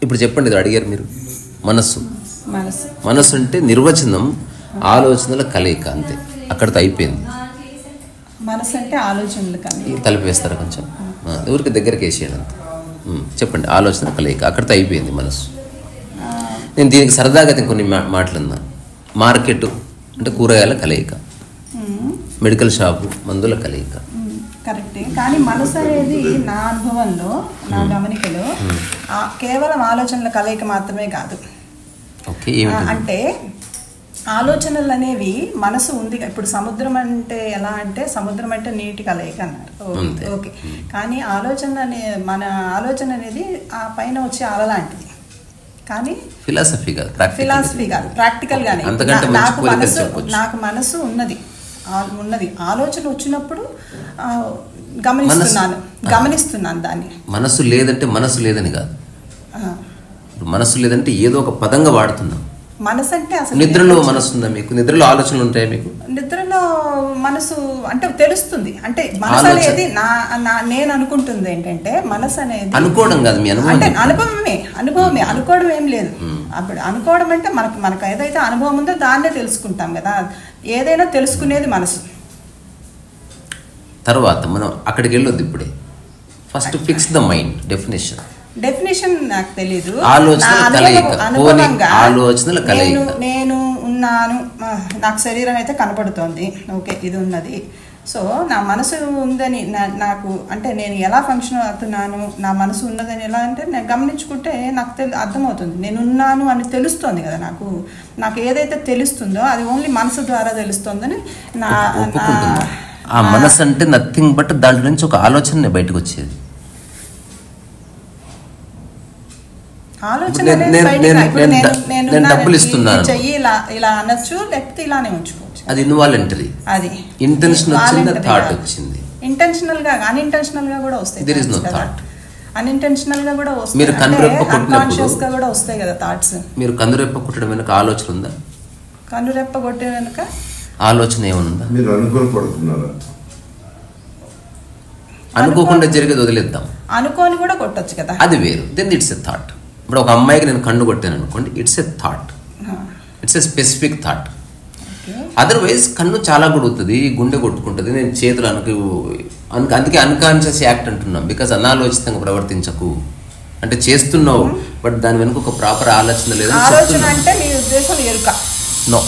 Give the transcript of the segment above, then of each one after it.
ఇప్పుడు చెప్పండి, ఇది అడిగారు మీరు. మనస్సు మనసు మనస్సు అంటే నిర్వచనం ఆలోచనల కలయిక, అంతే, అక్కడితో అయిపోయింది. మనసు అంటే ఆలోచనలు కానీ తలిపేస్తారా కొంచెం, ఊరికి దగ్గరికి వేసేయండి అంతే. చెప్పండి, ఆలోచన కలయిక అక్కడితో అయిపోయింది మనస్సు. నేను దీనికి సరదాగా కొన్ని మాటలున్నా. మార్కెట్ అంటే కూరగాయల కలయిక, మెడికల్ షాపు మందుల కలయిక. కరెక్టే, కానీ మనసు అనేది నా అనుభవంలో, నా గమనికలో కేవలం ఆలోచనల కలయిక మాత్రమే కాదు. అంటే ఆలోచనలు అనేవి మనసు ఉంది. ఇప్పుడు సముద్రం అంటే ఎలా అంటే, సముద్రం అంటే నీటి కలయిక అన్నారు, ఓకే. కానీ మన ఆలోచన అనేది ఆ పైన వచ్చే అల లాంటిది. కానీ ఫిలాసఫీ కాదు, ప్రాక్టికల్ గానే. నాకు మనసు ఉన్నది, ఆలోచన వచ్చినప్పుడు గమనిస్తున్నాను దాన్ని. మనసు లేదంటే మనసు లేదని కాదు, మనసు లేదంటే ఏదో ఒక పదంగా వాడుతున్నాం. మనసు అంటే అసలు నిద్రలో మనసు ఉందా మీకు? నిద్రలో ఆలోచనలు ఉంటాయా మీకు? నిద్రలో మనసు అంటే తెలుస్తుంది. అంటే మనసు అనేది నేను అనుకుంటుంది ఏంటంటే, మనసు అనేది అనుకోవడం కాదు, మీ అనుభవం. అంటే అనుభవమే అనుకోవడం ఏం లేదు. అప్పుడు అనుకోవడం అంటే మనకు ఏదైతే అనుభవం ఉందో దాన్నే తెలుసుకుంటాం కదా. ఏదైనా తెలుసుకునేది మనసు. తర్వాత మనం అక్కడికి వెళ్ళొద్దు ఇప్పుడే. First fix the mind. Definition నాకు తెలీదు. నేను ఉన్నాను, నాకు శరీరం అయితే కనపడుతోంది, ఓకే, ఇది ఉన్నది. సో నా మనసు ఉందని నాకు అంటే నేను ఎలా ఫంక్షన్ అవుతున్నాను, నా మనసు ఉన్నదని ఎలా అంటే నేను గమనించుకుంటే నాకు అర్థమవుతుంది. నేను ఉన్నాను అని తెలుస్తోంది కదా. నాకు ఏదైతే తెలుస్తుందో అది ఓన్లీ మనసు ద్వారా తెలుస్తోందని ఆ మనసు అంటే నథింగ్ బట్ దాంట్లో నుంచి ఒక ఆలోచన బయటకు వచ్చేది. డబ్బులు ఇస్తున్నాను ఇలా అనొచ్చు, లేకపోతే ఇలానే ఉంచుకోవచ్చు. అది ఇన్వాలంటరీ, అది ఇంటెన్షన్ వచ్చింది, థాట్ వచ్చింది. ఇంటెన్షనల్ గా అన్ఇంటెన్షనల్ గా కూడా వస్తాయి. There is no thought. Unintentional గా కూడా వస్తాయి. మీరు కన్నురెప్ప కొట్టినప్పుడు గా కూడా వస్తాయి కదా థాట్స్. మీరు కన్నురెప్ప కొట్టడం వెనుక ఆలోచన ఉందా? కన్నురెప్ప కొట్టే వెనుక ఆలోచన ఏముందా? మీరు అనుకోని అనుకోకుండా జరిగేది వదిలేద్దాం. అనుకోని కూడా కొట్టొచ్చు కదా, అది వేరు. Then it's a thought. ఇప్పుడు ఒక అమ్మాయికి నేను కన్ను కొట్టాను అనుకోండి, it's a thought, it's a specific thought. Otherwise కన్ను చాలా కొడుతుంది, గుండె కొట్టుకుంటుంది, నేను చేతులు అందుకే అన్కాన్షియస్ యాక్ట్ అంటున్నాం. బికాజ్ అనాలోచితంగా ప్రవర్తించకు అంటే చేస్తున్నావు, బట్ దాని వెనుక ఒక ప్రాపర్ ఆలోచన లేదు. నో,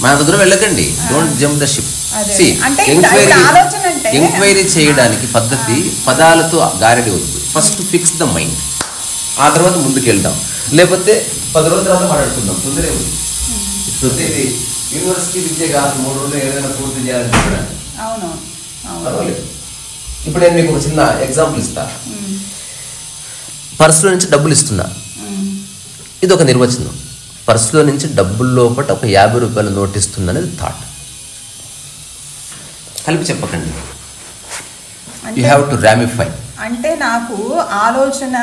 మన దగ్గర వెళ్ళకండి. Don't jump the ship. Enquiry చేయడానికి పద్ధతి పదాలతో గారడి వద్దు. ఫస్ట్ ఫిక్స్ ద మైండ్, ఆ తర్వాత ముందుకు వెళ్దాం. లేకపోతే 10 రోజుల తర్వాత మాట్లాడుకుందాం, తొందరే ఉంది. ప్రతిదీ యూనివర్సిటీ విద్య కాదు, 3 రోజులు ఏదైనా పూర్తి చేయాలని చెప్పడానికి. పర్వాలేదు. ఇప్పుడు నేను మీకు ఒక చిన్న ఎగ్జాంపుల్ ఇస్తా. పర్సులో నుంచి డబ్బులు ఇస్తున్నా, ఇది ఒక నిర్వచనం. పర్సులో నుంచి డబ్బుల లోపల ఒక 50 రూపాయల నోట్ ఇస్తున్నా అనేది థాట్. కలిపి చెప్పకండి, యూ హ్యావ్ టు రామిఫై. అంటే నాకు ఆలోచన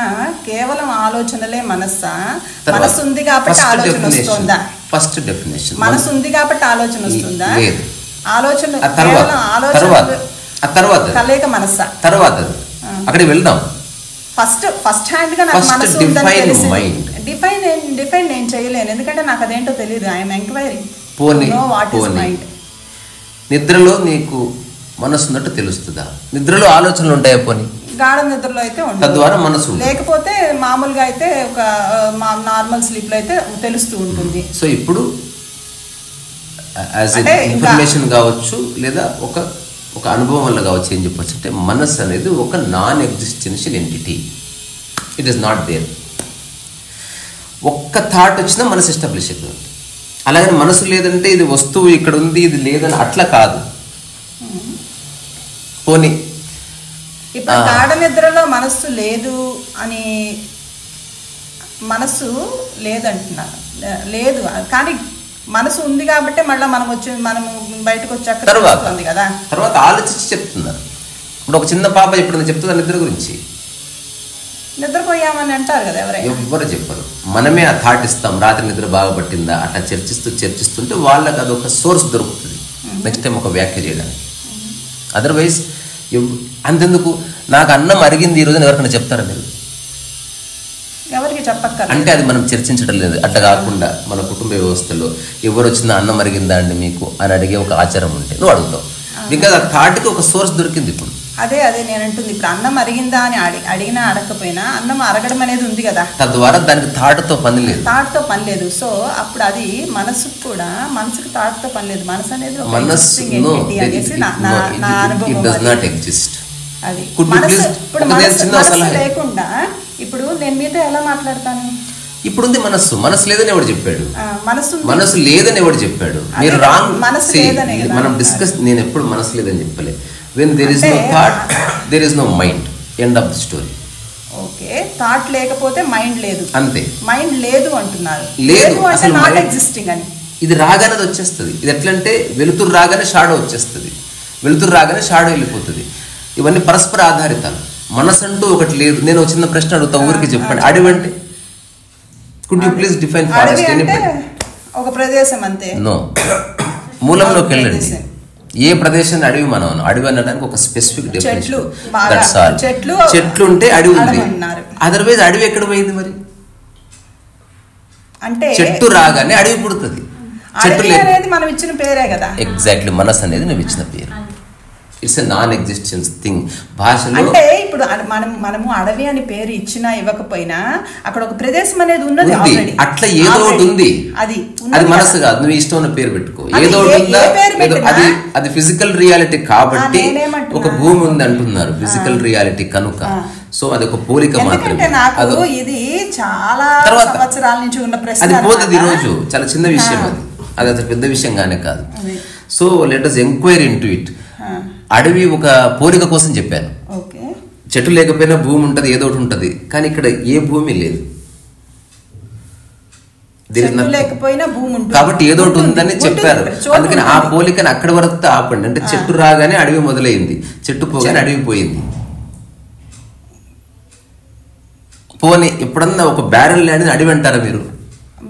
కేవలం ఆలోచనలే మనస్సా? మనసు ఉంది కాబట్టి ఆలోచన వస్తుందా? ఫస్ట్ డెఫినేషన్, మనసు ఉంది కాబట్టి ఆలోచన వస్తుందా? లేదు. ఆలోచన తర్వాత కలయిక మనస్సా? తర్వాత అక్కడికి వెళ్దాం. ఫస్ట్ హ్యాండ్ గా నాకు మనసు ఉందని తెలిసి డిఫైన్ నేను చేయలేను, ఎందుకంటే నాకు అదేంటో తెలియదు. I'm enquiry. నిద్రలో నీకు మనసు ఉన్నట్టు తెలుస్తుందా? నిద్రలో ఆలోచనలు ఉంటాయా? పోనీ గాఢ నిద్రలో అయితే ఉంటుంది, తద్వారా మనసు. లేకపోతే మామూలుగా అయితే ఒక నార్మల్ స్లీప్ లో అయితే తెలుస్తూ ఉంటుంది. సో ఇప్పుడు యాజ్ ఇన్ఫర్మేషన్ కావచ్చు, లేదా ఒక అనుభవం వల్ల కావచ్చు. ఏం చెప్పొచ్చు అంటే, మనసు అనేది ఒక non existential entity. It is not there. ఒక్క థాట్ వచ్చినా మనసు ఎస్టాబ్లిష్ అవుతుంది. అలాగే మనసు లేదంటే ఇది వస్తువు ఇక్కడ ఉంది, ఇది లేదని అట్లా కాదు. పోనీ ఇప్పుడు గాఢ నిద్రలో మనస్సు లేదు అని, మనస్సు లేదంటున్నారు, లేదు కానీ మనసు ఉంది కాబట్టి మళ్ళీ మనం బయటకు వచ్చాక తర్వాత ఆలోచించి చెప్తున్నారు. ఇప్పుడు ఒక చిన్న పాప ఎప్పుడు చెప్తున్నారు నిద్ర గురించి, నిద్రపోయామని అంటారు కదా. ఎవరు చెప్పరు, మనమే ఆ థాట్ ఇస్తాం. రాత్రి నిద్ర బాగా పట్టిందా అట్లా చర్చిస్తుంటే వాళ్ళకి అదొక సోర్స్ దొరుకుతుంది నెక్స్ట్ టైం ఒక వ్యాఖ్య చేయడానికి. అదర్వైజ్ అంతెందుకు, నాకు అన్నం అరిగింది ఈరోజు ఎవరికైనా చెప్తారా మీరు? ఎవరికి చెప్పక్కర్లేదు. అంటే అది మనం చర్చించడం లేదు. అట్లా కాకుండా మన కుటుంబ వ్యవస్థలో ఎవరు వచ్చినా అన్నం అరిగిందా అండి మీకు అని అడిగే ఒక ఆచారం ఉంటే నువ్వు అడుగుతావు. బికాజ్ ఆ థాట్కి ఒక సోర్స్ దొరికింది. ఇప్పుడు అదే నేను అంటుంది, ఇప్పుడు అన్నం అరిగిందా అని అడిగినా అడగకపోయినా అన్నం అరగడం అనేది ఉంది కదా, తద్వారా దానికి థాట్తో పని లేదు. థాట్తో పని లేదు. సో అప్పుడు అది మనసుకు కూడా, మనసుకు థాట్తో పని లేదు. మనసు అనేది అది మనసు లేకుండా ఇప్పుడు నేను మీతో ఎలా మాట్లాడతాను? ఇప్పుడుంది మనస్సు. మనసు లేదని ఎవడు చెప్పాడు? మనసు లేదని ఎవడు చెప్పాడు? మీరు రాంగ్. మనం డిస్కస్, నేను ఎప్పుడు మనసు లేదని చెప్పలే. When there is no thought there is no mind. End of the story. Okay, thought లేకపోతే మైండ్ లేదు, అంతే. మైండ్ లేదు అంటున్నారు. లేదు అసలు నాట్ ఎగ్జిస్టింగ్ అని. ఇది రాగానే అది వచ్చేస్తుంది. ఇది ఎట్లంటే వెలుతురు రాగానే షాడో వచ్చేస్తుంది, వెలుతురు రాగానే షాడో వెళ్ళిపోతుంది. ఇవన్నీ పరస్పర ఆధారితాలు. మనసు అంటూ ఒకటి లేదు. నేను చిన్న ప్రశ్న అడుగుతా, ఊరికి చెప్పండి. అడవి అంటే could you please define forest? ఒక ప్రదేశం అంతే. నో, మూలంలోకి వెళ్ళండి. ఏ ప్రదేశాన్ని అడవి మనం అడవి అనడానికి ఒక స్పెసిఫిక్ డెఫినేషన్. That's all. చెట్లు ఉంటే అడవి ఉంది. అదర్వైజ్ అడవి ఎక్కడ పోయింది మరి? అంటే చెట్టు రాగానే అడవి పుడుతుంది. చెట్టు అనేది మనం ఇచ్చిన పేరే కదా. ఎగ్జాక్ట్లీ, మనసు అనేది నువ్వు ఇచ్చిన పేరు. It's a non existence thing. భాషలో అంటే ఇప్పుడు మనము అడవి అని పేరు ఇచ్చినా ఇవ్వకపోయినా అక్కడ ఒక ప్రదేశం అనేది ఉన్నది. అట్లా ఏదో ఒకటి ఉంది. అది మనసు కాదు, నువ్వు ఇష్టం ఉన్న పేరు పెట్టుకో. ఏదో ఒకటి ఉందా? అది ఫిజికల్ రియాలిటీ కాబట్టి ఒక భూమి ఉంది అంటున్నారు, ఫిజికల్ రియాలిటీ కనుక. సో అది ఒక పోలిక మాత్రమే. నాకు ఇది చాలా సంవత్సరాల నుంచి ఉన్న ప్రశ్న. అది పోతుంది ఈరోజు. చాలా చిన్న విషయం అది అది పెద్ద విషయంగానే కాదు. So let us enquiry into it. అడవి ఒక పోలిక కోసం చెప్పాను. చెట్టు లేకపోయినా భూమి ఉంటుంది, ఏదో ఒకటి ఉంటుంది. కానీ ఇక్కడ ఏ భూమి లేదు, కాబట్టి ఏదో ఒకటి ఉందని చెప్పారు. అందుకని ఆ పోలికని అక్కడి వరకు ఆపండి. అంటే చెట్టు రాగానే అడవి మొదలైంది, చెట్టు పోగానే అడవి పోయింది. పోనీ ఎప్పుడన్నా ఒక బ్యారెన్ ల్యాండ్ అడవి అంటారా మీరు?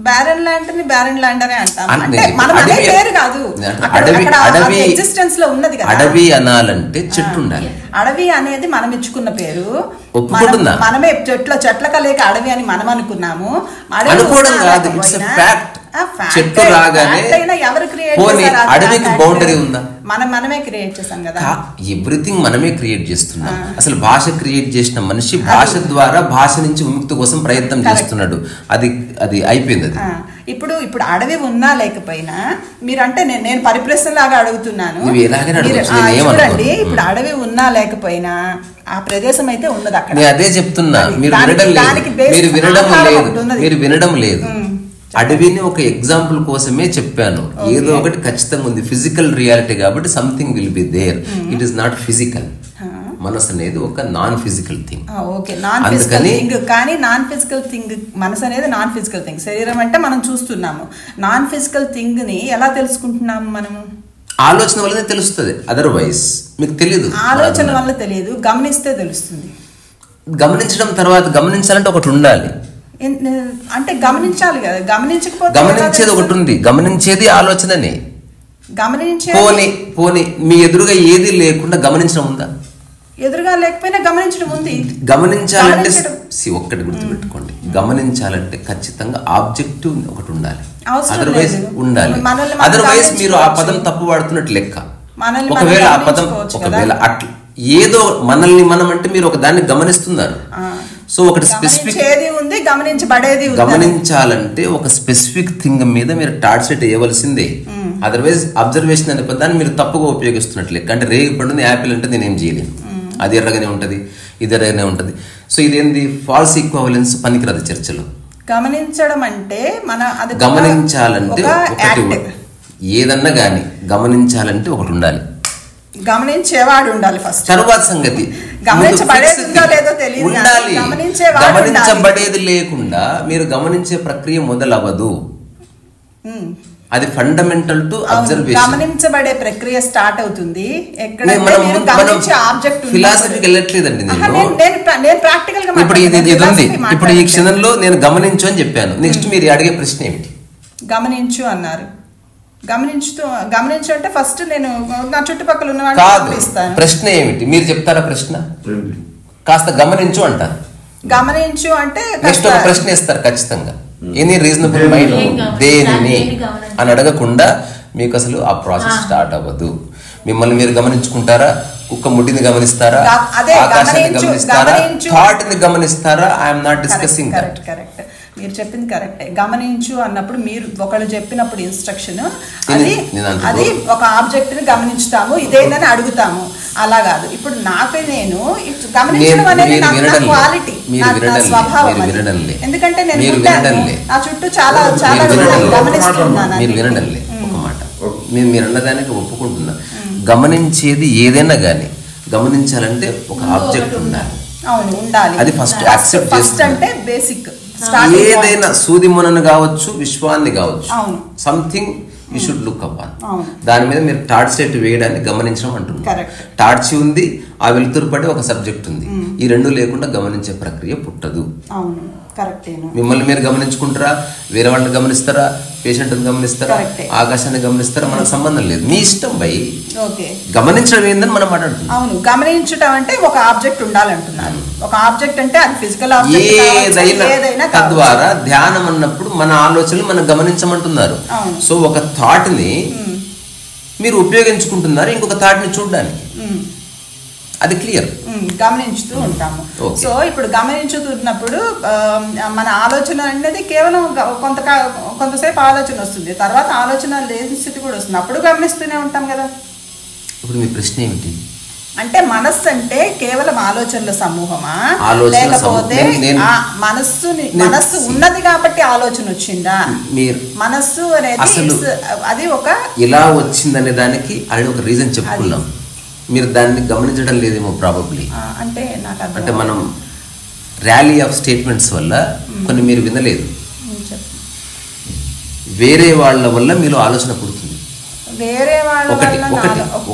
బ్యారెన్ ల్యాండ్ ని బ్యారెన్ ల్యాండ్ అనే అంటాం. అంటే మనం అదే పేరు కాదు, అడవి ఎగ్జిస్టెన్స్ లో ఉన్నది కదా. అడవి అనాలంటే చెట్టు ఉండాలి. అడవి అనేది మనం ఇచ్చుకున్న పేరు. మనమే చెట్ల కలయిక అడవి అని మనం అనుకున్నాము. అనుకోవడం కాదు, ఇట్స్ ఎ ఫ్యాక్ట్. చెట్టు రాగానే అడవికి బౌండరీ ఉందా? మనమే క్రియేట్ చేసాం కదా. ఎవ్రీథింగ్ మనమే క్రియేట్ చేస్తున్నాం. అసలు భాష క్రియేట్ చేసిన మనిషి భాష ద్వారా భాష నుంచి విముక్తి కోసం ప్రయత్నం చేస్తున్నాడు. అది అది అయిపోయింది. అది ఇప్పుడు అడవి ఉన్నా లేకపోయినా మీరంటే నేను పరిప్రశ్నలాగా అడుగుతున్నాను. చూడండి, ఇప్పుడు అడవి ఉన్నా లేకపోయినా ఆ ప్రదేశం అయితే ఉన్నది అక్కడ. నేను అదే చెప్తున్నా, మీరు వినడం లేదు. అడవిని ఒక ఎగ్జాంపుల్ కోసమే చెప్పాను. ఏదో ఒకటి ఖచ్చితంగా ఉంది, ఫిజికల్ రియాలిటీ కాబట్టి something will be there. It is not physical. మనసు అనేది ఒక నాన్ ఫిజికల్ థింగ్. కానీ నాన్ ఫిజికల్ థింగ్ మనసు అనేది నాన్ ఫిజికల్ థింగ్. శరీరం అంటే మనం చూస్తున్నాము. నాన్ ఫిజికల్ థింగ్ ని ఎలా తెలుసుకుంటున్నాము? మనము ఆలోచన వల్లనే తెలుస్తుంది. అదర్వైజ్ మీకు తెలియదు. ఆలోచన వల్ల తెలియదు, గమనిస్తే తెలుస్తుంది. గమనించడం తర్వాత గమనించాలంటే ఒకటి ఉండాలి. అంటే గమనించాలి కదా. గమనించేది ఒకటి ఉంది, గమనించేది ఆలోచననే. పోనీ మీ ఎదురుగా ఏది లేకుండా గమనించడం ఉందా? ఎదురుగా లేకపోయినా గమనించడం ఉంది. గమనించాలంటే ఒక్కటి గుర్తుపెట్టుకోండి, గమనించాలంటే ఖచ్చితంగా ఆబ్జెక్టివ్ ఒకటి ఉండాలి. అదర్వైజ్ ఉండాలి. అదర్వైజ్ మీరు ఆ పదం తప్పు వాడుతున్నట్టు లెక్క. ఒకవేళ ఆ పదం అట్లా ఏదో మనల్ని మనం అంటే మీరు ఒక దాన్ని గమనిస్తున్నారు. సో ఒకటి స్పెసిఫిక్ గమనించాలంటే ఒక స్పెసిఫిక్ థింగ్ మీద మీరు టార్గెట్ వేయవలసిందే. అదర్వైజ్ అబ్జర్వేషన్ అనే పదాన్ని మీరు తప్పుగా ఉపయోగిస్తున్నట్లే. అంటే రేగి పండుని యాపిల్ అంటే నేనేం చేయలేను, అది ఎర్రగానే ఉంటుంది, ఇది ఎర్రగానే ఉంటుంది. సో ఇదేంది ఫాల్స్ ఈక్వివలెన్స్, పనికిరాదు చర్చలో. గమనించడం అంటే గమనించాలంటే ఒకటి, ఏదన్నా కానీ గమనించాలంటే ఒకటి ఉండాలి, గమనించేవాడు ఉండాలి ఫస్ట్. తరువాత సంగతి ఉండాలి. గమనించబడేది లేకుండా మీరు గమనించే ప్రక్రియ మొదలవ్వదు. అది ఫండమెంటల్ టు అబ్జర్వేషన్. గమనించబడే ప్రక్రియ స్టార్ట్ అవుతుంది ఫిలాసఫీకి వెళ్ళట్లేదండి నేను ప్రాక్టికల్ గా. ఇప్పుడు ఇది ఉంది, ఇప్పుడు ఈ క్షణంలో నేను గమనించు అని చెప్పాను. నెక్స్ట్ మీరు అడిగే ప్రశ్న ఏమిటి? గమనించు అన్నారు. గమనించు అంటే ఫస్ట్ నేను నా చుట్టుపక్కల ఉన్న ప్రశ్న ఏమిటి మీరు చెప్తారా? ప్రశ్న కాస్త గమనించు అంటారు. గమనించు అంటే నెక్స్ట్ ఒక ప్రశ్న ఇస్తారు ఖచ్చితంగా, ఎనీ రీజనబుల్ మైండ్ దేనిని అని అడగకుండా మీకు అసలు ఆ ప్రాసెస్ స్టార్ట్ అవ్వదు. మిమ్మల్ని మీరు గమనించుకుంటారా, కుక్క ముట్టిని గమనిస్తారా, ఆకాశాన్ని గమనిస్తారా, థాట్ ని గమనిస్తారా? I'm not discussing. కరెక్ట్, మీరు చెప్పింది కరెక్టే. గమనించు అన్నప్పుడు మీరు ఒకళ్ళు చెప్పినప్పుడు ఇన్స్ట్రక్షన్ అది ఒక ఆబ్జెక్ట్ ని గమనించుతాము, ఇదేందని అడుగుతాము, అలా కాదు. ఇప్పుడు నాకు నేను గమనించడం అనేది నా క్వాలిటీ, నా స్వభావం. ఎందుకంటే నేను నా చుట్టూ చాలా చాలా గమనిస్తున్నాను. మీరు వినడంలే ఒక మాట, మీరు అన్నదానికి ఒప్పుకుంటున్నా. గమనించేది ఏదైనా కానీ గమనించాలంటే ఒక ఆబ్జెక్ట్ ఉండాలి. అవును, ఉండాలి. అది ఫస్ట్ యాక్సెప్ట్ చేస్తే అంటే బేసిక్ ఏదైనా సూది మొనను కావచ్చు, విశ్వాన్ని కావచ్చు, something you should look up on. దాని మీద మీరు టార్చ్ లైట్ వేయడానికి గమనించడం అంటున్నారు. టార్చ్ ఉంది, ఆ వెలుతురు పడి ఒక సబ్జెక్ట్ ఉంది, ఈ రెండు లేకుండా గమనించే ప్రక్రియ పుట్టదు. మిమ్మల్ని మీరు గమనించుకుంటారా, వేరే వాళ్ళని గమనిస్తారా, పేషెంట్ గమనిస్తారా, ఆకాశాన్ని గమనిస్తారా, మనకు సంబంధం లేదు. మీ ఇష్టం బై. గమనించడం ఏందని మనం మాట్లాడుతున్నాం. అవును, గమనించడం అంటే ఒక ఆబ్జెక్ట్ ఉండాలంటున్నారు. ఒక ఆబ్జెక్ట్ అంటే అది ఫిజికల్ ఆబ్జెక్ట్ ఏదైనా. తద్వారా ధ్యానం అన్నప్పుడు మన ఆలోచనలు మనం గమనించమంటున్నారు. సో ఒక థాట్ ని మీరు ఉపయోగించుకుంటున్నారు ఇంకొక థాట్ ని చూడడానికి, అది క్లియర్. గమనించుతూ ఉంటాము. సో ఇప్పుడు గమనించుతున్నప్పుడు మన ఆలోచన అనేది కేవలం కొంతసేపు ఆలోచన వస్తుంది, తర్వాత ఆలోచన లేని స్థితి కూడా వస్తుంది, అప్పుడు గమనిస్తూనే ఉంటాం కదా. ఇప్పుడు మీ ప్రశ్న ఏమిటి అంటే మనస్సు అంటే కేవలం ఆలోచనల సమూహమా, లేకపోతే మనస్సు ఉన్నది కాబట్టి ఆలోచన వచ్చిందా? మనస్సు అనేది అది ఒక ఇలా వచ్చిందనే దానికి అది ఒక రీజన్ చెప్పుకున్నాం. మీరు దాన్ని గమనించడం లేదేమో ప్రాబబ్లీ. అంటే మనం ర్యాలీ ఆఫ్ స్టేట్మెంట్స్ వల్ల కొన్ని మీరు వినలేదు, వేరే వాళ్ళ వల్ల మీలో ఆలోచన పుడుతుంది.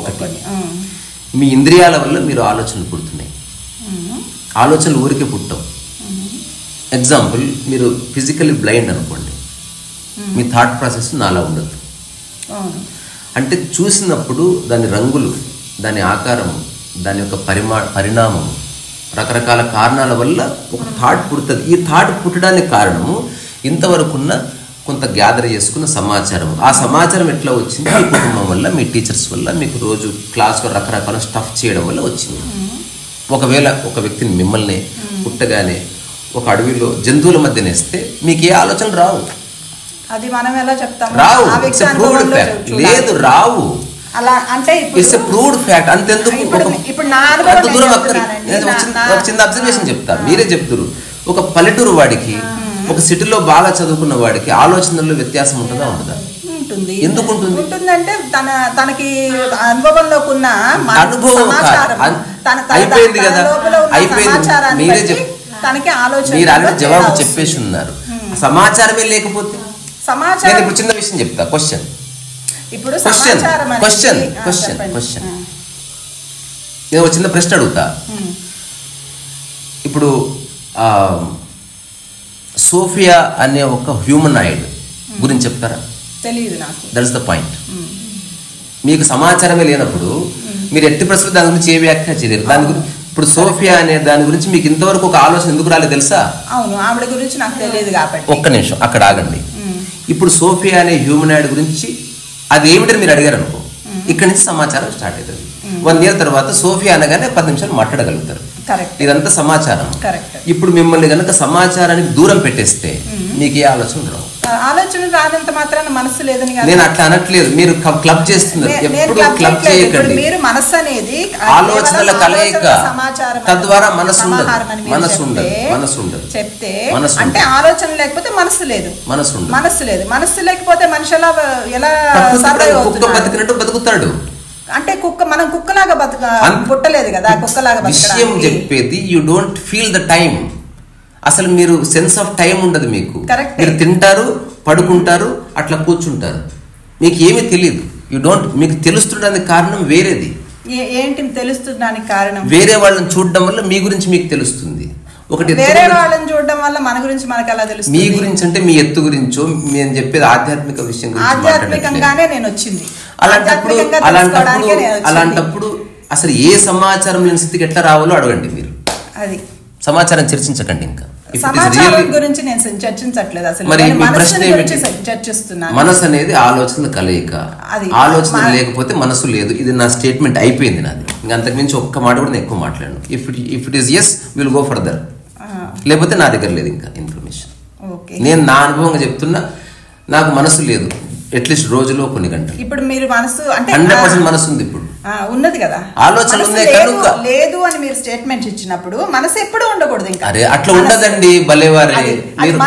ఒకటి మీ ఇంద్రియాల వల్ల మీరు ఆలోచనలు పుడుతున్నాయి. ఆలోచనలు ఊరికే పుట్టవు. ఎగ్జాంపుల్, మీరు ఫిజికల్లీ బ్లైండ్ అనుకోండి, మీ థాట్ ప్రాసెస్ నాలా ఉండదు. అంటే చూసినప్పుడు దాని రంగులు, దాని ఆకారము, దాని యొక్క పరిణామము, రకరకాల కారణాల వల్ల ఒక థాట్ పుడుతుంది. ఈ థాట్ పుట్టడానికి కారణము ఇంతవరకున్న కొంత గ్యాదర్ చేసుకున్న సమాచారం. ఆ సమాచారం ఎట్లా వచ్చింది? మీ కుటుంబం వల్ల, మీ టీచర్స్ వల్ల, మీకు రోజు క్లాస్లో రకరకాల స్టఫ్ చేయడం వల్ల వచ్చింది. ఒకవేళ ఒక వ్యక్తిని మిమ్మల్ని పుట్టగానే ఒక అడవిలో జంతువుల మధ్య నేస్తే మీకు ఏ ఆలోచనలు రావు. అది మనం ఎలా చెప్తాం? రావు. లేదు, రావు. అలా అంటే ఇట్స్ ఎ ప్రూవ్డ్ ఫ్యాక్ట్. అంతెందుకు, అంత దూరం ఒక చిన్న అబ్జర్వేషన్ చెప్తా, మీరే చెప్తారు. ఒక పల్లెటూరు వాడికి ఒక సిటీలో బాగా చదువుకున్న వాడికి ఆలోచనల్లో వ్యత్యాసం ఉంటుందా? ఉండదా? ఉంటుంది. ఎందుకు ఉంటుంది? ఉంటుందంటే తనకి అనుభవంలోకి ఉన్న అనుభవం అయిపోయింది కదా, అయిపోయింది. మీరే తనకి ఆలోచన, మీరు ఆల్రెడీ జవాబు చెప్పేసి ఉన్నారు. సమాచారమే లేకపోతే నేను ఇప్పుడు చిన్న విషయం చెప్తా. క్వశ్చన్ నేను ఒక చిన్న ప్రశ్న అడుగుతా. ఇప్పుడు సోఫియా అనే ఒక హ్యూమనాయిడ్ గురించి చెప్తారా? తెలియదు నాకు. That is the point. మీకు సమాచారమే లేనప్పుడు మీరు ఎట్టి ప్రశ్న దాని గురించి ఏ వ్యాఖ్య చేయలేరు. దాని గురించి ఇప్పుడు సోఫియా అనే దాని గురించి మీకు ఇంతవరకు ఒక ఆలోచన ఎందుకు రాలేదు తెలుసా? అవును, ఆవిడ గురించి నాకు తెలియదు కాబట్టి. ఒక్క నిమిషం అక్కడ ఆగండి. ఇప్పుడు సోఫియా అనే హ్యూమనాయిడ్ గురించి అది ఏమిటని మీరు అడిగారు అనుకో, ఇక్కడ నుంచి సమాచారం స్టార్ట్ అవుతుంది. 1 year తర్వాత సోఫియా అనగానే 10 నిమిషాలు మాట్లాడగలుగుతారు. ఇదంతా సమాచారం. ఇప్పుడు మిమ్మల్ని కనుక సమాచారానికి దూరం పెట్టేస్తే మీకు ఏ ఆలోచన రావు. ఆలోచన రానంత మాత్రాన మనసు లేదని నేను అట్లా అనట్లేదు. మీరు క్లబ్ చేస్తున్నారు. ఎప్పుడు క్లబ్ చేయకండి. మీరు మనసు అనేది ఆలోచనల కలయిక, తద్వారా మనసు ఉండదు. మనసు ఉండదు. మనసు ఉండదు. చెప్తే అంటే ఆలోచన లేకపోతే మనసు లేదు. మనసు ఉండదు. మనసు లేదు. మనసు లేకపోతే మనిషి ఎలా కుక్క బతికినట్టు బతుకుతాడు. అంటే మనం కుక్కలాగా పుట్టలేదు కదా, కుక్కలాగా విషయం చెప్పేది. You don't feel the time. అసలు మీరు సెన్స్ ఆఫ్ టైం ఉండదు మీకు. మీరు తింటారు, పడుకుంటారు, అట్లా కూర్చుంటారు, మీకు ఏమీ తెలియదు. మీకు తెలుస్తుండడానికి కారణం వేరేది. ఏంటి తెలుస్తుండడానికి కారణం? వేరే వాళ్ళని చూడడం వల్ల మీ గురించి మీకు తెలుస్తుంది. ఒకటి వేరే వాళ్ళని చూడడం వల్ల మన గురించి మనకు ఎలా తెలుస్తుంది? మీ గురించి అంటే మీ ఎత్తు గురించో, నేను చెప్పేది ఆధ్యాత్మిక విషయం గురించి. ఆధ్యాత్మికంగానే నేను వచ్చింది. అలాంటప్పుడు అసలు ఏ సమాచారం లేని స్థితికి ఎట్లా రావాలో అడగండి మీరు. అది సమాచారం చర్చించకండి ఇంకా. సమాచారం గురించి నేను చర్చించట్లేదు అసలు. మరి ప్రశ్న ఏమిటి? చర్చిస్తున్నాను. మనసు అనేది ఆలోచనల కలయిక. ఆలోచన లేకపోతే మనసు లేదు. ఇది నా స్టేట్మెంట్ అయిపోయింది నాది. ఇంకా అంతకుమించి ఒక్క మాట కూడా నేను ఎక్కువ మాట్లాడను. If it is yes will go further, లేకపోతే నా దగ్గర లేదు ఇంకా ఇన్ఫర్మేషన్. నేను నా అనుభవంగా చెప్తున్నా. నాకు మనసు లేదు అట్లీస్ట్ రోజులో కొన్ని గంటలు. ఇప్పుడు మీరు మనసు అంటే 100% మనసు ఉంది. ఇప్పుడు ఉన్నది కదా, ఆలోచన ఉంది కనుక లేదు అని మీరు స్టేట్మెంట్ ఇచ్చినప్పుడు మనసు ఎప్పుడు ఉండకూడదు ఇంకా. అరే అట్లా ఉండదండి భలేవారే. మీరు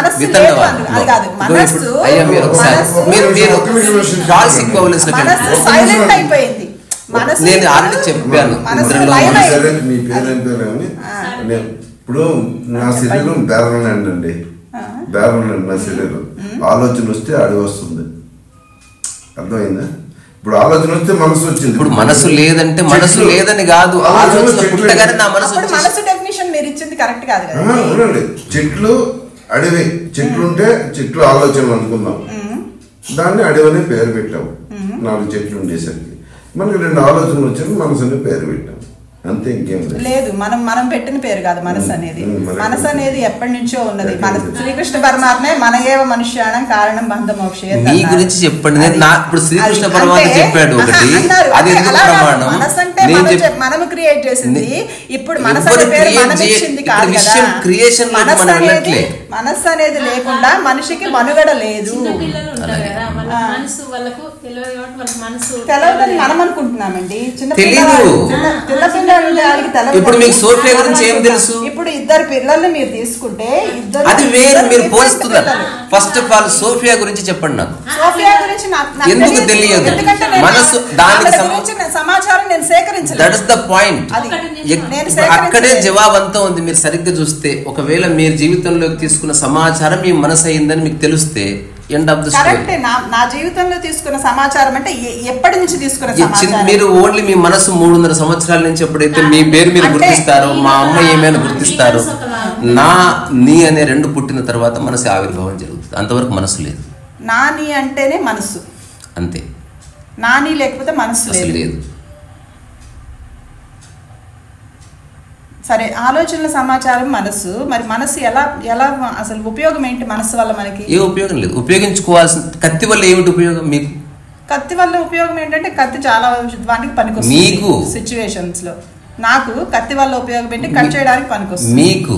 సైలెంట్ అయిపోయింది. నేను ఆల్రెడీ చెప్పాను. ఇప్పుడు నా శరీరం బేరనండి అండి, బేరనండి నా శరీరం. ఆలోచన వస్తే అడిగి వస్తుంది, అర్థమైందా? ఇప్పుడు ఆలోచన వస్తే మనసు వచ్చింది. ఇప్పుడు మనసు లేదంటే మనసు లేదని కాదు, ఆలోచన పుట్టగానే నా మనసు డెఫినిషన్ మీరు ఇచ్చింది కరెక్ట్ కాదు కదా. అవునండి, చెట్లు అడవి, చెట్లు ఉంటే చెట్లు ఆలోచనలు అనుకుందాం, దాన్ని అడవి అనే పేరు పెట్టాము. 4 చెట్లు ఉండేసరికి మనకి 2 ఆలోచనలు వచ్చాక మనసు అనే పేరు పెట్టాము, అంతే. ఇంకేం లేదు. మనం పెట్టిన పేరు కాదు మనసు అనేది. మనసు అనేది ఎప్పటి నుంచో ఉన్నది. మన శ్రీకృష్ణ పరమాత్మే మనయేవ మనుష్యాణం కారణం బంధ మోక్షే. మీ గురించి చెప్పండి. ఇప్పుడు శ్రీకృష్ణ పరమాత్మ చెప్పాడు ఒకటి, అది ప్రమాణం. మనసు అంటే మనము క్రియేట్ చేసింది. ఇప్పుడు మనసు అనే పేరు మనం ఇచ్చింది కాదు కదా. మనసు అనేది లేకుండా మనిషికి మనుగడ లేదు. తెలవదని మనం అనుకుంటున్నామండి. చిన్నపిల్లలు ఇప్పుడు మీకు సోఫియా గురించి ఏం తెలుసు? ఇప్పుడు 2 పిల్లల్ని మీరు తీసుకుంటే అది వేరు, మీరు పోల్స్తున్నారు. ఫస్ట్ ఆఫ్ ఆల్ సోఫియా గురించి చెప్పండి నాకు. సోఫియా గురించి ఎందుకు తెలియదు? మనసు దానికి సమాచారం నేను సేకరించలేదు. That is the point. అక్కడే జవాబు అంతా ఉంది. మీరు సరిగ్గా చూస్తే ఒకవేళ మీరు జీవితంలోకి తీసుకున్న సమాచారం మీ మనసు అయిందని మీకు తెలిస్తే ఎండ్ ఆఫ్ ద స్టోరీ. నా జీవితంలో తీసుకున్న సమాచారం అంటే ఎప్పటి నుంచి తీసుకున్న సమాచారం? మీరు ఓన్లీ మీ మనసు 300 సంవత్సరాల నుంచి ఎప్పుడైతే మీ పేరు మీరు గుర్తిస్తారో, మా అమ్మ ఏమైనా గుర్తిస్తారో, నీ అనే 2 పుట్టిన తర్వాత మనసు ఆవిర్భావం జరుగుతుంది. అంతవరకు మనసు లేదు. నాని అంటేనే మనసు, అంతే. నాని లేకపోతే మనసు లేదు. సరే, ఆలోచనల సమాచారం మనసు. మరి మనసు ఎలా అసలు ఉపయోగం ఏంటి మనసు వల్ల? మనకి ఏ ఉపయోగం లేదు. ఉపయోగించుకోవాల్సిన కత్తి వల్ల ఏమిటి ఉపయోగం? మీకు కత్తి వల్ల ఉపయోగం ఏంటంటే కత్తి చాలా వాటికి పనికొస్తుంది. మీకు సిచ్యువేషన్స్ లో నాకు కత్తి వల్ల ఉపయోగం ఏంటి? కట్ చేయడానికి పనికొస్తుంది. మీకు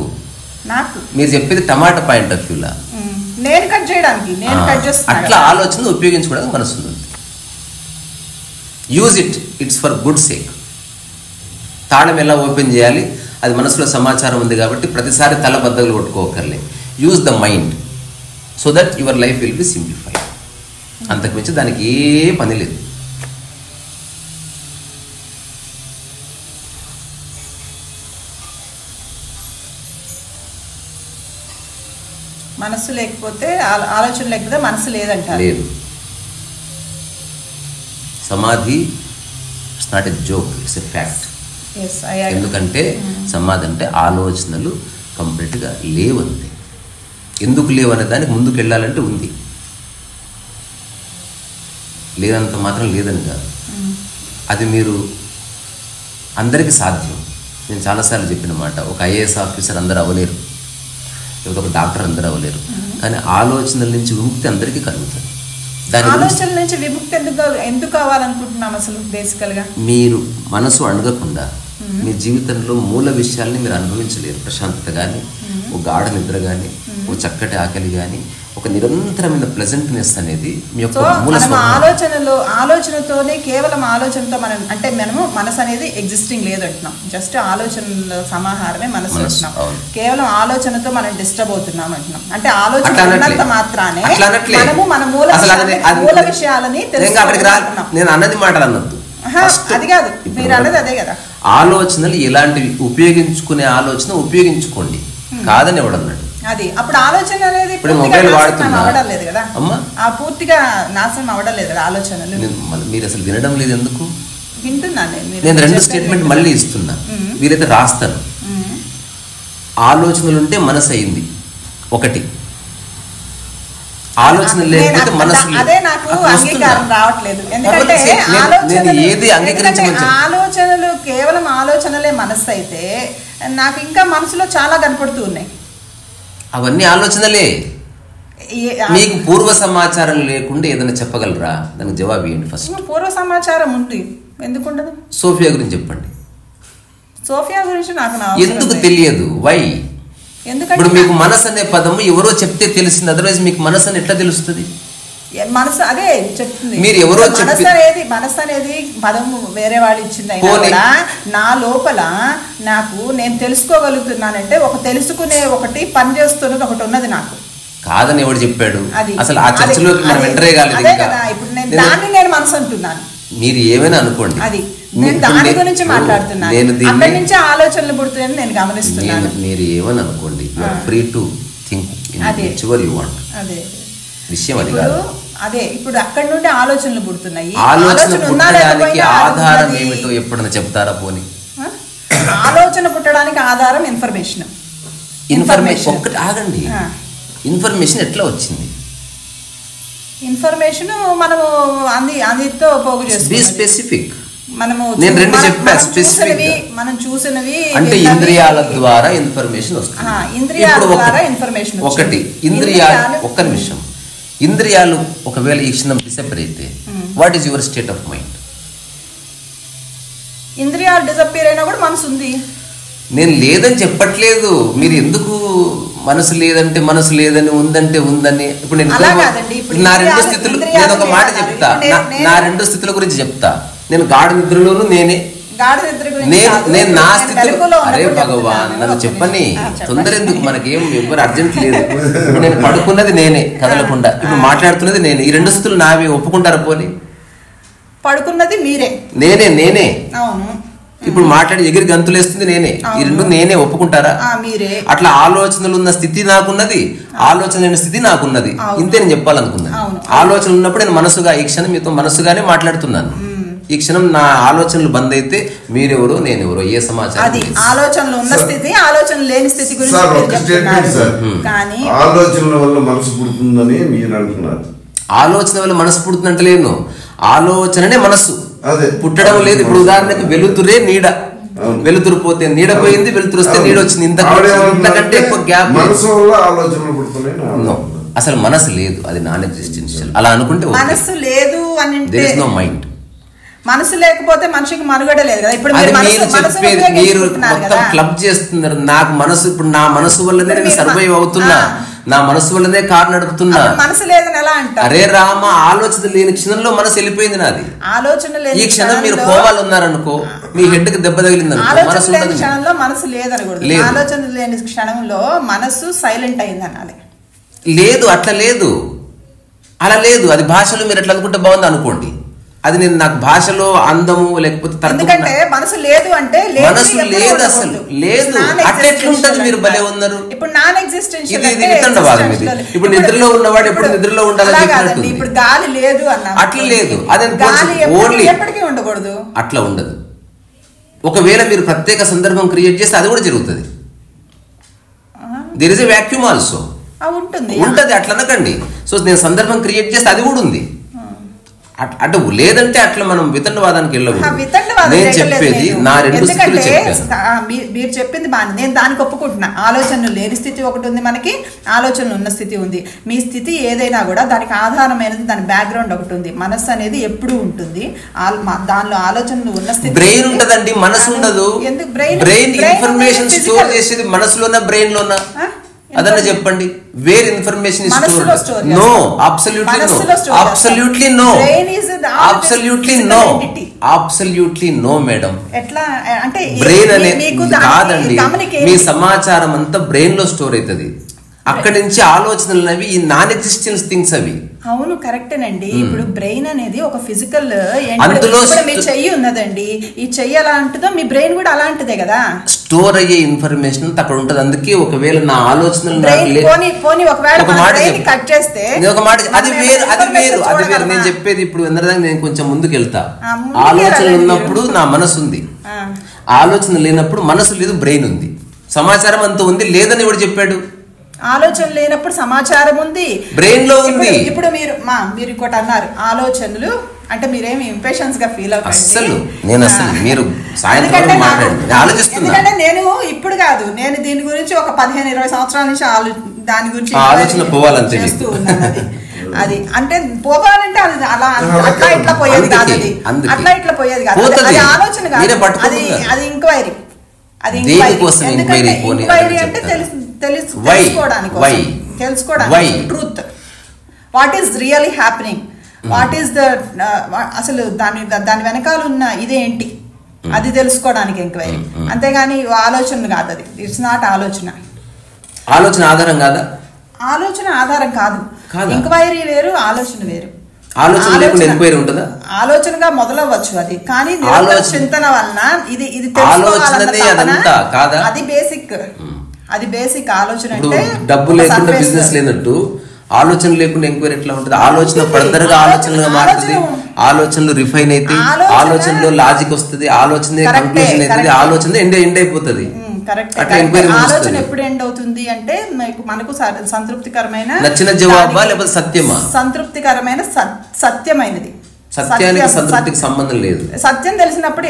నాకు మీరు చెప్పేది టమాటా పాయింట్ ఆఫ్ వ్యూలా, నేను కట్ చేయడానికి, నేను కట్ చేస్తాను. అట్లా ఆలోచన ఉపయోగించుకోవడానికి మనసు ఉంది. Use it's for good sake. తాళం ఎలా ఓపెన్ చేయాలి? అది మనసులో సమాచారం ఉంది కాబట్టి ప్రతిసారి తల బద్దలు కొట్టుకోకర్లే. Use the mind so that your life will be simplified. అంతకుమించి దానికి ఏ పని లేదు. మనసు లేకపోతే ఆలోచన లేకపోతే మనసు లేదంటారు. లేదు. సమాధి it's not a joke, it's a fact. ఎందుకంటే సమాధి అంటే ఆలోచనలు కంప్లీట్గా లేవంతే. ఎందుకు లేవనే దానికి ముందుకు వెళ్ళాలంటే ఉంది, లేదంత మాత్రం లేదని కాదు. అది మీరు అందరికీ సాధ్యం. నేను చాలాసార్లు చెప్పిన మాట, ఒక ఐఏఎస్ ఆఫీసర్ అందరూ అవ్వలేరు, లేకపోతే ఒక డాక్టర్ అందరూ అవ్వలేరు. కానీ ఆలోచనల నుంచి విముక్తి అందరికీ కలుగుతుంది. ఆలోచనల నుంచి విముక్తి ఎందుకు కావాలనుకుంటున్నాం అసలు? బేసికల్గా మీరు మనసు అణగకుండా మీ జీవితంలో మూల విషయాల్ని మీరు అనుభవించలేరు. ప్రశాంతత కానీ, ఒక గాఢ నిద్ర కానీ, ఒక చక్కటి ఆకలి కానీ, ఒక నిరంతరమైన ప్లెజెంట్నెస్ అనేది మీ యొక్క మూల. ఆలోచనతోనే, కేవలం ఆలోచనతో మనం అంటే మనసు అనేది ఎగ్జిస్టింగ్ లేదు అంటున్నాం. జస్ట్ ఆలోచనల సమాహారమే మనసు అంటున్నాం. కేవలం ఆలోచనతో మనం డిస్టర్బ్ అవుతున్నాం అంటున్నాం. అంటే ఆలోచన మాత్రానే మనము మన మూల విషయాలని తెలుసుకుంటున్నాం. నేను అన్నది మాటలు అన్నట్టు అది కాదు, మీరు అన్నది అదే కదా. ఆలోచనలు ఎలాంటివి? ఉపయోగించుకునే ఆలోచన ఉపయోగించుకోండి, కాదని ఎవడన్నాడు? అది అప్పుడు ఆలోచన అనేది మొబైల్ వాడుతున్నా అవడలేదు కదా అమ్మా, పూర్తిగా నాశనం అవడలేదు కదా ఆలోచనలు. మీరు అసలు వినడం లేదు. ఎందుకు వింటున్నాను నేను 2 స్టేట్మెంట్ మళ్ళీ ఇస్తున్నా, వీరైతే రాస్తాను. ఆలోచనలు ఉంటే మనసు అయింది ఒకటి, ఆలోచన లేకపోతే మనసు. అదే నాకు అంగీకారం రావట్లేదు. ఎందుకంటే ఆలోచనలు కేవలం ఆలోచనలే మనసు అయితే నాకు ఇంకా మనసులో చాలా కనపడుతూ ఉన్నాయి. అవన్నీ ఆలోచనలే. మీకు పూర్వ సమాచారం లేకుండా ఏదైనా చెప్పగలరా? దానికి జవాబు ఏంటి? ఫస్ట్ పూర్వ సమాచారం ఉంది, ఎందుకుండదు? సోఫియా గురించి చెప్పండి. సోఫియా గురించి నాకు ఎందుకు తెలియదు? వై? ఇప్పుడు మీకు మనసు అనే పదము ఎవరో చెప్తే తెలిసింది, అదర్వైజ్ మీకు మనసు అని ఎట్లా తెలుస్తుంది? మనసు అదే చెప్తుంది. మీరు ఎవరో మనసు అనేది పదము వేరే వాళ్ళు ఇచ్చింది అయినా కూడా నా లోపల నేను తెలుసుకోగలుగుతున్నానంటే ఒక తెలుసుకునే ఒకటి పని చేస్తున్నది ఒకటి ఉన్నది నాకు. కాదని ఎవడు చెప్పాడు? అసలు ఆ చర్చలోకి మనం ఎంటరే కాలేదు. ఇప్పుడు నేను మనసు అంటున్నాను. మీరు ఏమైనా అనుకోండి, అది నేను దాని గురించి మాట్లాడుతున్నాను. అక్కడి నుంచి ఆలోచనలు పుడుతున్నాయని నేను గమనిస్తున్నాను. మీరు ఏమని అనుకోండి, free to think which you want. అదే విషయం అది కాదు. అదే ఇప్పుడు అక్కడి నుండి ఆలోచనలు పుడుతున్నాయి. ఆలోచన పుట్టడానికి ఆధారం ఏమిటో ఎప్పుడైనా చెప్తారా? పోనీ ఆలోచన పుట్టడానికి ఆధారం ఇన్ఫర్మేషన్. ఒక్కటి ఆగండి, ఇన్ఫర్మేషన్ ఎట్లా వచ్చింది? ఇన్ఫర్మేషన్ మనము అందుతో పోగు చేస్తాం. స్పెసిఫిక్. మనము నేను రెండు చెప్పా, స్పెసిఫిక్. మనం చూసినవి అంటే ఇంద్రియాల ద్వారా ఇన్ఫర్మేషన్ వస్తుంది. ఇంద్రియాల ద్వారా ఇన్ఫర్మేషన్ ఒకటి ఇంద్రియాలు. ఒక్క నిమిషం. ఇంద్రియాలు ఒకవేళ ఈ క్షణం డిసప్పేర్ అయితే what is your state of mind? ఇంద్రియాలు డిసప్పేర్ అయినా కూడా మనసు ఉంది. నేను లేదని చెప్పట్లేదు. మీరు ఎందుకు మనసు లేదంటే మనసు లేదని, ఉందంటే ఉందని? ఇప్పుడు నేను నా రెండు స్థితులు, నేను ఒక మాట చెప్తా, నా రెండు స్థితుల గురించి చెప్తా. నేను గాఢ నిద్రలోను నేనే, నేను నా స్థితిలో. అరే భగవాన్, నన్ను చెప్పని, తొందర ఎందుకు? మనకేం ఎవరు అర్జెంట్ లేదు. ఇప్పుడు నేను పడుకున్నది నేనే, కదలకుండా. ఇప్పుడు మాట్లాడుతున్నది నేనే. ఈ రెండు స్థితులు నావి, ఒప్పుకుంటారా? పోనీ పడుకున్నది మీరే, నేనే. ఇప్పుడు మాట్లాడి ఎగిరి గంతులేస్తుంది నేనే. ఈ రెండు నేనే, ఒప్పుకుంటారా? అట్లా ఆలోచనలు ఉన్న స్థితి నాకున్నది, ఆలోచన లేని స్థితి నాకున్నది. ఇంతే నేను చెప్పాలనుకున్నాను. ఆలోచన ఉన్నప్పుడు నేను మనసుగా, ఈ క్షణం మీతో మనసుగానే మాట్లాడుతున్నాను. ఈ క్షణం నా ఆలోచనలు బంద్ అయితే మీరెవరో నేనెవరో ఏ సమాచారం? ఆలోచనలు ఉన్న స్థితి, ఆలోచన లేని స్థితి గురించి ఆలోచనల వల్ల మనసు పుడుతుందని మీరు అంటున్నారు. ఆలోచన వల్ల మనసు పుడుతుందంటలేను, ఆలోచననే మనసు పుట్టడం లేదు. ఇప్పుడు ఉదాహరణకు వెలుతురే నీడ, వెలుతురు పోతే నీడ పోయింది, వెలుతురు వస్తే నీడ వచ్చింది. ఇంతకంటే ఎక్కువ గ్యాప్. అసలు మనసు లేదు, అది నాన్ ఎగ్జిస్టెన్షియల్. అలా అనుకుంటే మనసు లేదు అని దేర్ ఇస్ నో మైండ్. మనసు లేకపోతే మనిషికి మనుగడ లేదు కదా. ఇప్పుడు మీరు మొత్తం క్లబ్ చేస్తున్నారు. నాకు మనసు, ఇప్పుడు నా మనసు వల్లనే నేను సర్వైవ్ అవుతున్నా, నా మనసు వల్లనే కారు నడుపుతున్నా. మనసు లేదని ఎలా అంటారు? అరే రామ, ఆలోచన లేని క్షణంలో మనసు వెళ్ళిపోయింది నాది. ఆలోచన లేని ఈ క్షణం మీరు కోవాలన్నారనుకో, మీ హెడ్ కి దెబ్బ తగిలింది అనుకో, మనసు లేని క్షణంలో మనసు లేదనకూడదు. ఆలోచన లేని క్షణంలో మనసు సైలెంట్ అయింది అనాలి. లేదు, అట్లా లేదు, అలా లేదు. అది భాషలో మీరు ఎట్లా అనుకుంటే బాగుంది అనుకోండి. అది నేను నాకు భాషలో అందము లేకపోతే ఎందుకంటే మనసు లేదు అంటే మనసు లేదు, అసలు లేదు. అట్లా ఎట్లుంటది? మీరు భలే ఉన్నారు. ఇప్పుడు నాన్ ఎగ్జిస్టెన్షియల్ ఇది వితండవాదం. ఇది ఇప్పుడు నిద్రలో ఉన్నవాడు ఎప్పుడు నిద్రలో ఉండాలని చెప్పినట్టు. ఇప్పుడు గాలి లేదు అన్నా, అట్లా లేదు. అదే ఓన్లీ ఎప్పటికీ ఉండకూడదు, అట్లా ఉండదు. ఒకవేళ మీరు ప్రత్యేక సందర్భం క్రియేట్ చేస్తే అది కూడా జరుగుతుంది. There is a vacuum also ఉంటది. అట్లా అనకండి. సో నేను సందర్భం క్రియేట్ చేస్తే అది కూడా ఉంది. అటు లేదంటే అట్లా మనం వితండవాదానికి వెళ్ళకూడదు. నేను చెప్పేది నా రెండు స్థితులు చెప్పాను. మీరు చెప్పింది బాగా, నేను దానికి ఒప్పుకుంటున్నా. ఆలోచనలు లేని స్థితి ఒకటి ఉంది మనకి, ఆలోచనలు ఉన్న స్థితి ఉంది. మీ స్థితి ఏదైనా కూడా దానికి ఆధారమైనది, దాని బ్యాక్గ్రౌండ్ ఒకటి ఉంది. మనస్సు అనేది ఎప్పుడూ ఉంటుంది. దానిలో ఆలోచనలు ఉన్న స్థితి. బ్రెయిన్ ఉంటదండి, మనసు ఉండదు. ఎందుకు? బ్రెయిన్ ఇన్ఫర్మేషన్ స్టోర్ చేసేది మనసులోనా బ్రెయిన్ లోనా? అదన్నా చెప్పండి. Where information is stored? No, absolutely no, absolutely no, absolutely no, absolutely no madam. ఎట్లా అంటే బ్రెయిన్ అనేది కాదండి. మీ సమాచారం అంతా బ్రెయిన్ లో స్టోర్ అవుతుంది. అక్కడి నుంచి ఆలోచనలు అనేవి ఈ నాన్ ఎగ్జిస్టెన్స్ థింగ్స్ అవి. అవును, కరెక్టేనండి. ఇప్పుడు బ్రెయిన్ అనేది ఒక ఫిజికల్, మీ చెయ్యి ఉన్నదండి, ఈ చెయ్యి ఎలా ఉంటుందో మీ బ్రెయిన్ కూడా అలాంటిదే కదా. స్టోర్ అయ్యే ఇన్ఫర్మేషన్ అక్కడ ఉంటది. అందుకే ఒకవేళ నా ఆలోచనలు కట్ చేస్తే ఒక మాట, అది వేరు, అది వేరు, అది వేరు. నేను చెప్పేది ఇప్పుడు అందరిదాకా నేను కొంచెం ముందుకు వెళ్తా. ఆలోచనలు ఉన్నప్పుడు నా మనసు ఉంది, ఆలోచన లేనప్పుడు మనసు లేదు, బ్రెయిన్ ఉంది. సమాచారం అంత ఉంది. లేదని ఎవడు చెప్పాడు? ఆలోచన లేనప్పుడు సమాచారం ఉంది, బ్రెయిన్ లో ఉంది. ఇప్పుడు మీరు ఇంకోటి అన్నారు, ఆలోచనలు అంటే మీరేమి ఇంపేషన్స్ గా ఫీల్ అసలు నేను అసలు మీరు సాయంత్రం మాట్లాడండి ఆలోచిస్తున్నా. ఎందుకంటే నేను ఇప్పుడు కాదు, నేను దీని గురించి ఒక 15-20 సంవత్సరాల నుంచి దాని గురించి ఆలోచన పోవాలని చేస్తూ ఉన్నాను. అది అంటే పోవాలంటే అది అలా అట్లా ఇట్లా పోయేది కాదు, అది అట్లా ఇట్లా పోయేది కాదు, అది ఆలోచన కాదు, అది ఎంక్వైరీ. అది ఎంక్వైరీ అంటే తెలుసుకోవడానికి truth, what is really happening, what is the అసలు దాని వెనకాల ఉన్న ఇదేంటి అది తెలుసుకోవడానికి ఎంక్వైరీ. అంతేగాని ఆలోచన కాదు, అది ఇట్స్ నాట్ ఆలోచన. ఆలోచన ఆధారం కాదా? ఆలోచన ఆధారం కాదు. ఎంక్వైరీ వేరు, ఆలోచన వేరు. ఆలోచన లేకుండా ఎంక్వైరీ ఉంటుందా? ఆలోచనగా మొదలవచ్చు అది, కానీ చింతన వలన ఇది అది బేసిక్. అది బేసిక్ ఆలోచన. అంటే డబ్బు లేకుండా బిజినెస్ లేనట్టు ఆలోచన లేకుండా ఎంక్వైరీ ఎట్లా ఉంటుంది? ఆలోచన ఫర్దర్ గా ఆలోచనగా మారుతుంది, ఆలోచనలు రిఫైన్ అయితే, ఆలోచనలో లాజిక్ వస్తుంది, ఆలోచన కంక్లూజన్ అవుతుంది, ఆలోచన ఎండ్ అయిపోతుంది. ఆలోచన ఎప్పుడు ఎండ్ అవుతుంది అంటే మనకు సంతృప్తికరమైన నచ్చిన జవాబా లేకపోతే సత్యమా? సంతృప్తికరమైన సత్యమైనది. సత్యానికి సంతృప్తికి సంబంధం లేదు. సత్యం తెలిసినప్పుడు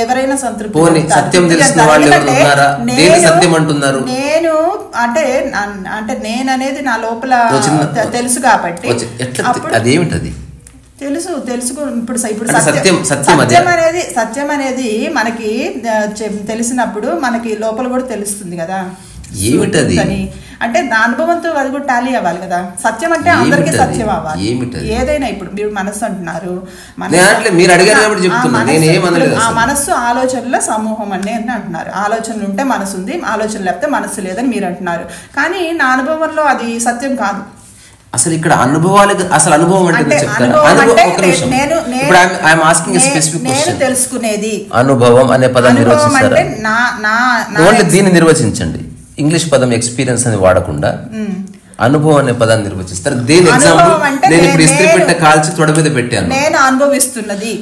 ఎవరైనా సంతృప్తి. సత్యం తెలిసిన వాళ్ళు ఎవరు ఉన్నారా? సత్యం అంటున్నారు. నేను అంటే నేననేది నా లోపల తెలుసు కాబట్టి అదేమిటది తెలుసుకో. ఇప్పుడు సత్యం అనేది మనకి తెలిసినప్పుడు మనకి లోపల కూడా తెలుస్తుంది కదా ఏమిటది అంటే నా అనుభవంతో అది కూడా టాలీ అవ్వాలి కదా. సత్యం అంటే అందరికీ సత్యం అవ్వాలి. ఏదైనా ఇప్పుడు మీరు మనస్సు అంటున్నారు, ఆ మనస్సు ఆలోచనల సమూహం అని అంటున్నారు. ఆలోచనలు ఉంటే మనసు ఉంది, ఆలోచన లేకపోతే మనస్సు లేదని మీరు అంటున్నారు. కానీ నా అనుభవంలో అది సత్యం కాదు. అసలు ఇక్కడ అనుభవాలకు అసలు అనుభవం అంటే నేను తెలుసుకునేది అనుభవం అనే పదం నిర్వచిస్తారా? ఓన్లీ దీన్ని నిర్వచించండి. ఇంగ్లీష్ పదం ఎక్స్పీరియన్స్ అని వాడకుండా అనుభవం అనే పదాన్ని నిర్వచిస్తారు. దేని ఎగ్జాంపుల్ నేను ఇప్పుడు ఇస్త్రీ పెట్ట కాల్చి తొడ మీద పెట్టాను, నేను అనుభవిస్తున్నది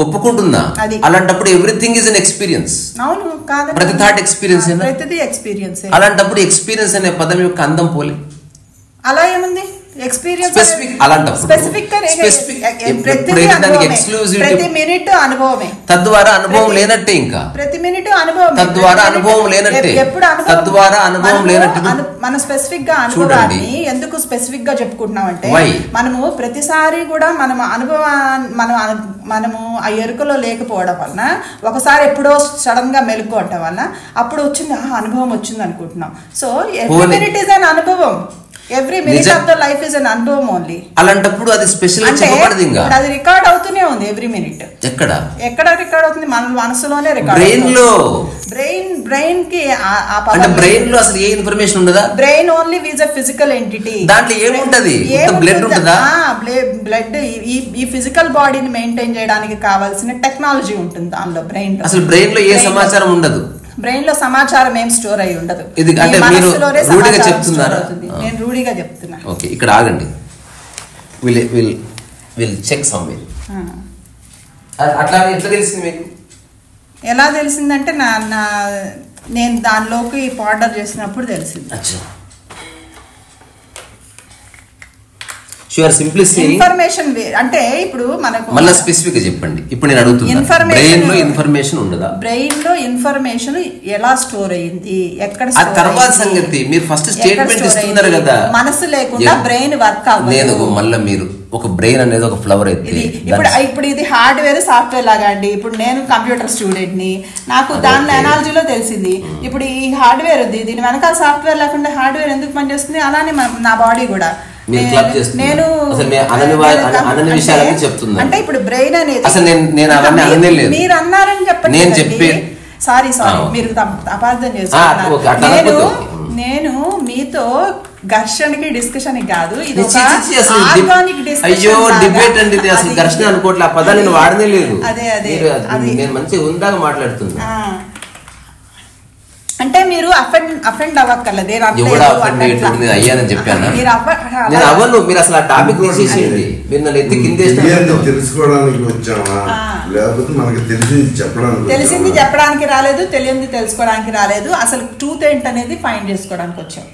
ఒప్పుకుంటున్నా. అలాంటప్పుడు ఎవ్రీథింగ్ ఇస్ అన్ ఎక్స్పీరియన్స్. అవును కాదు, ప్రతి థాట్ ఎక్స్పీరియన్స్. ప్రతిదీ ఎక్స్పీరియన్స్. అలాంటప్పుడు ఎక్స్పీరియన్స్ అనే పదం యొక్క అందం పోలే. అలా ఏముంది? ఎక్స్పీరియన్స్ ప్రతి మినిట్ అనుభవమే. తద్వారా అనుభవం లేనట్టే. ఇంకా ప్రతి మినిట్ అనుభవం. తద్వారా అనుభవం లేనట్టే. తద్వారా అనుభవం లేనట్టు మనం స్పెసిఫిక్ గా అనుభవాన్ని ఎందుకు స్పెసిఫిక్ గా చెప్పుకుంటున్నాం అంటే మనము ప్రతిసారి కూడా మనము ఆ ఎరుకలో లేకపోవడం వలన ఒకసారి ఎప్పుడో సడన్ గా మెలుకోవడం వలన అప్పుడు వచ్చింది అనుభవం వచ్చింది అనుకుంటున్నాం. So every minute is an అనుభవం. Every minute of the life is an అనుభవం ఓన్లీ. అలాంటప్పుడు అది స్పెషల్ చెప్పబడదు. ఇంకా అది రికార్డ్ అవుతూనే ఉంది ఎవ్రీ మినిట్. ఎక్కడ రికార్డ్ అవుతుంది? మన మనసులోనే రికార్డ్. బ్రెయిన్ కి బ్రెయిన్ లో అసలు ఏ ఇన్ఫర్మేషన్ ఉండదా? Brain only is a physical entity. దాంట్లో ఏముంటది? బ్లడ్ ఉంటుందా? బ్లడ్ ఈ ఫిజికల్ బాడీని మెయింటైన్ చేయడానికి కావాల్సిన టెక్నాలజీ ఉంటుంది దానిలో. బ్రెయిన్ అసలు బ్రెయిన్ లో ఏ సమాచారం ఉండదు. బ్రెయిన్ లో సమాచారం ఏం స్టోర్ అయి ఉండదు. నేను రూఢిగా చెప్తున్నా. ఓకే, ఇక్కడ ఆగండి. Will check somewhere. అట్లా ఎట్లా తెలిసింది మీకు? ఎలా తెలిసిందంటే నేను దానిలోకి ఆర్డర్ చేసినప్పుడు తెలిసింది. ఇన్ఫర్మేషన్ అంటే ఇప్పుడు మనకు మళ్ళీ స్పెసిఫిక్ గా చెప్పండి. ఇప్పుడు నేను అడుగుతున్నా, బ్రెయిన్ లో ఇన్ఫర్మేషన్ ఉండదా? బ్రెయిన్ లో ఇన్ఫర్మేషన్ ఎలా స్టోర్ అయ్యింది, ఎక్కడ తర్వాత సంగతి. మీరు ఫస్ట్ స్టేట్మెంట్ ఇస్తున్నారు కదా, మనసు లేకుండా బ్రెయిన్ వర్క్ అవ్వదు. నేను మళ్ళీ మీరు ఒక బ్రెయిన్ అనేది ఒక ఫ్లవర్ అయితే ఇప్పుడు ఇది హార్డ్వేర్ సాఫ్ట్వేర్ లాగా అండి. ఇప్పుడు నేను కంప్యూటర్ స్టూడెంట్ ని, నాకు దాని అనాలజీలో తెలిసింది. ఇప్పుడు ఈ హార్డ్వేర్ ఉంది, దీని వెనకాల సాఫ్ట్వేర్ లేకుండా హార్డ్వేర్ ఎందుకు పనిచేస్తుంది? అలానే నా బాడీ కూడా. నేను అంటే ఇప్పుడు బ్రెయిన్ అనేది మీరు అన్నారని చెప్పండి. సారీ మీరు అపార్థం చేస్తున్నారు. నేను మీతో ఘర్షణకి డిస్కషన్ కాదు, ఇది ఆర్గానిక్ డిస్కషన్ అనుకోవట్లే. ఆ పదాన్ని నేను వాడనే లేదు. నేను మంచిగా ఉందాక మాట్లాడుతున్నా. అంటే మీరు అఫెండ్ అవ్వక్కర్లేదు. అయ్యానని చెప్పాను. మీరు అసలు ఆ టాపిక్ తీసేసేయండి. మీరు నన్ను ఎత్తి తెలుసుకోవడానికి వచ్చామా, లేకపోతే మనకి తెలిసింది చెప్పడానికి రాలేదు, తెలియంది తెలుసుకోవడానికి రాలేదు. అసలు ట్రూత్ ఏంటనేది ఫైండ్ చేసుకోవడానికి వచ్చాం.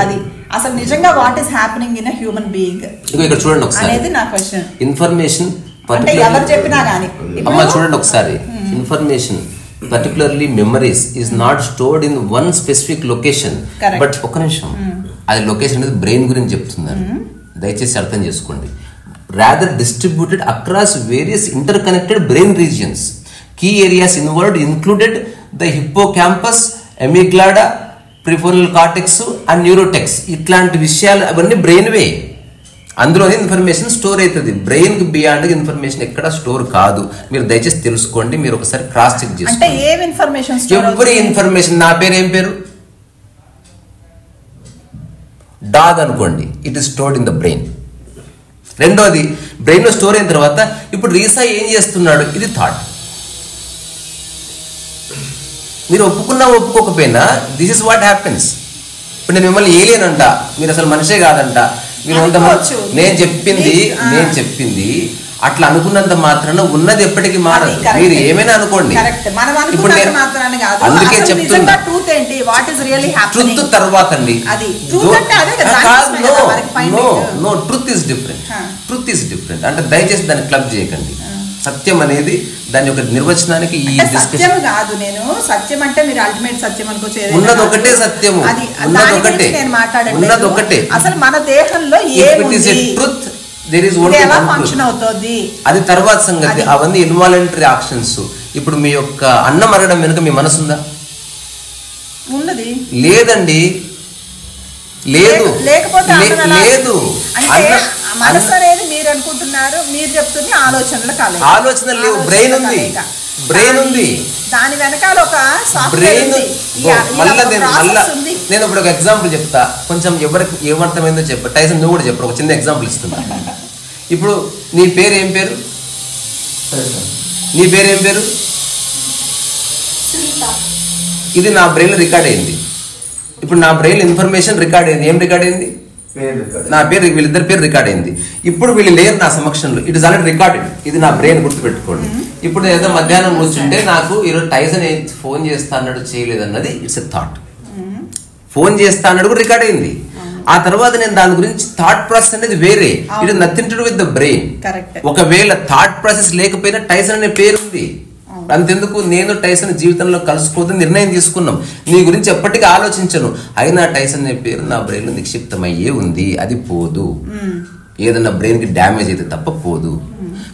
అది అసలు నిజంగా what is happening in a human being ఇక్కడ చూడండి ఒకసారి అనేది నా క్వశ్చన్. ఇన్ఫర్మేషన్ అంటే ఎవరు చెప్పినా కానీ అమ్మ చూడండి ఒకసారి, information particularly memories is not stored in one specific location. But ఒక నిమిషం, అది లొకేషన్ అనేది బ్రెయిన్ గురించి చెప్తున్నాను, దయచేసి అర్థం చేసుకోండి. Rather distributed across various interconnected brain regions. Key areas involved included the hippocampus, amygdala, prefrontal cortex and neocortex. ఇట్లాంటి విషయాలు అవన్నీ బ్రెయిన్వే. అందులోనే ఇన్ఫర్మేషన్ స్టోర్ అవుతుంది. బ్రెయిన్ కి బియాండ్ ఇన్ఫర్మేషన్ ఎక్కడ స్టోర్ కాదు. మీరు దయచేసి తెలుసుకోండి, మీరు ఒకసారి క్రాస్ చెక్ చేసుకోండి. ఎవరి ఇన్ఫర్మేషన్, నా పేరు ఏం పేరు, డాగ్ అనుకోండి, it is stored in the brain. రెండోది, బ్రెయిన్ లో స్టోర్ అయిన తర్వాత ఇప్పుడు రీసా ఏం చేస్తున్నాడు, ఇది థాట్. మీరు ఒప్పుకున్నా ఒప్పుకోకపోయినా దిస్ ఇస్ వాట్ హ్యాపెన్స్. ఇప్పుడు నేను మిమ్మల్ని ఏలియన్ అంట, మీరు అసలు మనిషే కాదంట, మీరు నేను చెప్పింది అట్లా అనుకున్నంత మాత్రాన ఉన్నది ఎప్పటికీ మారదు. మీరు ఏమైనా అనుకోండి, ఇప్పుడు అందుకే చెప్తున్నా ట్రూత్ తర్వాత అండి. No, truth is different. అంటే దయచేసి దాన్ని క్లబ్ చేయకండి. సత్యం అనేది దాని యొక్క నిర్వచనానికి ఈ సత్యం కాదు. నేను సత్యం అంటే మీరు అల్టిమేట్ సత్యం అనుకోవచ్చు, ఉన్నది ఒకటే సత్యము, ఉన్నది ఒకటే. అసలు మన దేహంలో truth there is only function అవుతుంది, అది తర్వాత సంగతి. అవన్నీ ఇన్వాలంటరీ యాక్షన్స్. ఇప్పుడు మీ యొక్క అన్నం అరగడం వెనుక మీ మనసు ఉందా? ఉన్నది లేదండి, లేదు, లేదు. మనసు అనేది మీరు అనుకుంటున్నారు, మీరు చెప్తుంది ఆలోచనలు లేవు. బ్రెయిన్ ఉంది, దాని వెనకాల ఒక బ్రెయిన్. నేను ఇప్పుడు ఒక ఎగ్జాంపుల్ చెప్తా, కొంచెం ఎవరికి ఏమర్థమైందో చెప్ప. టైసన్ నువ్వు కూడా చెప్పు, ఒక చిన్న ఎగ్జాంపుల్ ఇస్తున్నా. ఇప్పుడు నీ పేరు ఏం పేరు, ఇది నా బ్రెయిన్ రికార్డ్ అయింది. ఇప్పుడు నా బ్రెయిన్ ఇన్ఫర్మేషన్ రికార్డ్ అయింది. ఏం రికార్డ్ అయింది? నా పేరు, వీళ్ళిద్దరి పేరు రికార్డ్ అయింది. ఇప్పుడు వీళ్ళు లేరు నా సమక్షంలో, ఇట్ ఇస్ ఆల్రెడీ రికార్డెడ్. ఇది నా బ్రెయిన్ గుర్తుపెట్టుకోండి. ఇప్పుడు ఏదో మధ్యాహ్నం కూర్చుంటే నాకు ఈరోజు టైసన్ ఫోన్ చేస్తా అన్నాడు, చేయలేదన్నది ఇట్స్ ఎ థాట్. ఫోన్ చేస్తా అన్నాడు కూడా రికార్డ్ అయింది. ఆ తర్వాత నేను దాని గురించి థాట్ ప్రాసెస్ అనేది వేరే. It is nothing to do with the brain. ఒకవేళ థాట్ ప్రాసెస్ లేకపోయినా టైసన్ అనే పేరు ఉంది. అంతెందుకు, నేను టైసన్ జీవితంలో కలుసుకోవద్దని నిర్ణయం తీసుకున్నాం. నీ గురించి ఎప్పటికీ ఆలోచించను, అయినా టైసన్ అనే పేరు నా బ్రెయిన్ లో నిక్షిప్తమయ్యే ఉంది. అది పోదు. ఏదన్నా బ్రెయిన్ కి డ్యామేజ్ అయితే తప్ప పోదు.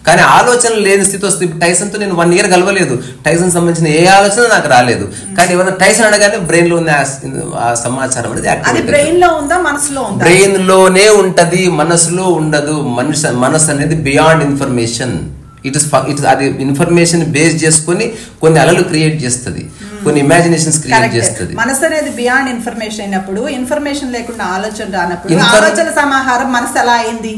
కానీ ఆలోచన లేని స్థితి వస్తుంది. టైసన్ తో నేను 1 year కలవలేదు, టైసన్ సంబంధించిన ఏ ఆలోచన నాకు రాలేదు. కానీ ఏమన్నా టైసన్ అనగానే బ్రెయిన్ లో ఉన్న ఆ సమాచారం అనేది బ్రెయిన్ లోనే ఉంటది, మనసులో ఉండదు. మనసు అనేది బియాండ్ ఇన్ఫర్మేషన్. ఇట్ ఇస్ అది ఇన్ఫర్మేషన్ బేస్ చేసుకుని కొన్ని అలలు క్రియేట్ చేస్తుంది, కొన్ని ఇమాజినేషన్స్ క్రియేట్ చేస్తుంది. మనసు అనేది బియాండ్ ఇన్ఫర్మేషన్ అయినప్పుడు, ఇన్ఫర్మేషన్ లేకుండా ఆలోచన రానప్పుడు ఆలోచన సమాహారం మనసు ఎలా అయింది?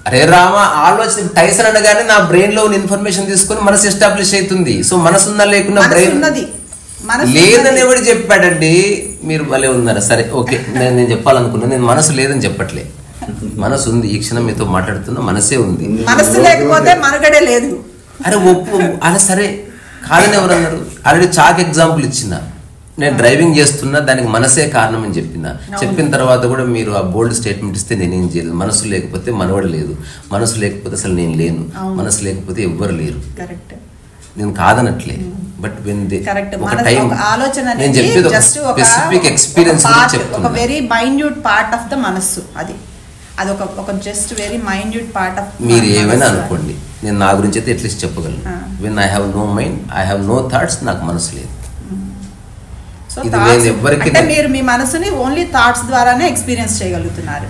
అరే రామ, ఆలోచన టైసన్ అనగానే నా బ్రెయిన్ లో ఉన్న ఇన్ఫర్మేషన్ తీసుకుని మనసు ఎస్టాబ్లిష్ అవుతుంది. సో మనసు ఉన్నా లేకున్నా బ్రెయిన్ లేదని ఎవడు చెప్పాడండి? మీరు భలే ఉన్నారా? సరే, ఓకే, నేను చెప్పాలనుకున్నా, నేను మనసు లేదని చెప్పట్లే, మనసు ఉంది. ఈ క్షణం మీతో మాట్లాడుతున్నా మనసే ఉంది. మనసు లేకపోతే మనుగడే లేదు. అరే ఒప్పు, అరే సరే కాదని ఎవరు అన్నారు? ఆల్రెడీ చాక్ ఎగ్జాంపుల్ ఇచ్చిన. నేను డ్రైవింగ్ చేస్తున్నా, దానికి మనసే కారణం అని చెప్పిన తర్వాత కూడా మీరు ఆ బోల్డ్ స్టేట్మెంట్ ఇస్తే నేనేం చేయలేదు. మనసు లేకపోతే మనవడు లేదు, మనసు లేకపోతే అసలు నేను లేను, మనసు లేకపోతే ఎవ్వరు లేరు. నేను కాదనట్లే. బట్ వెన్ దే ఒక టైం నేను చెప్పేది ఒక స్పెసిఫిక్ ఎక్స్పీరియన్స్ చెప్తున్నా. Very minute part of the మనస్సు. అది ఒక just very minute part of. మీరు ఏమైనా అనుకోండి, నేను నా గురించి అయితే అట్లీస్ట్ చెప్పగలను. When I have no mind, I have no thoughts, నాకు మనసు లేదు. మీరు మీ మనసుని ఓన్లీ థాట్స్ ద్వారానే ఎక్స్పీరియన్స్ చేయగలుగుతున్నారు.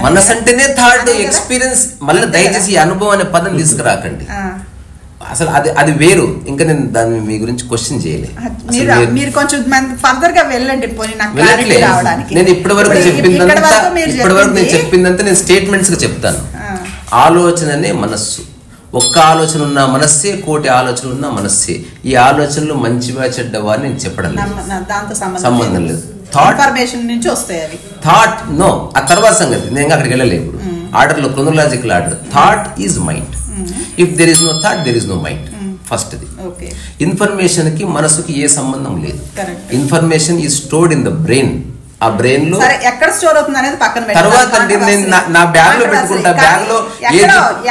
మనసు అంటేనే థాట్ ఎక్స్పీరియన్స్. మళ్ళీ దయచేసి అనుభవం అనే పదం తీసుకురాకండి. అసలు అది వేరు. ఇంకా నేను దాన్ని మీ గురించి క్వశ్చన్ చేయలేదు. మీరు కొంచెం ఫర్దర్ గా వెళ్ళండి. నేను ఇప్పటి వరకు నేను చెప్పిందంతా నేను స్టేట్మెంట్స్ గా చెప్తాను. ఆలోచననే మనస్సు. ఒక్క ఆలోచన ఉన్న మనస్సే, కోటి ఆలోచన ఉన్న మనస్సే. ఈ ఆలోచనలు మంచివా చెడ్డవా నేను చెప్పడం లేదు, సంబంధం లేదు. థాట్ నో, ఆ తర్వాత సంగతి నేను అక్కడికి వెళ్ళలేదు. ఆర్డర్ లో chronological order. Thought is mind. If there is no thought, there is no mind. First the. Information కి మనసుకి ఏ సంబంధం లేదు. Information is stored in the brain. ఆ బ్రెయిన్ లో ఎక్కడ స్టోర్ అవుతుంది అనేది పక్కన తర్వాత నా బ్యాగ్ లో పెట్టుకుంటా, బ్యాగ్ లో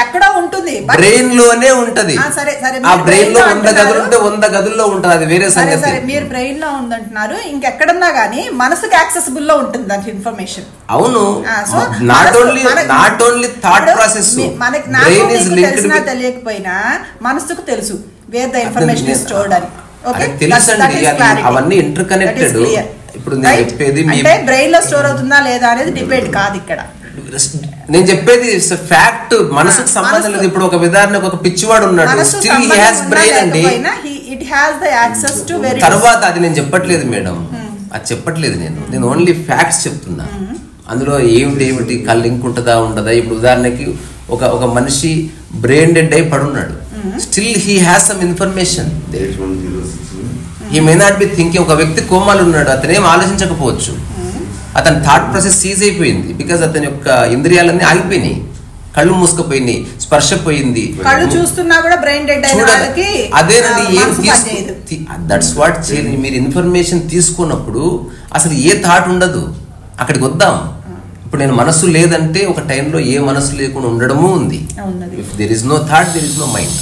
ఎక్కడో ఉంటుంది, బ్రెయిన్ లోనే ఉంటది. ఆ బ్రెయిన్ లో 100 గదులు ఉంటే 100 గదుల్లో ఉంటుంది, అది వేరే సంగతి. మీరు బ్రెయిన్ లో ఉందంటున్నారు, ఇంకెక్కడన్నా గానీ మనసుకి యాక్సెసిబుల్ లో ఉంటుంది దాని ఇన్ఫర్మేషన్. అవును, నాట్ ఓన్లీ థాట్ ప్రాసెస్. తెలిసినా తెలియకపోయినా మనసుకు తెలుసు wear the information is stored అని. తెలుసండి, అవన్నీ ఇంటర్ కనెక్టెడ్. ఇప్పుడు నేను చెప్పేది అంటే బ్రెయిన్ లో స్టోర్ అవుతుందా లేదా అనేది డిబేట్ కాదు ఇక్కడ. నేను చెప్పేది ఫ్యాక్ట్, మనసుకు సంబంధం లేదు. ఇప్పుడు ఒక ఉదాహరణకు ఒక పిచ్చివాడు ఉన్నాడు, స్టిల్ హి హాస్ బ్రెయిన్ అండి. It has the access to very. తర్వాత అది నేను చెప్పట్లేదు మేడం, అది చెప్పట్లేదు. నేను ఓన్లీ ఫ్యాక్ట్స్ చెప్తున్నా. అందులో ఏమిటి లింక్ ఉంటుందా ఉండదా. ఇప్పుడు ఉదాహరణకి ఒక మనిషి బ్రెయిన్ డెడ్ అయి పడున్నాడు, still he has some information. He may not be thinking. ఒక వ్యక్తి కోమాలు ఉన్నాడు, అతనేం ఆలోచించకపోవచ్చు, అతని థాట్ ప్రాసెస్ సీజ్ అయిపోయింది. బికాజ్ అతని యొక్క ఇంద్రియాలన్నీ ఆగిపోయినాయి, కళ్ళు మూసుకుపోయినాయి, స్పర్శ పోయింది, కళ్ళు చూస్తున్నా కూడా బ్రెయిన్ డెడ్ అయిన వాళ్ళకి అదేనండి. That's what. మీరు ఇన్ఫర్మేషన్ తీసుకున్నప్పుడు అసలు ఏ థాట్ ఉండదు. అక్కడికి వద్దాం. ఇప్పుడు నేను మనసు లేదంటే ఒక టైంలో ఏ మనసు లేకుండా ఉండడము ఉంది. If there is no thought, there is no mind.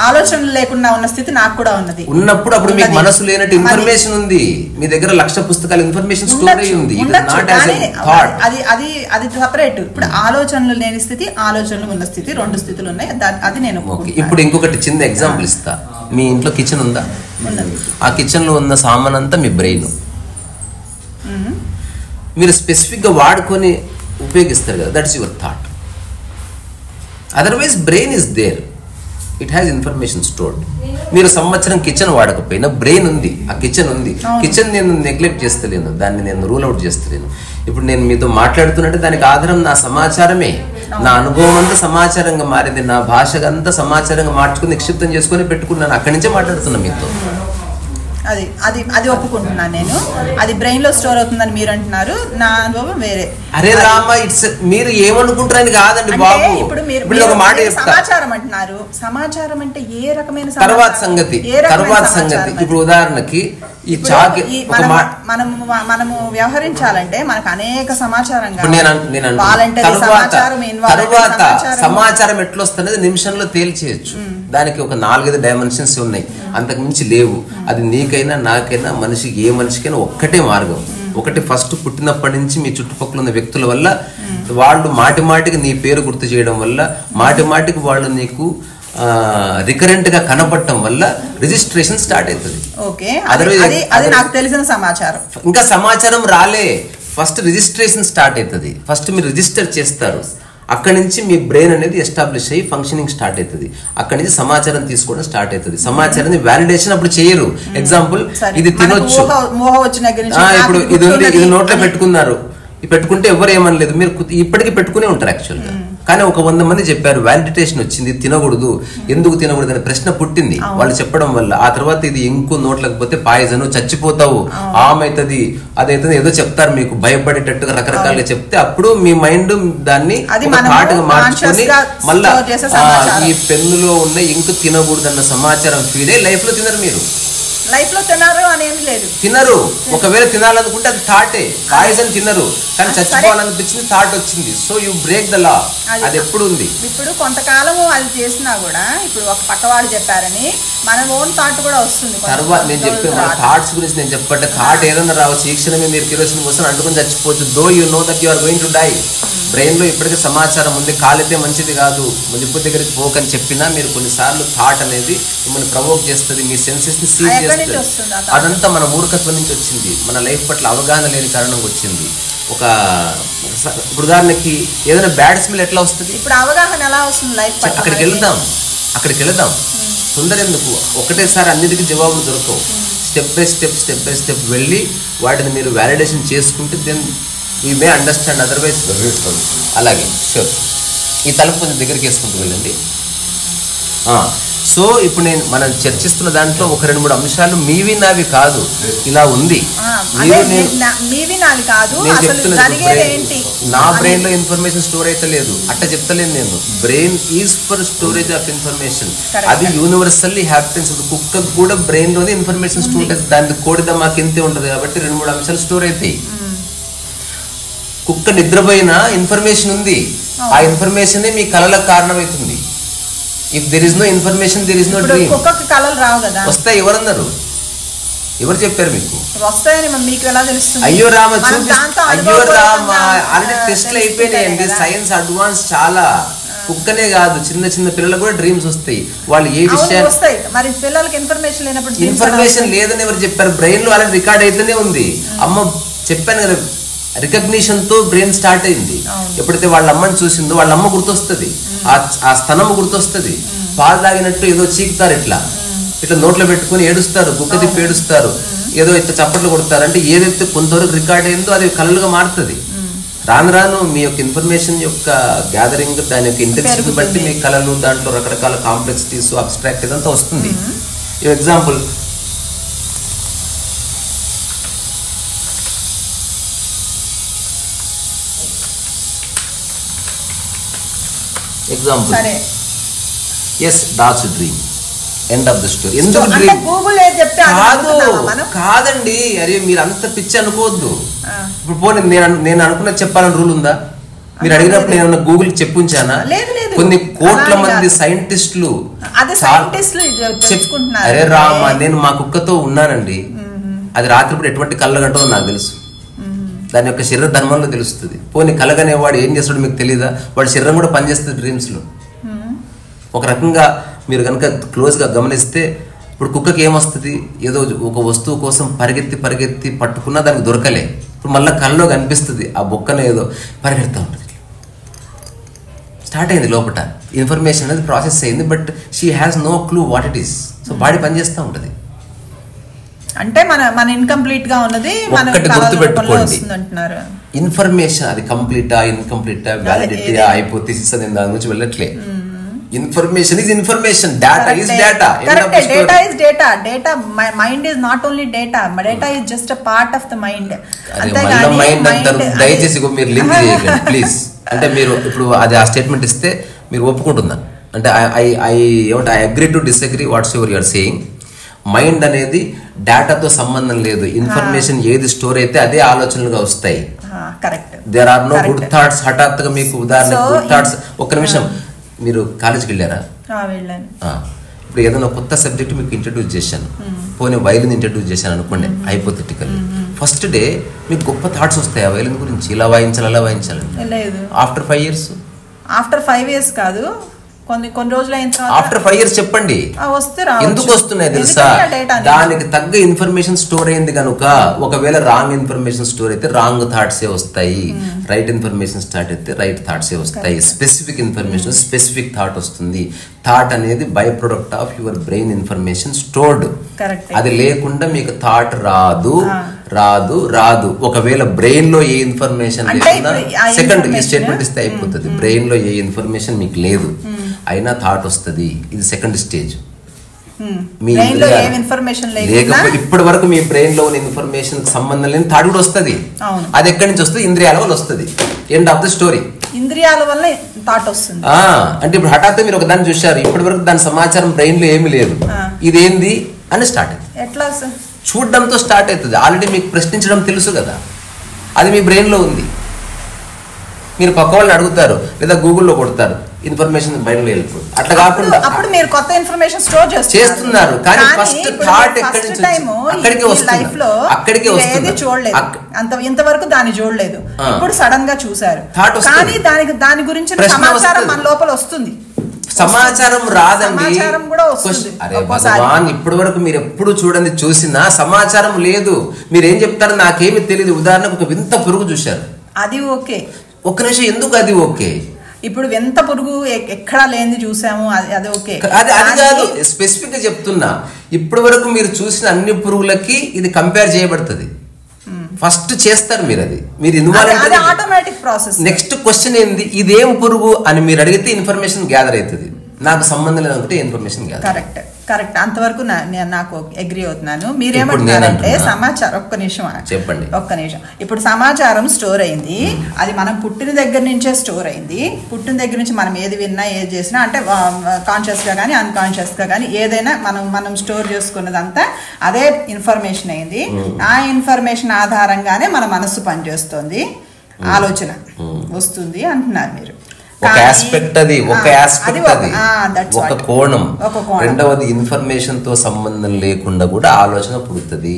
ఆలోచనలు లేకుండా ఉన్న స్థితి నాకు కూడా ఉన్నది. ఉన్నప్పుడు అప్పుడు మీకు మనసు లేనట్టు ఇన్ఫర్మేషన్ ఉంది. మీ దగ్గర 1,00,000 పుస్తకాలు ఇన్ఫర్మేషన్ స్టోర్ అయి ఉంది. అది సపరేట్. ఇప్పుడు ఆలోచనలు లేని స్థితి, ఆలోచనలు ఉన్న స్థితి, 2 స్థితులు ఉన్నాయి. అది నేను ఇప్పుడు ఇంకొకటి చిన్న ఎగ్జాంపుల్ ఇస్తా. మీ ఇంట్లో కిచెన్ ఉందా? ఆ కిచెన్ లో ఉన్న సామాన్ అంతా మీ బ్రెయిన్. మీరు స్పెసిఫిక్ గా వాడుకొని ఉపయోగిస్తారు కదా, that's your thought. Otherwise brain is there, it has information stored. మీరు సంవత్సరం కిచెన్ వాడకపోయినా బ్రెయిన్ ఉంది, ఆ కిచెన్ ఉంది. కిచెన్ నేను నెగ్లెక్ట్ చేస్తలేను, దాన్ని నేను రూల్ అవుట్ చేస్తలేను. ఇప్పుడు నేను మీతో మాట్లాడుతున్నట్టే దానికి ఆధారం నా సమాచారమే, నా అనుభవం అంతా సమాచారంగా మారింది. నా భాషగా అంతా సమాచారంగా మార్చుకుని నిక్షిప్తం చేసుకుని పెట్టుకున్నాను. అక్కడి నుంచే మాట్లాడుతున్నా మీతో. అది ఒప్పుకుంటున్నాను నేను. అది బ్రెయిన్ లో స్టోర్ అవుతుందని మీరు అంటున్నారు, నా అనుభవం వేరే. అరే రామ, ఇట్స్ మీరు ఏమనుకుంటారని కాదండి బాబు. ఇప్పుడు మీరు ఒక మాట సమాచారం అంటున్నారు. సమాచారం అంటే ఏ రకమైన తర్వాత సంగతి. ఇప్పుడు ఉదాహరణకి ఈ చాకి మనము వ్యవహరించాలంటే మనకు అనేక సమాచారం. తర్వాత సమాచారం ఎట్లా వస్తున్నది నిమిషంలో తేల్చేయచ్చు. దానికి ఒక 4-5 డైమెన్షన్స్ ఉన్నాయి, అంతకు మించి లేవు. అది నీకైనా నాకైనా మనిషికి ఏ మనిషికైనా ఒక్కటే మార్గం. ఒకటి, ఫస్ట్ పుట్టినప్పటి నుంచి మీ చుట్టుపక్కల ఉన్న వ్యక్తుల వల్ల వాళ్ళు మాటికి నీ పేరు గుర్తు చేయడం వల్ల, మాటికి వాళ్ళు నీకు రికరెంట్ గా కనపడటం వల్ల రిజిస్ట్రేషన్ స్టార్ట్ అవుతుంది. అది నాకు తెలిసిన సమాచారం. ఇంకా సమాచారం రాలే, ఫస్ట్ రిజిస్ట్రేషన్ స్టార్ట్ అవుతుంది. ఫస్ట్ మీరు రిజిస్టర్ చేస్తారు, అక్కడి నుంచి మీ బ్రెయిన్ అనేది ఎస్టాబ్లిష్ అయ్యి ఫంక్షనింగ్ స్టార్ట్ అవుతుంది. అక్కడి నుంచి సమాచారం తీసుకోవడం స్టార్ట్ అవుతుంది. సమాచారాన్ని వ్యాలిడేషన్ అప్పుడు చేయరు. ఎగ్జాంపుల్, ఇది తినొచ్చు, ఇప్పుడు ఇది ఉంది, ఇది నోట్లో పెట్టుకున్నారు, పెట్టుకుంటే ఎవరు ఏమనలేదు, మీరు ఇప్పటికీ పెట్టుకునే ఉంటారు యాక్చువల్గా. కానీ ఒక 100 మంది చెప్పారు, వ్యాలిడేషన్ వచ్చింది, తినకూడదు, ఎందుకు తినకూడదు అనే ప్రశ్న పుట్టింది వాళ్ళు చెప్పడం వల్ల. ఆ తర్వాత ఇది ఇంకో నోట్లకు పోతే పాయిజన్, చచ్చిపోతావు, అవుతుంది, అదైతుంది, ఏదో చెప్తారు మీకు భయపడేటట్టుగా రకరకాలుగా చెప్తే, అప్పుడు మీ మైండ్ దాన్ని థాట్గా మార్చుకొని మళ్ళా ఈ పెన్నులో ఉన్న ఇంకు తినకూడదు అన్న సమాచారం ఫీడే లైఫ్ లో తినరు. మీరు లైఫ్ లో తినరు అనేది లేదు, తినరు. ఒకవేళ తినాలనుకుంటే అది థాటే, పాయిజన్ తినరు, కానీ చచ్చిపోవాలనిపించింది, థాట్ వచ్చింది. So you break the law. అది ఎప్పుడు ఉంది. ఇప్పుడు కొంతకాలం అది చేసినా కూడా, ఇప్పుడు ఒక పక్కవాడు చెప్పారని మన ఓన్ థాట్ కూడా వస్తుంది. తర్వాత నేను చెప్పాను థాట్స్ గురించి, నేను చెప్పంటే థాట్ ఏదైనా రావచ్చు. ఈ క్షణమే మీరు కిరోసిన్ కోసం అంటుకుని చచ్చిపోవచ్చు. Though you know that you are going to die. Brain లో ఇప్పటికే సమాచారం ఉంది, కాలితే మంచిది కాదు, నిప్పు దగ్గరికి పోకని చెప్పినా మీరు కొన్నిసార్లు థాట్ అనేది మిమ్మల్ని ప్రవోక్ చేస్తుంది, మీ సెన్సెస్ ని సీజ్ చేస్తుంది. అదంతా మన మూర్ఖత్వం నుంచి వచ్చింది, మన లైఫ్ పట్ల అవగాహన లేని కారణంగా వచ్చింది. ఇప్పుడు ఉదాహరణకి ఏదైనా బ్యాడ్ స్మెల్ ఎట్లా వస్తుంది? ఇప్పుడు అవగాహన ఎలా వస్తుంది లైఫ్? అక్కడికి వెళ్దాం. తొందర ఎందుకు? ఒకటేసారి అన్నిటికీ జవాబులు దొరకవు. స్టెప్ బై స్టెప్ వెళ్ళి వాటిని మీరు వ్యాలిడేషన్ చేసుకుంటే then you may understand. Otherwise అలాగే షూర్. ఈ తలుపు కొంచెం దగ్గరికి వేసుకుంటూ వెళ్ళండి. సో ఇప్పుడు మనం చర్చిస్తున్న దాంట్లో 1-2-3 అంశాలు మీవి నావి కాదు, ఇలా ఉంది. నా బ్రెయిన్ లో ఇన్ఫర్మేషన్ స్టోర్ అయితే లేదు, అట్ట చెప్తలేను నేను. Brain is for storage of information. అది యూనివర్సల్లీ హ్యాపెన్స్. కుక్కకు కూడా బ్రెయిన్ లోనే ఇన్ఫర్మేషన్ స్టోర్ అవుతుంది. దాని కోడిద మాకు ఎంతే ఉంటుంది కాబట్టి 2-3 అంశాలు స్టోర్ అవుతాయి. కుక్క నిద్రపోయిన ఇన్ఫర్మేషన్ ఉంది, ఆ ఇన్ఫర్మేషన్ మీ కళలకు కారణమవుతుంది. If there is no information there is no dream. కుక్కకి కళలు రావు కదా. వస్తాయి. ఎవరన్నారు? ఎవరు చెప్పారు మీకు వస్తాయని? మీకు ఎలా తెలుస్తుంది? అయ్యో రామ అయ్యో రామ ఆల్రెడీ టెస్ట్లు అయిపోయినాయండి. సైన్స్ అడ్వాన్స్ చాలా. కుక్కనే కాదు, చిన్న చిన్న పిల్లలకు కూడా డ్రీమ్స్ వస్తాయి. వాళ్ళు ఏ విషయాలు వస్తాయి. మరి పిల్లలకి ఇన్ఫర్మేషన్ లేనప్పుడు ఇన్ఫర్మేషన్ లేదని ఎవరు చెప్పారు? బ్రెయిన్ లో ఆల్రెడీ రికార్డ్ అయితేనే ఉంది. అమ్మ చెప్పాను కదా, రికగ్నిషన్ తో బ్రెయిన్ స్టార్ట్ అయింది. ఎప్పుడైతే వాళ్ళ అమ్మని చూసిందో వాళ్ళ అమ్మ గుర్తొస్తుంది, ఆ స్థనము గుర్తొస్తుంది. పాలు తాగినట్టు ఏదో చీకుతారు, ఇట్లా ఇట్లా నోట్లో పెట్టుకుని ఏడుస్తారు, గుక్క తిప్పి ఏడుస్తారు, ఏదో ఇట్లా చప్పట్లు కొడతారు. అంటే ఏదైతే కొంతవరకు రికార్డ్ అయిందో అది కళలుగా మారుతుంది. రాను రాను మీ యొక్క ఇన్ఫర్మేషన్ యొక్క గ్యాదరింగ్, దాని యొక్క ఇంటెన్సిటీ బట్టి మీ కళలు, దాంట్లో రకరకాల కాంప్లెక్సిటీస్, అబ్స్ట్రాక్ట్ ఇదంతా వస్తుంది. Example, yes that's dream, end of the story. ఎందుకు డ్రీమ్ కాదండి? అరే మీరు అంత పిచ్చి అనుకోవద్దు. ఇప్పుడు పోనీ నేను అనుకున్న చెప్పాలని రూల్ ఉందా? మీరు అడిగినప్పుడు నేను గూగుల్ చెప్పుంచానా? కొన్ని కోట్ల మంది సైంటిస్టులు అరే రామా, నేను మా కుక్కతో ఉన్నానండి. అది రాత్రిపూట ఎటువంటి కళ్ళ గంటో నాకు తెలుసు. దాని యొక్క శరీర ధర్మంలో తెలుస్తుంది. పోనీ కలగనేవాడు ఏం చేస్తాడు మీకు తెలీదా? వాడి శరీరం కూడా పనిచేస్తుంది డ్రీమ్స్ లో. ఒక రకంగా మీరు కనుక క్లోజ్గా గమనిస్తే, ఇప్పుడు కుక్కకి ఏమొస్తుంది? ఏదో ఒక వస్తువు కోసం పరిగెత్తి పరిగెత్తి పట్టుకున్నా దానికి దొరకలే. ఇప్పుడు మళ్ళీ కళ్ళలో కనిపిస్తుంది ఆ బొక్కన ఏదో పరిగెడతా ఉంటుంది. స్టార్ట్ అయింది లోపల, ఇన్ఫర్మేషన్ అనేది ప్రాసెస్ అయింది, but she has no clue what it is. So body పనిచేస్తూ ఉంటుంది. అంటే మన ఇన్కంప్లీట్ గా ఉన్నది ఒక్కటి గుర్తుపెట్టుకోండి, ఇన్ఫర్మేషన్ అది కంప్లీటా, ఇన్కంప్లీటా, వ్యాలిడిటీయా, హైపోథిసిస్ అని దాని నుంచి వెళ్ళట్లే. Information is information. Data is data. Data is data. Data. Mind is not only data. Data is just a part of the mind. Mind అంటారు. దయచేసి మీరు లింక్ చేయకండి ప్లీజ్. అంటే మీరు ఇప్పుడు అది ఆ స్టేట్మెంట్ ఇస్తే మీరు ఒప్పుకుంటున్నా అంటే I agree to disagree whatsoever you're saying. Mind అనేది డేటాతో సంబంధం లేదు. ఇన్ఫర్మేషన్ ఏది స్టోర్ అయితే అదే ఆలోచనలుగా వస్తాయి. There are no good thoughts. హఠాత్తుగా మీకు ఉదాహరణ గుడ్ థాట్స్. ఒక్క నిమిషం, మీరు కాలేజ్కి వెళ్ళారా? ఇప్పుడు ఏదైనా కొత్త సబ్జెక్ట్ మీకు ఇంట్రడ్యూస్ చేశాను, పోనీ వైలిన్ ఇంట్రడ్యూస్ చేశాను అనుకోండి, హైపోథెటికల్. ఫస్ట్ డే మీకు గొప్ప థాట్స్ వస్తాయి ఆ వైలిన్ గురించి, ఇలా వాయించాలి అలా వాయించాలి. After 5 years? ఆఫ్టర్ 5 years కాదు, కొన్ని రోజులు అయిన తర్వాత ఆఫ్టర్ 5 years చెప్పండి ఎందుకు వస్తున్నాయి తెలుసా? దానికి తగ్గ ఇన్ఫర్మేషన్ స్టోర్ అయింది కనుక. ఒకవేళ రాంగ్ ఇన్ఫర్మేషన్ స్టోర్ అయితే రాంగ్ థాట్స్ ఏ వస్తాయి, రైట్ ఇన్ఫర్మేషన్ స్టార్ట్ అయితే రైట్ థాట్స్ ఏ వస్తాయి. స్పెసిఫిక్ ఇన్ఫర్మేషన్ స్పెసిఫిక్ థాట్ వస్తుంది. థాట్ అనేది by product of your brain information stored. అది లేకుండా మీకు థాట్ రాదు రాదు రాదు. ఒకవేళ బ్రెయిన్ లో ఏ ఇన్ఫర్మేషన్ లేకుండా, సెకండ్ ఈ స్టేట్మెంట్ ఇస్తే అయిపోతుంది, బ్రెయిన్ లో ఏ ఇన్ఫర్మేషన్ మీకు లేదు అయినా థాట్ వస్తుంది. ఇది సెకండ్ స్టేజ్. లేకపోతే ఇప్పటి వరకు మీ బ్రెయిన్ లో ఉన్న ఇన్ఫర్మేషన్ సంబంధం లేని థాట్ కూడా వస్తుంది. అది ఎక్కడి నుంచి వస్తుంది? ఇంద్రియాల వల్ల వస్తుంది. End of the story. ఇంద్రియాల వల్ల థాట్ వస్తుంది. అంటే ఇప్పుడు హఠాత్ మీరు ఒక దాన్ని చూశారు, ఇప్పటి వరకు దాని సమాచారం బ్రెయిన్ లో ఏమీ లేదు, ఇదేంది అని స్టార్ట్ అవుతుంది. ఎట్లా చూడడంతో స్టార్ట్ అవుతుంది. ఆల్రెడీ మీకు ప్రశ్నించడం తెలుసు కదా, అది మీ బ్రెయిన్ లో ఉంది. మీరు పక్క వాళ్ళని అడుగుతారు లేదా గూగుల్లో కొడతారు, ఇన్ఫర్మేషన్ బయటలో వెళ్ళిపోతుంది. అట్లా కాకుండా అప్పుడు మీరు కొత్త ఇన్ఫర్మేషన్ స్టోర్ చేస్తున్నారు. కానీ ఫస్ట్ థాట్ ఎక్కడి నుంచి అక్కడికి వస్తుంది. అక్కడికి వస్తుంది. చూడలేదు ఇంతవరకు, దాన్ని చూడలేదు, ఇప్పుడు సడన్ గా చూసారు. కానీ దాని గురించి సమాచారం మన లోపల వస్తుంది. సమాచారం రాదండి. అరే భగవాన్, ఇప్పటి వరకు మీరు ఎప్పుడు చూడండి, చూసినా సమాచారం లేదు. మీరేం చెప్తారు నాకేమి తెలియదు. ఉదాహరణకు ఒక వింత పురుగు చూశారు, అది ఓకే. ఒక్క నిమిషం, ఎందుకు అది ఓకే? ఇప్పుడు వింత పురుగు ఎక్కడా లేని చూసాము, అది ఓకే. అది కాదు, స్పెసిఫిక్ గా చెప్తున్నా. ఇప్పటి వరకు మీరు చూసిన అన్ని పురుగులకి ఇది కంపేర్ చేయబడుతుంది. ఫస్ట్ చేస్తారు మీరు, అది మీరు involve. Automatic process. Next question ఏంది, ఇదేం పురుగు అని మీరు అడిగితే ఇన్ఫర్మేషన్ గ్యాదర్ అవుతుంది. నాకు సంబంధం లేదంటే ఇన్ఫర్మేషన్ గ్యాదర్. కరెక్ట్ అంతవరకు నాకు అగ్రీ అవుతున్నాను. మీరేమంటారంటే సమాచారం, ఒక్క నిమిషం చెప్పండి, ఒక్క నిమిషం. ఇప్పుడు సమాచారం స్టోర్ అయింది, అది మనం పుట్టిన దగ్గర నుంచే స్టోర్ అయింది. పుట్టిన దగ్గర నుంచి మనం ఏది విన్నా ఏది చేసినా, అంటే కాన్షియస్ గా కానీ అన్కాన్షియస్ గా కానీ ఏదైనా మనం స్టోర్ చేసుకున్నదంతా అదే ఇన్ఫర్మేషన్ అయింది. ఆ ఇన్ఫర్మేషన్ ఆధారంగానే మన మనస్సు పనిచేస్తుంది. ఆలోచన వస్తుంది అంటున్నారు మీరు. ఒక ఆస్పెక్ట్ అది, ఒక కోణం. రెండవది ఇన్ఫర్మేషన్ తో సంబంధం లేకుండా కూడా ఆలోచన పుడుతుంది.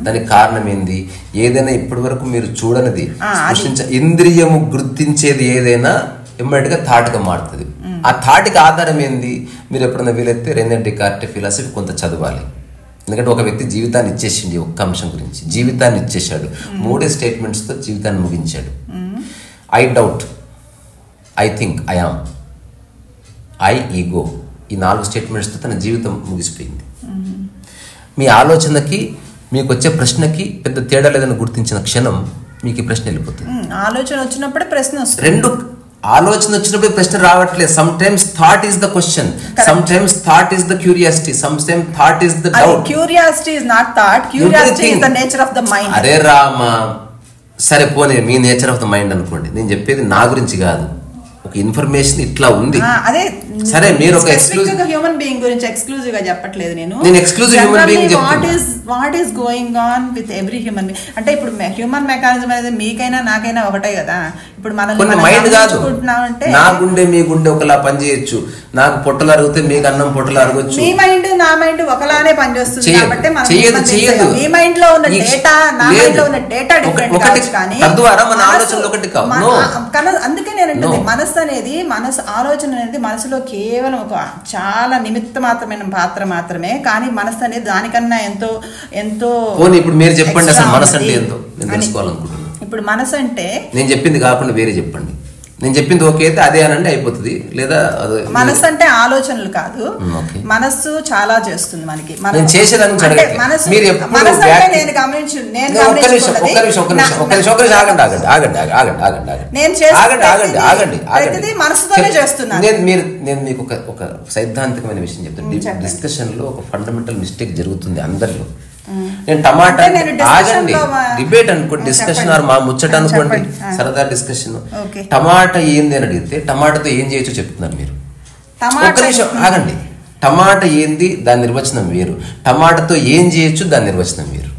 దానికి కారణం ఏంది? ఏదైనా ఇప్పటి వరకు మీరు చూడనిది, ఇంద్రియము గుర్తించేది ఏదైనా ఇమ్మీడియట్ గా థాట్గా మారుతుంది. ఆ థాట్కి ఆధారం ఏంది? మీరు ఎప్పుడైనా వీలైతే రెనే డెకార్ట్ ఫిలాసఫీ కొంత చదవాలి. ఎందుకంటే ఒక వ్యక్తి జీవితాన్ని ఇచ్చేసింది, ఒక్క అంశం గురించి జీవితాన్ని ఇచ్చేసాడు. 3 స్టేట్మెంట్స్తో జీవితాన్ని ముగించాడు. I doubt, I think, I am, I ego. ఈ 4 స్టేట్మెంట్స్తో తన జీవితం ముగిసిపోయింది. మీ ఆలోచనకి మీకు వచ్చే ప్రశ్నకి పెద్ద తేడా లేదని గుర్తించిన క్షణం మీకు ఈ ప్రశ్న వెళ్ళిపోతుంది. ఆలోచన వచ్చినప్పుడే ప్రశ్న వస్తుంది. రెండు ఆలోచన వచ్చినప్పుడు ప్రశ్న రావట్లేదు. Some times thought is the question, some times thought is the curiosity, some times thought is the doubt. Curiosity is not thought, curiosity is the nature of the mind. అరే రామా, సరే పోనీ మీ నేచర్ ఆఫ్ ద మైండ్ అనుకోండి. నేను చెప్పేది నా గురించి కాదు, ఒక ఇన్ఫర్మేషన్ ఇట్లా ఉంది. అదే సరే, మీరు ఒక ఎక్స్క్లూజివ్ హ్యూమన్ బీయింగ్ గురించి ఎక్స్క్లూజివ్ గా చెప్పట్లేదు. నేను ఎక్స్క్లూజివ్ హ్యూమన్ బీయింగ్ చెప్తున్నా. What is going on with every human being. అంటే ఇప్పుడు హ్యూమన్ మెకానిజం అనేది మీకైనా నాకైనా ఒకటే కదా. ఇప్పుడు మనం మైండ్ కాదు, నా గుండె మీ గుండె ఒకలా పనిచేయచ్చు. నాకు పొట్టలు అరిగితే మీకు అన్నం పొట్టలు అరగొచ్చు. మీ మైండ్ నా మైండ్ ఒకలానే పనిచేస్తుంది కాబట్టి చేయదు. మీ మైండ్ లో ఉన్న డేటా నా మైండ్ లో ఉన్న డేటా డిఫరెంట్ కావచ్చు, కానీ తద్వారా మన ఆలోచనలు ఒకటి కావు. అందుకే నేను అంటే మనసు అనేది, మనసు ఆలోచన అనేది మనసులో కేవలం ఒక చాలా నిమిత్త మాత్రమైన పాత్ర మాత్రమే. కానీ మనసు అనేది దానికన్నా ఎంతో ఎంతో. ఇప్పుడు మీరు చెప్పండి అసలు మనసు అంటే ఏంటో నేను తెలుసుకోవాలనుకుంటున్నాను. ఇప్పుడు మనసు అంటే నేను చెప్పింది కాకుండా వేరే చెప్పండి. నేను చెప్పింది ఓకే అయితే అదే అనండి అయిపోతుంది. లేదా మనసు అంటే ఆలోచనలు కాదు, మనస్సు చాలా చేస్తుంది మనకి. నేను చేసేదాన్ని నేను మీకు ఒక సైద్ధాంతికమైన విషయం చెప్తాను. డిస్కషన్ లో ఒక ఫండమెంటల్ మిస్టేక్ జరుగుతుంది అందరిలో. నేను టమాటా ఆగండి, డిబేట్ అనుకోండి, డిస్కషన్ మా ముచ్చట అనుకోండి, సరదా డిస్కషన్. టమాటా ఏంది అని అడిగితే టమాటాతో ఏం చేయొచ్చో చెప్తున్నారు మీరు. ఒక్క నిమిషం ఆగండి. టమాటా ఏంది దాని నిర్వచనం వేరు, టమాటాతో ఏం చేయొచ్చు దాని నిర్వచనం వేరు.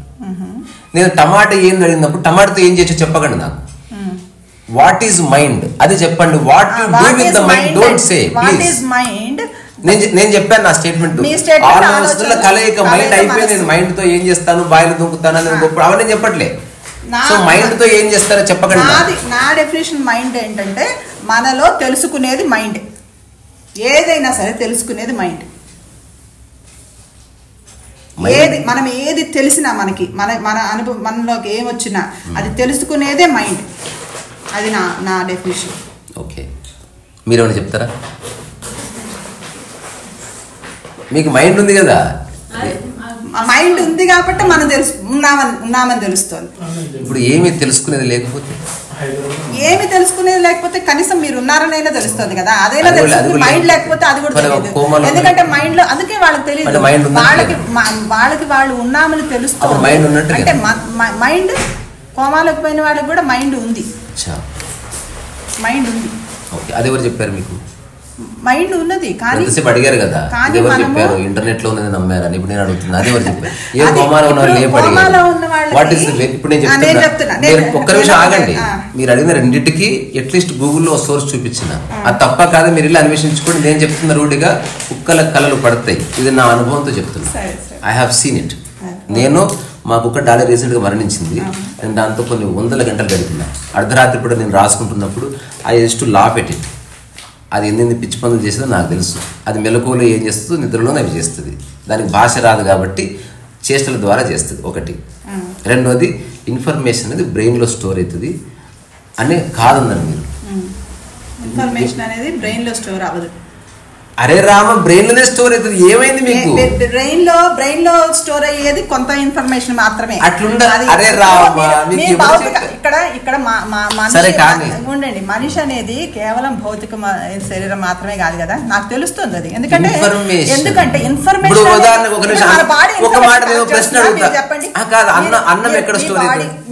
నేను టమాటా ఏంది అడిగినప్పుడు టమాటాతో ఏం చేయొచ్చు చెప్పకండి నాకు. వాట్ ఈజ్ మైండ్ అది చెప్పండి. What you do with the mind don't say please. నేను చెప్పాను నా స్టేట్మెంట్. ఆలోచనల కలయిక మైండ్ అయిపోయింది. నేను మైండ్ తో ఏం చేస్తాను, బాయిలు దుంకుతాను అని గొప్ప అవన్నీ చెప్పట్లే. సో మైండ్ తో ఏం చేస్తారో చెప్పకండి. నా డెఫినేషన్ మైండ్ ఏంటంటే మనలో తెలుసుకునేది మైండ్. ఏదైనా సరే తెలుసుకునేది మైండ్. ఏది మనం ఏది తెలిసినా మనకి మన అనుభవం మనలోకి ఏమొచ్చినా అది తెలుసుకునేదే మైండ్. అది నా డెఫినేషన్. ఓకే, మీరేమైనా చెప్తారా? మీకు మైండ్ ఉంది కదా, మైండ్ ఉంది కాబట్టి మనం ఉన్నామని తెలుస్తుంది. ఇప్పుడు ఏమి తెలుసుకునేది లేకపోతే, ఏమి తెలుసుకునేది లేకపోతే కనీసం మీరు ఉన్నారనైనా తెలుస్తుంది కదా. అదైనా తెలుస్తుంది. మైండ్ లేకపోతే అది కూడా తెలియదు. ఎందుకంటే మైండ్ లో అందుకే వాళ్ళకి తెలియదు. వాళ్ళకి వాళ్ళు ఉన్నామని తెలుస్తుంది. అంటే మైండ్ కోమాలకు పోయిన వాళ్ళకి కూడా మైండ్ ఉంది. మైండ్ ఉంది. అది ఎవరు చెప్పారు మీకు? మైండ్ ఉన్నది. కానీ అడిగారు కదా, చెప్పారు ఇంటర్నెట్ లో ఉన్నది నమ్మారని. ఇప్పుడు నేను అడుగుతున్నా, అది ఎవరు చెప్పారు? ఇప్పుడు నేను చెప్తున్నా, ఒక్క నిమిషం ఆగండి. మీరు అడిగిన రెండింటికి అట్లీస్ట్ గూగుల్లో సోర్స్ చూపించిన అది తప్ప కాదు. మీరు ఇలా అన్వేషించుకోండి. నేను చెప్తున్న రూఢిగా కుక్కల కళలు పడతాయి. ఇది నా అనుభవంతో చెప్తున్నా. I have seen it. నేను మా కుక్క డాలీ రీసెంట్గా మరణించింది. నేను దాంతో కొన్ని 100 గంటలు గడిపినా. అర్ధరాత్రి కూడా నేను రాసుకుంటున్నప్పుడు I used to laugh at it. అది ఎన్ని పిచ్చి పనులు చేస్తుందో నాకు తెలుసు. అది మెలకువలో ఏం చేస్తుందో నిద్రలోనే అవి చేస్తుంది. దానికి భాష రాదు కాబట్టి చేష్టల ద్వారా చేస్తుంది ఒకటి. రెండోది ఇన్ఫర్మేషన్ అనేది బ్రెయిన్లో స్టోర్ అవుతుంది అని కాదన్నారు మీరు. ఇన్ఫర్మేషన్ అనేది బ్రెయిన్లో స్టోర్ అవ్వదు. అరే రామ, బ్రెయిన్ లోనే స్టోర్ అవుతుంది. ఏమైంది మీకు? బ్రెయిన్ లో స్టోర్ అయ్యేది కొంత ఇన్ఫర్మేషన్ మాత్రమే. అరే రామ, ఇక్కడ ఉండండి. మనిషి అనేది కేవలం భౌతిక శరీరం మాత్రమే కాదు కదా. నాకు తెలుస్తుంది అది. ఎందుకంటే ఇన్ఫర్మేషన్ చెప్పండి.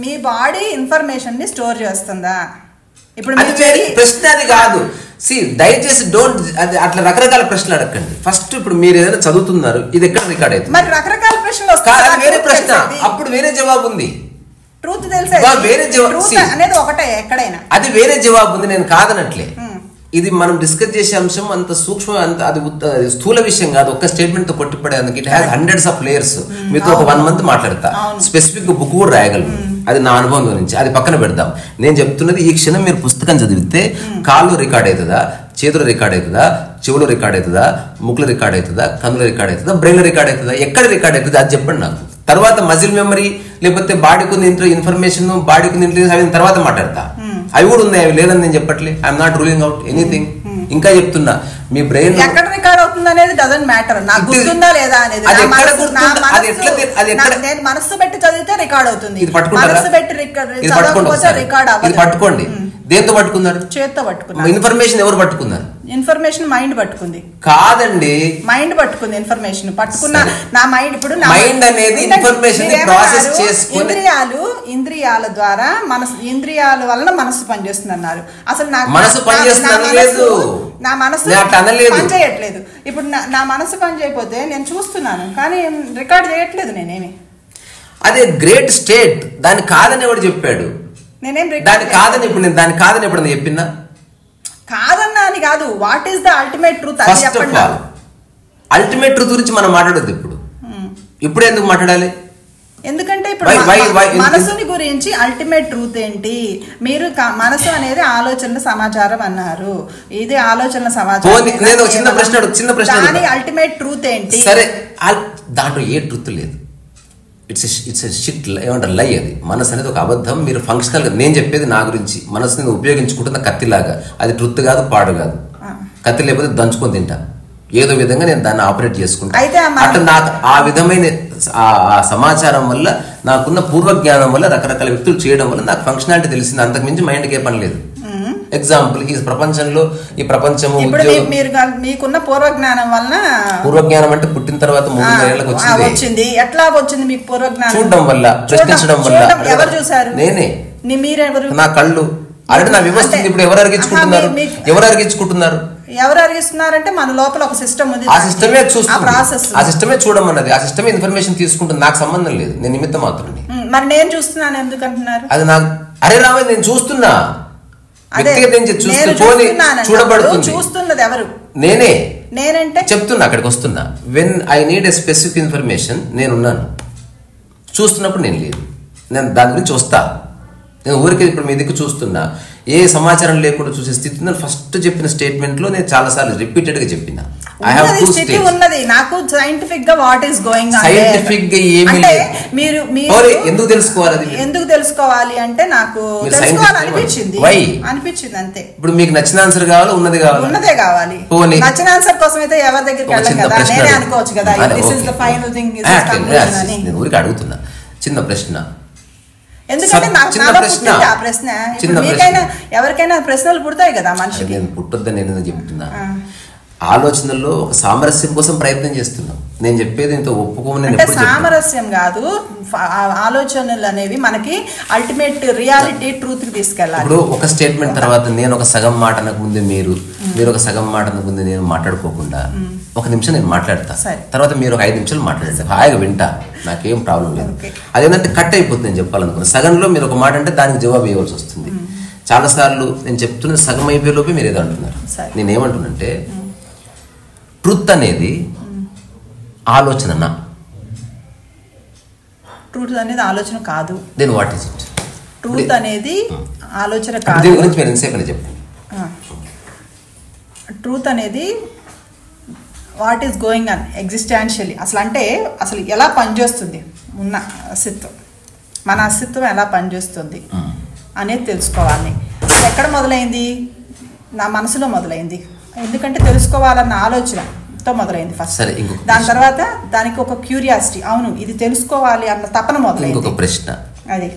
మీ బాడీ ఇన్ఫర్మేషన్ ని స్టోర్ చేస్తుందా? ఇప్పుడు ప్రశ్న అది కాదు. దయచేసి డోంట్ అది అట్లా రకరకాల ప్రశ్నలు అడగండి. ఫస్ట్ ఇప్పుడు మీరు ఏదైనా చదువుతున్నారు, ఇది ఎక్కడ రికార్డ్ అవుతుంది? మరి రకరకాల ప్రశ్నలు వేరే ప్రశ్న, అప్పుడు వేరే జవాబు ఉంది. ట్రూత్ తెలిసే వేరే ట్రూత్ అనేది ఒకటే ఎక్కడైనా. అది వేరే జవాబు ఉంది, నేను కాదనట్లే. ఇది మనం డిస్కస్ చేసే అంశం అంత సూక్ష్మ, అంత అది స్థూల విషయం కాదు. ఒక్క స్టేట్మెంట్ తో కొట్టిపడేందుకు it has hundreds of layers. మీతో ఒక 1 month మాట్లాడతా, స్పెసిఫిక్ బుక్ కూడా రాయగలను. అది నా అనుభవం నుంచి, అది పక్కన పెడదాం. నేను చెప్తున్నది ఈ క్షణం మీరు పుస్తకం చదివితే కాళ్ళు రికార్డ్ అవుతుందా, చేతులు రికార్డ్ అవుతుందా, చెవులు రికార్డ్ అవుతుందా, ముక్కులు రికార్డ్ అవుతుందా, కన్నులు రికార్డ్ అవుతుందా, బ్రెయిన్ రికార్డ్ అవుతుందా, ఎక్కడ రికార్డ్ అవుతుంది అది చెప్పండి నాకు. తర్వాత మజిల్ మెమరీ లేకపోతే బాడీకి ఉన్న ఇన్ఫర్మేషన్, బాడీకి ఉన్న ఇంటెలిజెన్స్ అవి తర్వాత మాట్లాడతా. అవి కూడా ఉన్నాయి, అవి లేదని నేను చెప్పట్లే. I'm not ruling out anything. ఇంకా చెప్తున్నా, మీ బ్రెయిన్ ఎక్కడ రికార్డ్ అవుతుంది అనేది డజంట్ మ్యాటర్. నాకు గుర్తుందా లేదా అనేది నేను మనస్సు పెట్టి చదివితే రికార్డ్ అవుతుంది. మనస్సు పెట్టి రికార్డ్ ఇది పట్టుకోండి. దేంతో పట్టుకున్నారు? చేత్తో పట్టుకున్నారు. ఇన్ఫర్మేషన్ ఎవరు పట్టుకున్నారు? ఇన్ఫర్మేషన్ మైండ్ పట్టుకుంది. కాదండి, మైండ్ పట్టుకుంది ఇన్ఫర్మేషన్. పట్టుకున్న నా మైండ్ ఇప్పుడు మైండ్ అనేది ఇన్ఫర్మేషన్ ప్రాసెస్ చేసుకుని ఇంద్రియాల ద్వారా ఇంద్రియాల వలన మనసు పనిచేస్తుంది అన్నారు. అసలు మనసు పనిచేస్తుంది, నా మనసు పని చేయట్లేదు. ఇప్పుడు నా మనసు పని చేయకపోతే నేను చూస్తున్నాను కానీ రికార్డ్ చేయట్లేదు నేనేమి. అదే గ్రేట్ స్టేట్. దాన్ని కాదని ఎవడు చెప్పాడు? నేనేం దాన్ని కాదని ఇప్పుడు నేను దాన్ని కాదని ఎప్పుడు చెప్పినా? కాదన్నా అని కాదు. What is the ultimate truth అది చెప్పండి. అల్టిమేట్ ట్రూత్ గురించి మనం మాట్లాడొద్దు ఇప్పుడు. ఇప్పుడు ఎందుకు మాట్లాడాలి? ఎందుకంటే ఇప్పుడు మనసుని గురించి అల్టిమేట్ ట్రూత్ ఏంటి? మీరు మనసు అనేది ఆలోచనల సమాచారం అన్నారు. ఇది ఆలోచనల సమాచారం. నేను చిన్న ప్రశ్న అల్టిమేట్ ట్రూత్ ఏంటి? సరే, దాంట్లో ఏ ట్రూత్ లేదు. ఇట్స్ షిట్, ఏమంటారు, లై. అది మనసు అనేది ఒక అబద్ధం. మీరు ఫంక్షనల్ గా నేను చెప్పేది నా గురించి. మనసుని ఉపయోగించుకుంటున్న కత్తిలాగా. అది ట్రూత్ కాదు, పాడు కాదు. కత్తి లేకపోతే దంచుకొని తింటా. ఏదో విధంగా నేను దాన్ని ఆపరేట్ చేసుకుంటా. అట్లా నాకు ఆ విధమైన ఆ సమాచారం వల్ల, నాకున్న పూర్వజ్ఞానం వల్ల, రకరకాల వ్యక్తులు చేయడం వల్ల నాకు ఫంక్షనాలిటీ తెలిసింది. అంతకుమించి మైండ్కి ఏ పని లేదు. ఎగ్జాంపుల్, ఈ ప్రపంచంలో ఈ ప్రపంచము మీకున్న పూర్వజ్ఞానం వలన. పూర్వజ్ఞానం అంటే పుట్టిన తర్వాత 3 ఏళ్ళకి వచ్చింది. ఎట్లా వచ్చింది మీకు పూర్వజ్ఞానం? చూడడం వల్ల, ప్రశ్నించడం వల్ల. ఎవరు చూసారు? నేనే. మీరెవరు? నా కళ్ళు. అంటే నా వ్యవస్థ ఇప్పుడు ఎవరు అరిగించుకుంటున్నారు? ఎవరు అరిగిస్తున్నారంటే మన లోపల ఒక సిస్టమ్ ఉంది. ఆ సిస్టమే చూస్తుంది, ఆ సిస్టమే చూడమన్నది, ఆ సిస్టమే ఇన్ఫర్మేషన్ తీసుకుంటుంది. నాకు సంబంధం లేదు, నేను నిమిత్తం మాత్రమే. మరి నేను చూస్తున్నాను ఎందుకు అంటున్నారు? అది నాకు అరే రామయ్య నేను చూస్తున్నా. చూస్తున్నది ఎవరు? నేనే. నేనంటే చెప్తున్నా, అక్కడికి వస్తున్నా. When I need a specific information నేనున్నాను. చూస్తున్నప్పుడు నేను లేదు. నేను దాని గురించి వస్తా. నేను ఊరికే ఇప్పుడు మీ దిక్కు చూస్తున్నా. ఏ సమాచారం లేకుండా చూసే స్థితి ఉందని ఫస్ట్ చెప్పిన స్టేట్మెంట్ లో నేను చాలా సార్లు రిపీటెడ్ గా చెప్పిన. నాకు సైంటిఫిక్ గా what is going on. Scientific గా ఏమీ లేదు. మీరు ఎందుకు తెలుసుకోవాలి? ఎందుకు తెలుసుకోవాలి అంటే నాకు తెలుసుకోవాలనిపించింది అంతే. ఇప్పుడు మీకు నచ్చిన ఆన్సర్ కావాలి, ఉన్నదే కావాలి. నచ్చిన ఆన్సర్ కోసం అయితే ఎవరి దగ్గరికి వెళ్ళం కదా, నేనే అనుకోవచ్చు కదా this is the final thing. నేను ఊరికి అడుగుతున్నా చిన్న ప్రశ్న. ఎందుకంటే ప్రశ్న ఎవరికైనా ప్రశ్నలు పుడతాయి కదా మనిషికి. నేను పుట్టొద్దని నేను చెప్తున్నా. ఆలోచనల్లో ఒక సామరస్యం కోసం ప్రయత్నం చేస్తున్నాం. నేను చెప్పేది ఇంత ఒప్పుకోమని. సామరస్యం కాదు, ఆలోచనలు అనేవి మనకి అల్టిమేట్ రియాలిటీ ట్రూత్ కి తీసుకెళ్ళాలి. ఇప్పుడు ఒక స్టేట్మెంట్ తర్వాత నేను ఒక సగం మాట అనక ముందే మీరు ఒక సగం మాట అనక ముందే నేను మాట్లాడుకోకుండా 1 నిమిషం నేను మాట్లాడతా, తర్వాత మీరు ఒక 5 నిమిషాలు మాట్లాడతారు. హాయిగా వింటా, నాకేం ప్రాబ్లం లేదు. అదేంటంటే కట్ అయిపోతుంది. నేను చెప్పాలనుకున్నా సగంలో మీరు ఒక మాట అంటే దానికి జవాబు ఇవ్వాల్సి వస్తుంది. చాలా సార్లు నేను చెప్తున్న సగం అయిపోయే లోపే మీరు ఏదో అంటున్నారు. నేనేమంటున్నంటే ట్రూత్ అనేది ఆలోచన. ట్రూత్ అనేది ఆలోచన కాదు. Then what is it? Truth అనేది ఆలోచన కాదు. దీని గురించి మీరు ఎంతసేపు చెప్పండి. ట్రూత్ అనేది వాట్ ఈస్ గోయింగ్ ఆన్ ఎగ్జిస్టాన్షియలీ. అసలు ఎలా పనిచేస్తుంది ఉన్న అస్తిత్వం, మన అస్తిత్వం ఎలా పనిచేస్తుంది అనేది తెలుసుకోవాలి. ఎక్కడ మొదలైంది? నా మనసులో మొదలైంది. ఎందుకంటే తెలుసుకోవాలన్న ఆలోచనతో మొదలైంది ఫస్ట్. దాని తర్వాత దానికి ఒక క్యూరియాసిటీ, అవును ఇది తెలుసుకోవాలి అన్న తపన మొదలైంది. ఇంకొక ప్రశ్న, అది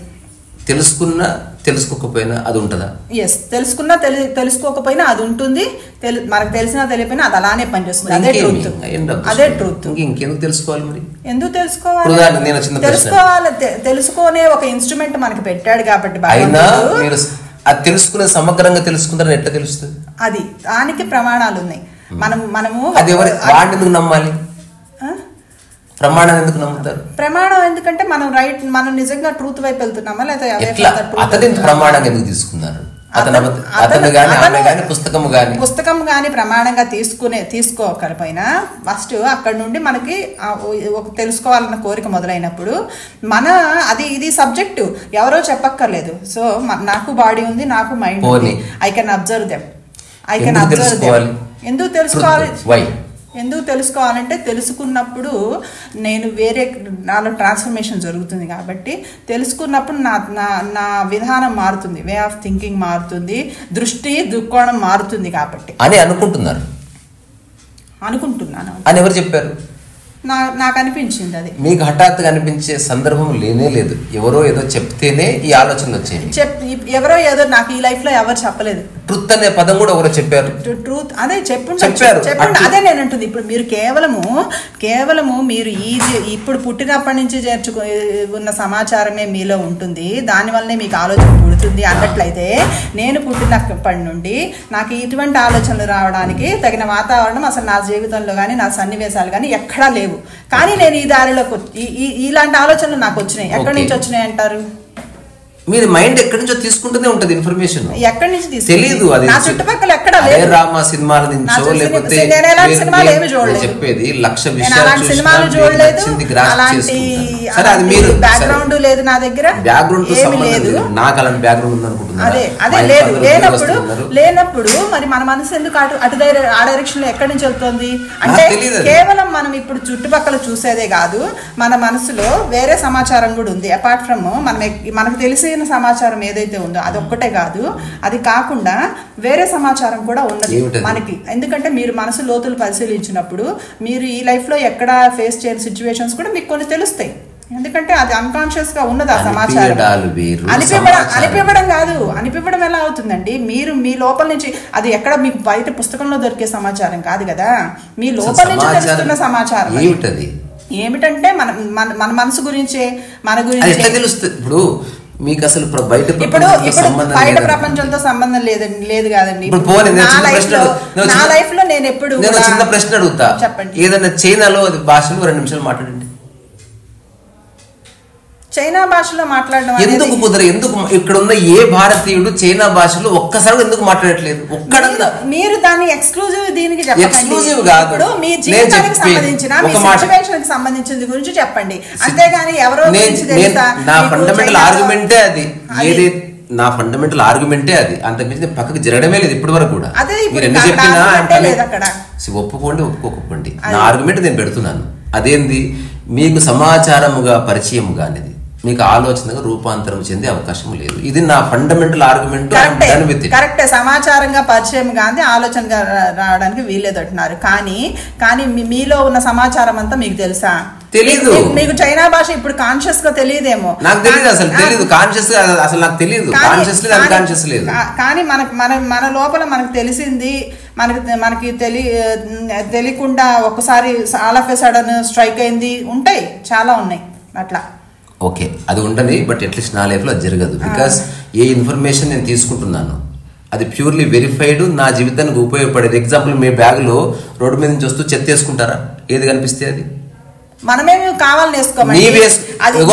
తెలుసుకున్నా తెలుసుకోకపోయినా అది ఉంటుందా? ఎస్, తెలుసుకున్నా తెలుసుకోకపోయినా అది ఉంటుంది. మనకు తెలిసినా తెలియకపోయినా అది అలానే పనిచేస్తుంది. అదే ట్రూత్. ఇంకెందుకు తెలుసుకోవాలి? మరి ఎందుకు తెలుసుకోవాలి? తెలుసుకునే ఒక ఇన్స్ట్రుమెంట్ మనకి పెట్టాడు కాబట్టి. మీరు అది తెలుసుకునే సమగ్రంగా తెలుసుకుంటారని ఎట్లా తెలుస్తుంది? అది దానికి ప్రమాణాలు ఉన్నాయి. మనము అది వాడిని ఎందుకు నమ్మాలి? ప్రమాణం ఎందుకు నమ్ముతారు? ప్రమాణం ఎందుకంటే మనం నిజంగా ట్రూత్ వైపు వెళ్తున్నామా లేదా అతని ప్రమాణంగా ఎందుకు తీసుకున్నారు? అతను గాని పుస్తకం గాని ప్రమాణంగా తీసుకోకపోయినా ఫస్ట్ అక్కడ నుండి మనకి తెలుసుకోవాలన్న కోరిక మొదలైనప్పుడు ఇది సబ్జెక్టు ఎవరో చెప్పక్కర్లేదు. సో నాకు బాడీ ఉంది, నాకు మైండ్ ఉంది, ఐ కెన్ అబ్జర్వ్ దెమ్. ఎందుకు తెలుసుకోవాలంటే తెలుసుకున్నప్పుడు నేను నాలో ట్రాన్స్ఫర్మేషన్ జరుగుతుంది కాబట్టి, తెలుసుకున్నప్పుడు నా విధానం మారుతుంది, వే ఆఫ్ థింకింగ్ మారుతుంది, దృక్కోణం మారుతుంది కాబట్టి అని అనుకుంటున్నాను అని ఎవరు చెప్పారు? నాకు అనిపించింది. అది మీకు హఠాత్తుగా అనిపించే సందర్భం లేనే లేదు. ఎవరో ఏదో చెప్తేనే ఈ ఆలోచనలు వచ్చాయి. ఎవరో ఏదో నాకు ఈ లైఫ్ లో ఎవరు చెప్పలేదు. ట్రూత్ అనే పదం కూడా ఎవరో చెప్పారు. ట్రూత్ అదే చెప్పండి. అదే నేను అంటుంది. ఇప్పుడు మీరు కేవలము మీరు ఇప్పుడు పుట్టినప్పటి నుంచి ఉన్న సమాచారమే మీలో ఉంటుంది, దానివల్లనే మీకు ఆలోచన పుడుతుంది అన్నట్లయితే, నేను పుట్టినప్పటి నుండి నాకు ఇటువంటి ఆలోచనలు రావడానికి తగిన వాతావరణం అసలు నా జీవితంలో కానీ నా సన్నివేశాలు కానీ ఎక్కడా లేవు. కానీ నేను ఈ దారిలోకి ఇలాంటి ఆలోచనలు నాకు వచ్చినాయి. ఎక్కడి నుంచి వచ్చినాయి అంటారు? మీరు మైండ్ ఎక్కడి నుంచో తీసుకుంటూనే ఉంటది ఇన్ఫర్మేషన్. ఎక్కడి నుంచి తెలియదు. అది నా చుట్టుపక్కల ఎక్కడ రామ సినిమాల నుంచో లేకపోతే చెప్పేది లక్ష సినిమాలు చూడలేదు, బ్యాక్గ్రౌండ్ లేదు నా దగ్గర. బ్యాక్గ్రౌండ్ నాకు అలాంటి బ్యాక్గ్రౌండ్ ఉంది అనుకుంటున్నాను. అదే లేనప్పుడు మరి మన మనసు ఎందుకు ఆ డైరెక్షన్ లో ఎక్కడి నుంచి వెళ్తుంది అంటే, కేవలం మనం ఇప్పుడు చుట్టుపక్కల చూసేదే కాదు, మన మనసులో వేరే సమాచారం కూడా ఉంది. అపార్ట్ ఫ్రమ్ మనకు తెలిసిన సమాచారం ఏదైతే ఉందో అదొక్కటే కాదు, అది కాకుండా వేరే సమాచారం కూడా ఉన్నది మనకి. ఎందుకంటే మీరు మనసు లోతులు పరిశీలించినప్పుడు మీరు ఈ లైఫ్ లో ఎక్కడ ఫేస్ చేయని సిచ్యువేషన్స్ కూడా మీకు కొన్ని తెలుస్తాయి. ఎందుకంటే అది అన్కాన్షియస్ గా ఉన్నది ఆ సమాచారం. అనిపించడం కాదు. అనిపించడం ఎలా అవుతుందండి? మీరు మీ లోపల నుంచి, అది ఎక్కడ మీకు బయట పుస్తకంలో దొరికే సమాచారం కాదు కదా, మీ లోపల నుంచి తెలుస్తున్న సమాచారం ఏమిటంటే మన మనసు గురించే, మన గురించి తెలుస్తుంది. ఇప్పుడు మీకు అసలు బయట ప్రపంచంతో సంబంధం లేదు కాదండి. నా లైఫ్ లో నేను ఎప్పుడు చిన్న ప్రశ్న అడుగుతా, చెప్పండి. ఏదైనా చైనాలో భాషలో 2 నిమిషాలు మాట్లాడండి. చైనా భాషలో మాట్లాడడం ఎందుకు కుదరదు? ఎందుకు ఇక్కడ ఉన్న ఏ భారతీయుడు చైనా భాషలో ఒక్కసారి ఎందుకు మాట్లాడట్లేదు? ఒక్కడన్నా మీరు దాన్ని ఎక్స్క్లూజివ్ దీనికి ఎక్స్క్లూజివ్ కాదు, మీ జీవితానికి సంబంధించిన మీ సిచువేషన్ కి సంబంధించిన గురించి చెప్పండి. అంతేగాని ఎవరో నా ఫండమెంటల్ ఆర్గ్యుమెంటే అది. నా ఫండమెంటల్ ఆర్గ్యుమెంటే అది. అంతకుమించి పక్కకు జరగడమే లేదు ఇప్పటి వరకు కూడా. మీరు ఎన్ని చెప్పినా ఒప్పుకోండి ఒప్పుకోకపోండి, నా ఆర్గ్యుమెంట్ నేను పెడుతున్నాను. అదేంది? మీకు సమాచారముగా పరిచయముగా అనేది మీకు ఆలోచనగా రూపాంతరం చెందే అవకాశం లేదు. ఇది నా ఫండమెంటల్ ఆర్గ్యుమెంట్. కరెక్టే. సమాచారంగా పరిచయం గాంధీ ఆలోచనగా రావడానికి వీల్లేదంటున్నారు. కానీ మీలో ఉన్న సమాచారం అంతా మీకు తెలుసా? తెలీదు. మీకు చైనా భాష ఇప్పుడు కాన్షియస్ గా తెలియదేమో. నాకు తెలియదు, అసలు తెలియదు. కాన్షియస్ గా అసలు నాకు తెలియదు. కాన్షియస్ లేదు. కానీ మన లోపల మనకు తెలిసింది, మనకి తెలియకుండా ఒక్కసారి all of a sudden strike అయింది ఉంటాయి, చాలా ఉన్నాయి అట్లా. ఓకే, అది ఉండదు. బట్ అట్లీస్ట్ నా లైఫ్లో అది జరగదు. బికాస్ ఏ ఇన్ఫర్మేషన్ నేను తీసుకుంటున్నాను అది ప్యూర్లీ వెరిఫైడ్, నా జీవితానికి ఉపయోగపడేది. ఎగ్జాంపుల్, మీ బ్యాగ్లో రోడ్డు మీద నుంచి వస్తూ చెత్త వేసుకుంటారా? ఏది కనిపిస్తే అది మనమేమి కావాలని వేసుకోమని.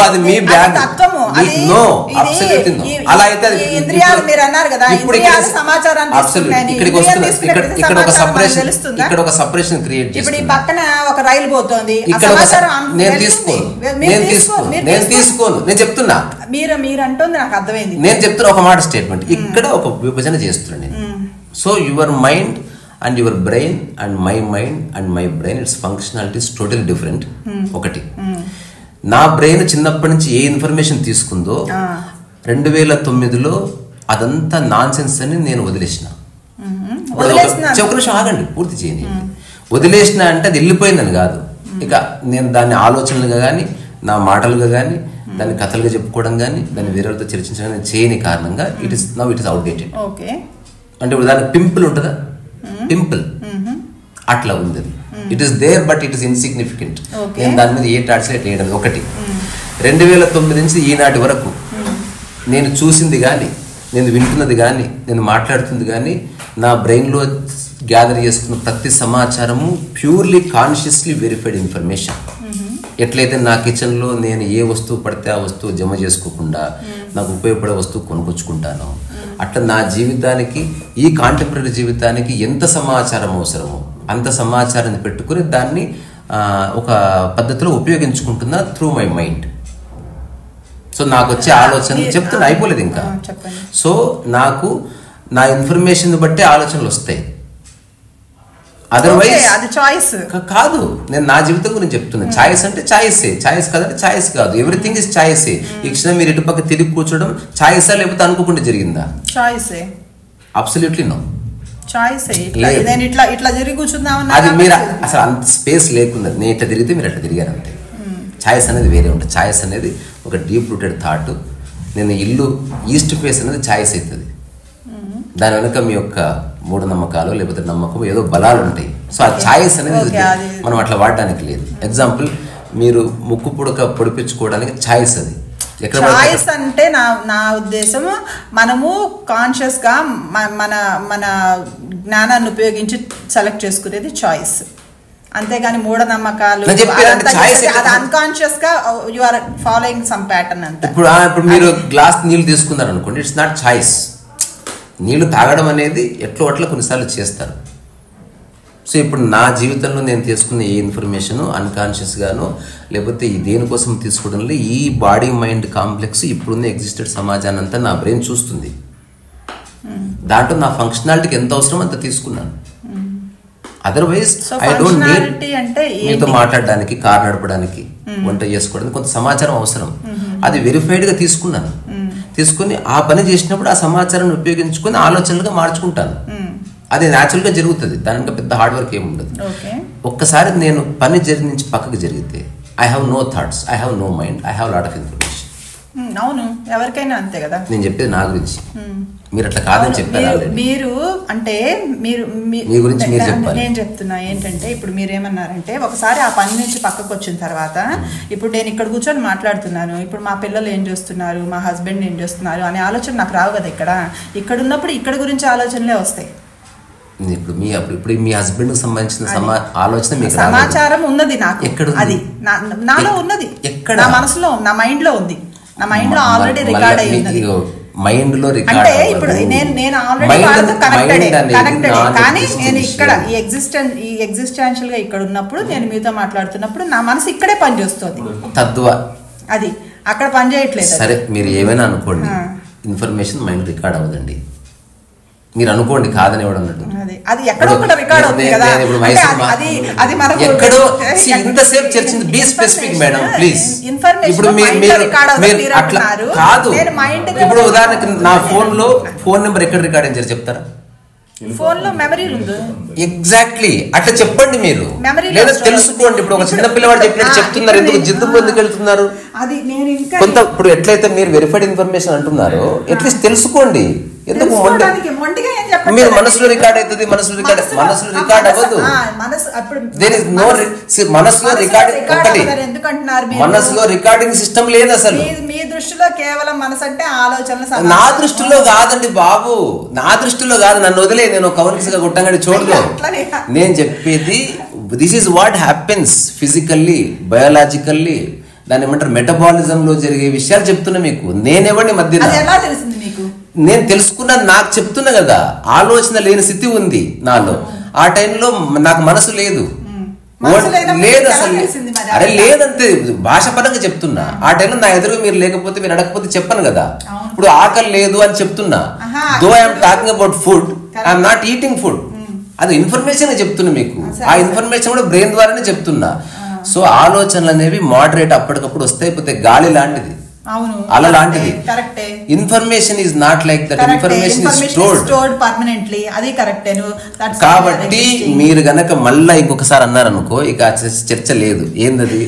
అది మీ బ్యాగ్. అలా అయితే మీరు అన్నారు కదా, ఇక్కడికి వస్తుంది. ఇక్కడ ఒక సపరేషన్ క్రియేట్ చేస్తుంది. ఇప్పుడు ఈ పక్కన ఒక రైలు పోతుంది, నేను తీసుకోను. నేను చెప్తున్నా, మీరు అంటుంది నాకు అర్థమైంది. నేను చెప్తున్నా ఒక మాట స్టేట్మెంట్. ఇక్కడ ఒక విభజన చేస్తున్నాను నేను. So your mind and your brain and my mind and my brain, its functionality is totally different. ఒకటి, నా బ్రెయిన్ చిన్నప్పటి నుంచి ఏ ఇన్ఫర్మేషన్ తీసుకుందో 2009లో అదంతా నాన్ సెన్స్ అని నేను వదిలేసిన. ఒక నిమిషం ఆగండి, పూర్తి చేయని. వదిలేసిన అంటే అది వెళ్ళిపోయిందని కాదు. ఇక నేను దాన్ని ఆలోచనలుగా కానీ నా మాటలుగా కానీ దాన్ని కథలుగా చెప్పుకోవడం కానీ దాన్ని వేరేతో చర్చించడం చేయని కారణంగా ఇట్ ఇస్ అవుట్డేటెడ్. అంటే ఇప్పుడు దానికి పింపుల్ ఉంటుందా? పింపుల్ అట్లా ఉంది. It is there but it is insignificant. నేను దాని మీద ఏ ట్రాన్స్లేట్ చేయడం. ఒకటి, 2009 నుంచి ఈనాటి వరకు నేను చూసింది కానీ నేను వింటున్నది కానీ నేను మాట్లాడుతుంది కానీ నా బ్రెయిన్లో గ్యాదర్ చేసుకున్న ప్రతి సమాచారము ప్యూర్లీ కాన్షియస్లీ వెరిఫైడ్ ఇన్ఫర్మేషన్. ఎట్లయితే నా కిచెన్లో నేను ఏ వస్తువు పడితే ఆ వస్తువు జమ చేసుకోకుండా నాకు ఉపయోగపడే వస్తువు కొనుక్కొచ్చుకుంటాను, అట్లా నా జీవితానికి ఈ కాంటెంపరీ జీవితానికి ఎంత సమాచారం అవసరమో అంత సమాచారాన్ని పెట్టుకుని దాన్ని ఒక పద్ధతిలో ఉపయోగించుకుంటున్నా త్రూ మై మైండ్. సో నాకు వచ్చే ఆలోచనలు చెప్తున్నా, అయిపోలేదు ఇంకా. సో నాకు నా ఇన్ఫర్మేషన్ బట్టి ఆలోచనలు వస్తాయి. అదర్వైజ్ అది చాయిస్ కాదు. నేను నా జీవితం గురించి చెప్తున్నా. చాయిస్ అంటే చాయిసే, చాయిస్ కాదంటే చాయిస్ కాదు. ఎవ్రీథింగ్ ఇస్ చాయిసే. ఈ క్షణం మీరు ఇటుపక్క తిరిగి కూర్చోవడం చాయిసా లేకపోతే అనుకోకుండా జరిగిందా? చాయిసే. Absolutely no. చాయిసే. నేను ఇట్లా జరిగి కూర్చుందామన్నా అది మీరు అసలు అంత స్పేస్ లేకుండా నేను ఇట్లా తిరిగితే మీరు అట్లా తిరిగారు అంతే. చాయిస్ అనేది వేరే ఉంటుంది. చాయిస్ అనేది ఒక డీప్ రూటెడ్ థాట్. నేను ఇల్లు ఈస్ట్ ఫేస్ అనేది చాయిస్ అవుతుంది. దాని వెనుక మీ యొక్క మూఢనమ్మకాలు లేకపోతే నమ్మకం ఏదో బలాలు ఉంటాయి. సో ఆ ఛాయిస్ అనేది మనం అట్లా వాడడానికి లేదు. ఎగ్జాంపుల్, మీరు ముక్కు పుడక పొడిపించుకోవడానికి ఛాయిస్ అది. చాయిస్ అంటే నా ఉద్దేశం మనము కాన్షియస్ గా మన జ్ఞానాన్ని ఉపయోగించి సెలెక్ట్ చేసుకునేది చాయిస్. అంతేగాని మూఢనమ్మకాలు అన్కాన్షియస్ గా you are following some pattern అంతే. ఇప్పుడు మీరు గ్లాస్ నీళ్ళు తీసుకున్నారు అనుకోండి, ఇట్స్ నాట్ చాయిస్. నీళ్లు తాగడం అనేది ఎట్లో అట్లా కొన్నిసార్లు చేస్తారు. సో ఇప్పుడు నా జీవితంలో నేను తీసుకున్న ఏ ఇన్ఫర్మేషన్ అన్కాన్షియస్ గానో లేకపోతే దేనికోసం తీసుకోవడంలో ఈ బాడీ మైండ్ కాంప్లెక్స్ ఇప్పుడున్న ఎగ్జిస్టెడ్ సమాజాన్ని అంతా నా బ్రెయిన్ చూస్తుంది. దాంట్లో నా ఫంక్షనాలిటీకి ఎంత అవసరం అంత తీసుకున్నాను. Otherwise I don't need. మీతో మాట్లాడడానికి, కార్ నడపడానికి, వంట చేసుకోవడానికి కొంత సమాచారం అవసరం. అది వెరిఫైడ్ గా తీసుకున్నాను. తీసుకుని ఆ పని చేసినప్పుడు ఆ సమాచారాన్ని ఉపయోగించుకొని ఆలోచనలుగా మార్చుకుంటాను. అది న్యాచురల్ గా జరుగుతుంది. దానికి పెద్ద హార్డ్ వర్క్ ఏమి ఉండదు. ఒక్కసారి నేను పని నుంచి పక్కకు జరిగితే I have no thoughts, I have no mind, I have lot of information. అవును, ఎవరికైనా అంతే కదా. నేను చెప్పేది నా గురించి, మీరు అట్లా కాదని చెప్పారు. మీరు అంటే మీ గురించి మీరు చెప్పాలి. నేను చెప్తున్నా ఏంటంటే, ఇప్పుడు మీరేమన్నారంటే ఒకసారి ఆ పని నుంచి పక్కకు వచ్చిన తర్వాత ఇప్పుడు నేను ఇక్కడ కూర్చొని మాట్లాడుతున్నాను, ఇప్పుడు మా పిల్లలు ఏం చేస్తున్నారు, మా హస్బెండ్ ఏం చేస్తున్నారు అనే ఆలోచన నాకు రావు కదా. ఇక్కడ ఉన్నప్పుడు ఇక్కడ గురించి ఆలోచనలే వస్తాయి. ఇప్పుడు మీ హస్బెండ్ కి సంబంధించిన ఆలోచన మీకు సమాచారం ఉన్నది నాకు. అది నాలో ఉన్నది, నా మనసులో, నా మైండ్ లో ఉంది. నా మైండ్ లో ఆల్రెడీ రికార్డ్ అయ్యి ఉన్నది. మైండ్ లో అంటే ఇప్పుడు నేను ఆల్రెడీ కనెక్టెడ్. కానీ నేను ఇక్కడ ఈ ఎగ్జిస్టెన్షియల్ గా ఇక్కడ ఉన్నప్పుడు, నేను మీతో మాట్లాడుతున్నప్పుడు నా మనసు ఇక్కడే పనిచేస్తుంది. తద్వా అది అక్కడ పని చేయట్లేదు. సరే, మీరు ఏమైనా అనుకోండి, ఇన్ఫర్మేషన్ మైండ్ రికార్డ్ అవ్వదండి. మీరు అనుకోండి, కాదని ఎవడు అన్నట్టు అది ఎక్కడో ఒకటి రికార్డ్ అవుతుంది కదా. అది మనకు ఎక్కడో ఇంతసేపు చర్చింది. Be specific madam please. ఇప్పుడు మీరు అట్లా కాదు. ఇప్పుడు ఉదాహరణకి నా ఫోన్ నెంబర్ ఎక్కడ రికార్డ్ అయింది చెప్తారా? ఫోన్ లో మెమరీ ఉంది. ఎగ్జాక్ట్లీ అట్లా చెప్పండి మీరు, లేదా తెలుసుకోండి. ఇప్పుడు ఒక చిన్న పిల్లవాడు చెప్పినట్టు చెప్తున్నారు, ఎందుకు జిద్దు ఎందుకు వెళ్తున్నారు? కొంత ఇప్పుడు ఎట్లయితే మీరు వెరిఫైడ్ ఇన్ఫర్మేషన్ అంటున్నారో అట్లీస్ట్ తెలుసుకోండి. ఎందుకు మీరు మనసులో రికార్డ్ అవుతుంది, మనసులో రికార్డ్ అవ్వదు. మనసులో రికార్డింగ్ ఒకటి, మనసులో రికార్డింగ్ సిస్టమ్ లేదు అసలు. మీ దృష్టిలో కేవలం మనసు అంటే ఆలోచనలు. నా దృష్టిలో కాదండి బాబు, నా దృష్టిలో కాదు. నన్ను వదిలే, నేను కౌన్సిల్గా గుట్టంగానే చూడదు. నేను చెప్పేది this is what happens physically, biologically, దాన్ని ఏమంటారు మెటబాలిజం లో జరిగే విషయాలు చెప్తున్నా మీకు. నేనెవరిని మధ్య నేను తెలుసుకున్నాను, నాకు చెప్తున్నా కదా. ఆలోచన లేని స్థితి ఉంది నాలో. ఆ టైంలో నాకు మనసు లేదు, లేదు అసలు. అరే లేదంతే, భాష పరంగా చెప్తున్నా. ఆ టైంలో నా ఎదురు మీరు లేకపోతే, మీరు అడగకపోతే చెప్పను కదా. ఇప్పుడు ఆకలి లేదు అని చెప్తున్నా. Though I'm talking about food, I'm not eating food. అది ఇన్ఫర్మేషన్ చెప్తున్నా మీకు. ఆ ఇన్ఫర్మేషన్ కూడా బ్రెయిన్ ద్వారానే చెప్తున్నా. సో ఆలోచనలు అనేవి మోడరేట్ అప్పటికప్పుడు వస్తాయి, పోతే గాలి లాంటిది, అలా లాంటిది. Information is not like that. Information is stored permanently. అది కరెక్టే. కాబట్టి మీరు గనక మళ్ళా ఇంకొకసారి అన్నారనుకో, ఇక చర్చ లేదు. ఏందది?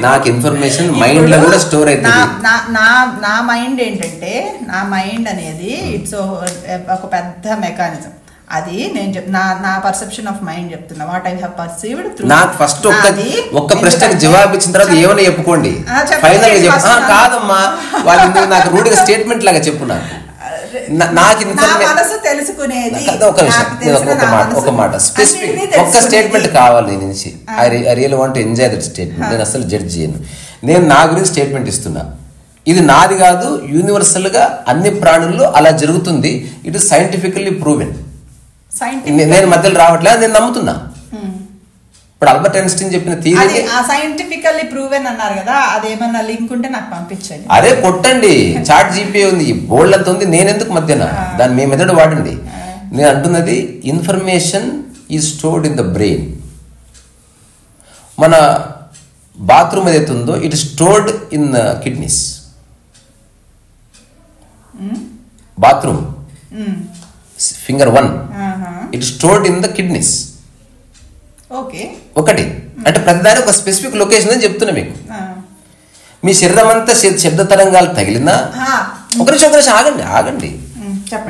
నాకు ఇన్ఫర్మేషన్ మైండ్ లో కూడా స్టోర్ అవుతుంది. నా మైండ్ ఏంటంటే, నా మైండ్ అనేది ఇట్స్ ఒక పెద్ద మెకానిజం. అది నేను నా పర్సెప్షన్ ఆఫ్ మైండ్ చెప్తున్నా. What I have perceived through. నాకు ఫస్ట్ ఒక్క ప్రశ్నకు జవాబు ఇచ్చిన తర్వాత ఏమైనా చెప్పుకోండి. ఫైనల్ గా చెప్పు. కాదమ్మా, వాళ్ళు నాకు రూఢిగా స్టేట్మెంట్ లాగా చెప్పు. నాకు నాకు మనసు తెలుసుకునేది. ఒక మాట స్పెసిఫిక్ ఒక్క స్టేట్మెంట్ కావాలి నీ నుంచి. I real want to enjoy that statement. నేను అసలు జడ్జ్ చేయను. నేను నా గురించి స్టేట్మెంట్ ఇస్తున్నా. ఇది నాది కాదు, యూనివర్సల్ గా అన్ని ప్రాణుల్లో అలా జరుగుతుంది. It is scientifically proven. నేను మధ్యలో రావట్లేదు, నేను నమ్ముతున్నా. ఇప్పుడు ఆల్బర్ట్ ఐన్స్టీన్ చెప్పిన థియరీ సైంటిఫికల్లీ ప్రూవెన్ అన్నారు కదా, అదేమన్నా లింక్ ఉంటే నాకు పంపించండి. అదే కొట్టండి, చాట్ జీపీ ఉంది, బోల్డ్ అంత ఉంది, నేనెందుకు మధ్యన దాన్ని మీ మెథడ్ వాడండి. నేను అంటున్నది information is stored in the brain. మన బాత్రూమ్ ఏదైతే ఉందో it stored in kidneys. Bathroom finger 1 it stored in the kidneys. ఒకటి అంటే ప్రతిదాని ఒక స్పెసిఫిక్ లొకేషన్ అని చెప్తున్నా మీకు. మీ శరీరం అంతా శబ్ద తరంగాలు తగిలినా ఒక నిమిషం ఆగండి.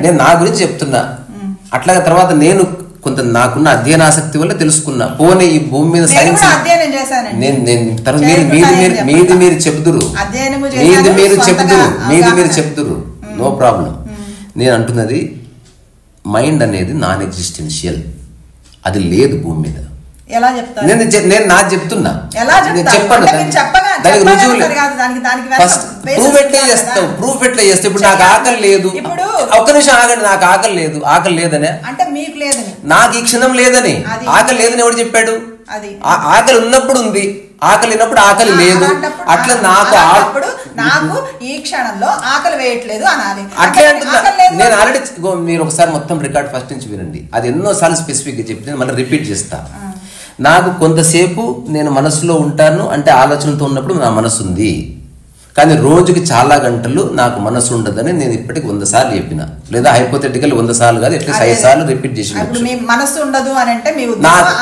నేను నా గురించి చెప్తున్నా. అట్లాగే తర్వాత నేను కొంత నాకున్న అధ్యయనాసక్తి వల్ల తెలుసుకున్నా. పోనీ ఈ భూమి మీద సైన్స్ మీరు చెప్తురు, నో ప్రాబ్లం. నేను అంటున్నది మైండ్ అనేది నాన్ ఎగ్జిస్టెన్షియల్, అది లేదు భూమి మీద. నేను నాకు చెప్తున్నా, చెప్పాను దానికి రుజువు. ఫస్ట్ ప్రూఫ్ ఎట్లా చేస్తావు? ఇప్పుడు నాకు ఆకలి లేదు, ఒక్క నిమిషం ఆగండి. నాకు ఆకలి లేదనే అంటే మీకు లేదని, నాకు ఈ క్షణం లేదని. ఆకలి లేదని ఎవడు చెప్పాడు? ఆకలి ఉన్నప్పుడు ఉంది, ఆకలి లేనప్పుడు ఆకలి లేదు. అట్లా నాకు ఈ క్షణంలో ఆకలి వేయట్లేదు అనాలి. అట్లే అంటున్నా నేను. ఆల్రెడీ మీరు ఒకసారి మొత్తం రికార్డ్ ఫస్ట్ నుంచి వినండి. అది ఎన్నోసార్లు స్పెసిఫిక్ గా చెప్పి మళ్ళీ రిపీట్ చేస్తా. నాకు కొంతసేపు నేను మనసులో ఉంటాను అంటే ఆలోచనతో ఉన్నప్పుడు నా మనసు ఉంది. కానీ రోజుకి చాలా గంటలు నాకు మనసు ఉండదని నేను ఇప్పటికి 100 సార్లు చెప్పిన, లేదా హైపోథెటికల్ 100 సార్లు కాదు, అట్లీస్ట్ 5 సార్లు రిపీట్ చేసి. మనసు ఉండదు అని అంటే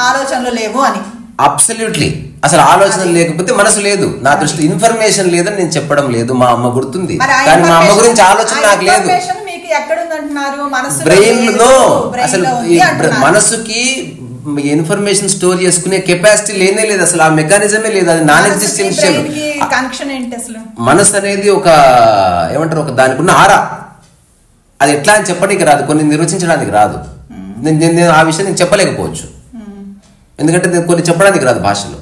ఆలోచనలు లేవు అని. అబ్సల్యూట్లీ. అసలు ఆలోచన లేకపోతే మనసు లేదు. నా దృష్టిలో ఇన్ఫర్మేషన్ లేదని నేను చెప్పడం లేదు. మా అమ్మ గుర్తుంది, కానీ మా అమ్మ గురించి ఆలోచన నాకు లేదు. బ్రెయిన్ లో అసలు మనసుకి ఇన్ఫర్మేషన్ స్టోర్ చేసుకునే కెపాసిటీ లేనే లేదు. అసలు ఆ మెకానిజమే లేదు. అది నాన్ ఎగ్జిస్టెన్షియల్. మనసు అనేది ఒక ఏమంటారు, ఒక దానికి ఉన్న ఆరా. అది ఎట్లా అని చెప్పడానికి రాదు, కొన్ని నిర్వచించడానికి రాదు. నేను ఆ విషయం నేను చెప్పలేకపోవచ్చు, ఎందుకంటే నేను కొన్ని చెప్పడానికి రాదు భాషలో.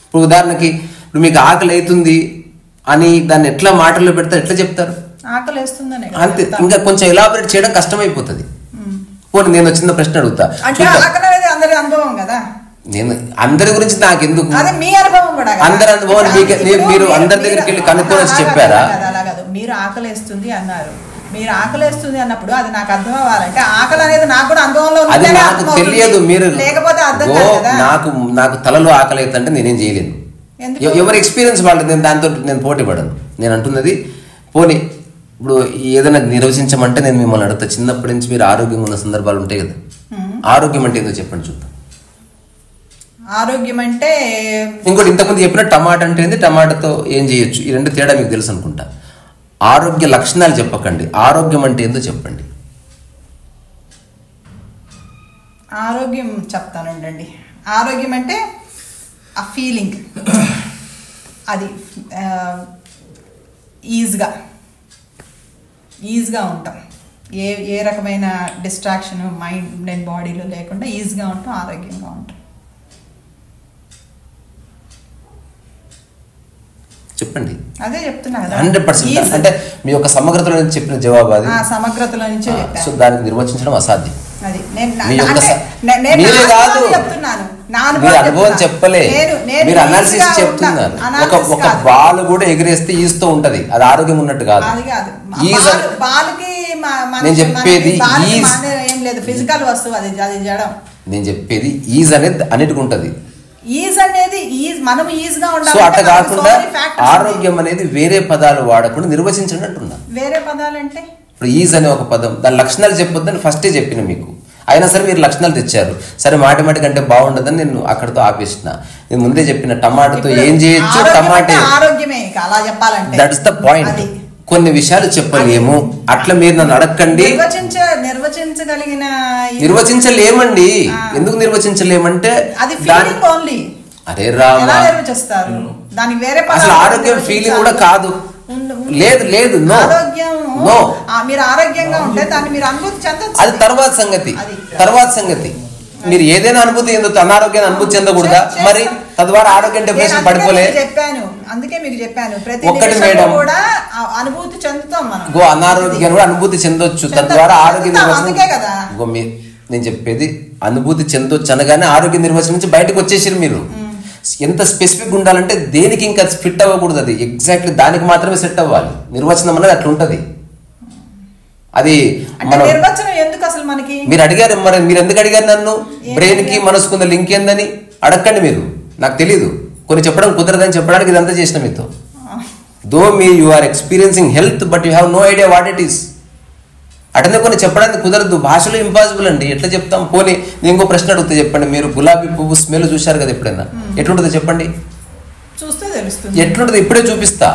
ఇప్పుడు ఉదాహరణకి ఇప్పుడు మీకు ఆకలి అవుతుంది అని దాన్ని ఎట్లా మాటల్లో పెడతారు, ఎట్లా చెప్తారు? అంతే. ఇంకా కొంచెం ఎలాబరేట్ చేయడం కష్టమైపోతుంది. పోనీ నేను చిన్న ప్రశ్న అడుగుతా. నేను అందరి గురించి నాకు ఎందుకు, అందరి అనుభవం మీరు అందరి దగ్గరికి వెళ్ళి కనుక్కొని చెప్పారా? మీరు ఆకలిస్తుంది అన్నారు, మీరు ఆకలిస్తుంది అన్నప్పుడు అది నాకు అర్థం అవ్వాలంటే ఆకలి అనేది నాకు కూడా అనుభవంలో అది నాకు తెలియదు. మీరు నాకు తలలో ఆకలి అవుతుంటే నేనేం చేయలేను. ఎవరి ఎక్స్పీరియన్స్ వాళ్ళు. నేను దాంతో నేను పోటీ పడను. నేను అంటున్నది పోనీ ఇప్పుడు ఏదైనా నిర్వచించమంటే నేను మిమ్మల్ని అడుగుతా. చిన్నప్పటి నుంచి మీరు ఆరోగ్యంగా ఉన్న సందర్భాలు ఉంటాయి కదా, ఆరోగ్యం అంటే ఏందో చెప్పండి చూద్దాం. ఆరోగ్యం అంటే ఇంకోటి ఇంతకుముందు చెప్పిన టమాటా అంటే ఏంది, టమాటాతో ఏం చేయొచ్చు, ఈ రెండు తేడా మీకు తెలుసు అనుకుంటా. ఆరోగ్య లక్షణాలు చెప్పకండి, ఆరోగ్యం అంటే ఏందో చెప్పండి. ఆరోగ్యం చెప్తానండి. ఆరోగ్యం అంటే ఆ ఫీలింగ్, అది ఈజీగా ఉంటాం. ఏ రకమైన డిస్ట్రాక్షన్ మైండ్ అండ్ బాడీలో లేకుండా ఈజీగా ఉంటాం, ఆరోగ్యంగా ఉంటాం. చెప్పండి. అదే చెప్తున్నా కదా, 100%. అంటే మీ యొక్క సమగ్రతలో నుంచి చెప్పిన జవాబు అది. సమగ్రతలో నుంచే చెప్పాను. సో దానికి నిర్వచించడం అసాధ్యం. అది మీరే కాదు, మీరు అనుభవం చెప్పలే, మీరు అనాలిసిస్ చెప్తున్నారు. ఒక బాల్ కూడా ఎగిరేస్తే ఈజుతో ఉంటది, అది ఆరోగ్యం ఉన్నట్టు కాదు. నేను చెప్పేది ఏం లేదు, ఫిజికల్ వస్తువు అది జడం. నేను చెప్పేది ఈజ్ అనేది అన్నిటికి ఉంటది. మనం ఈజీగా ఉండాలి. సో అట్లా కాకుండా ఆరోగ్యం అనేది వేరే పదాలు వాడకుండా నిర్వచించినట్టున్నా. వేరే పదాలు అంటే ఇప్పుడు ఈజ్ అనే ఒక పదం, దాని లక్షణాలు చెప్పొద్దని ఫస్టే చెప్పిన మీకు. అయినా సరే మీరు లక్షణాలు తెచ్చారు. సరే మాటిమాటి కంటే బాగుండదని నేను అక్కడతో ఆపేసిన. నేను ముందే చెప్పిన టమాటాతో ఏం చేయొచ్చు, టమాటా ఆరోగ్యమే అలా చెప్పాలంటే దట్స్ ద పాయింట్. కొన్ని విషయాలు చెప్పలేము, అట్లా మీరు నన్ను అడగండి. నిర్వచించలేమండి. ఎందుకు నిర్వచించలేమంటే అరే రామ, అసలు ఆరోగ్యం ఫీలింగ్ కూడా కాదు. లేదు లేదు, నో నో, మీరు ఆరోగ్యంగా ఉంటే దాన్ని మీరు అనుభూతి చెందొచ్చు. అది తర్వాత సంగతి. మీరు ఏదైనా అనుభూతి చెందొచ్చు, అనారోగ్యాన్ని అనుభూతి చెందకూడదా? మరి తద్వారా ఆరోగ్యం డిప్రెషన్ పడిపోలే. చెప్పాను, అందుకే మీకు చెప్పాను, ఒక్కటి మేడం, కూడా అనుభూతి చెందుతాం మనం. అనారోగ్యాన్ని కూడా అనుభూతి చెందొచ్చు, తద్వారా ఆరోగ్య అందుకే కదా నేను చెప్పేది. అనుభూతి చెందొచ్చు అనగానే ఆరోగ్య నిర్వచనం నుంచి బయటకు వచ్చేసారు మీరు. ఎంత స్పెసిఫిక్ ఉండాలంటే దేనికి ఇంకా ఫిట్ అవ్వకూడదు, అది ఎగ్జాక్ట్లీ దానికి మాత్రమే సెట్ అవ్వాలి. నిర్వచనం అనేది అట్లా ఉంటది. అది నిర్వచనం ఎందుకు అసలు మనకి? మీరు అడిగారు, మరి మీరు ఎందుకు అడిగారు నన్ను? బ్రెయిన్ కి మనసుకున్న లింక్ ఏందని అడగండి. మీరు నాకు తెలీదు, కొన్ని చెప్పడం కుదరదని చెప్పడానికి ఇదంతా చేసిన మీతో. Though you are experiencing health but you have no idea what it is. అటనే కొన్ని చెప్పడానికి కుదరదు, భాషలో ఇంపాసిబుల్ అండి. ఎట్లా చెప్తాం? పోనీ నేను ఇంకో ప్రశ్న అడుగుతా, చెప్పండి. మీరు గులాబీ పువ్వు స్మెల్ చూశారు కదా ఎప్పుడైనా? ఎట్లుంటుందో చెప్పండి. చూస్తే తెలుస్తుంది. ఎట్లుంటుంది? ఇప్పుడే చూపిస్తా,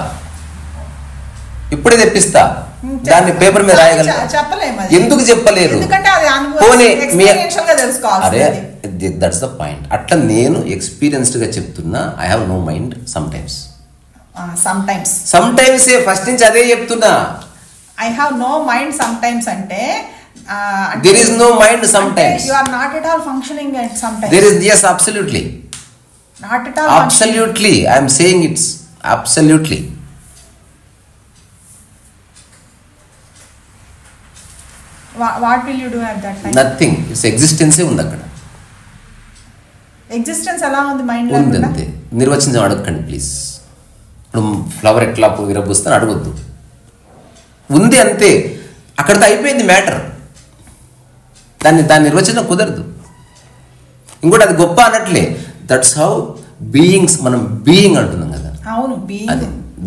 ఇప్పుడే తెప్పిస్తా, దాన్ని పేపర్ మీద రాయగలరు. ఎందుకు చెప్పలేరు? పోనీ అరే, దట్స్ ద పాయింట్. అట్లా నేను ఎక్స్పీరియన్స్డ్ గా చెప్తున్నా. I have no mind sometimes first నుంచి అదే చెప్తున్నా. I have no mind sometimes అంటే there is no mind sometimes. You are not at all functioning at sometimes. There is, yes, absolutely. Not at all. Absolutely, I am saying it's absolutely. What will you do at that time? Nothing. It's existence ఏ ఉంది అక్కడ. Existence ఎలా ఉంది mind లో? ఉంది అంతే. నిర్వచనం అడగండి please. ఇప్పుడు ఫ్లవర్ ఎట్లా విరబూస్తాను అడగొద్దు, ఉంది అంతే. అక్కడితో అయిపోయింది మ్యాటర్. దాని నిర్వచనం కుదరదు. ఇంకోటి అది గొప్ప అనట్లే. దట్స్ హౌ బీయింగ్స్, మనం బీయింగ్ అంటున్నాం కదా. అవును,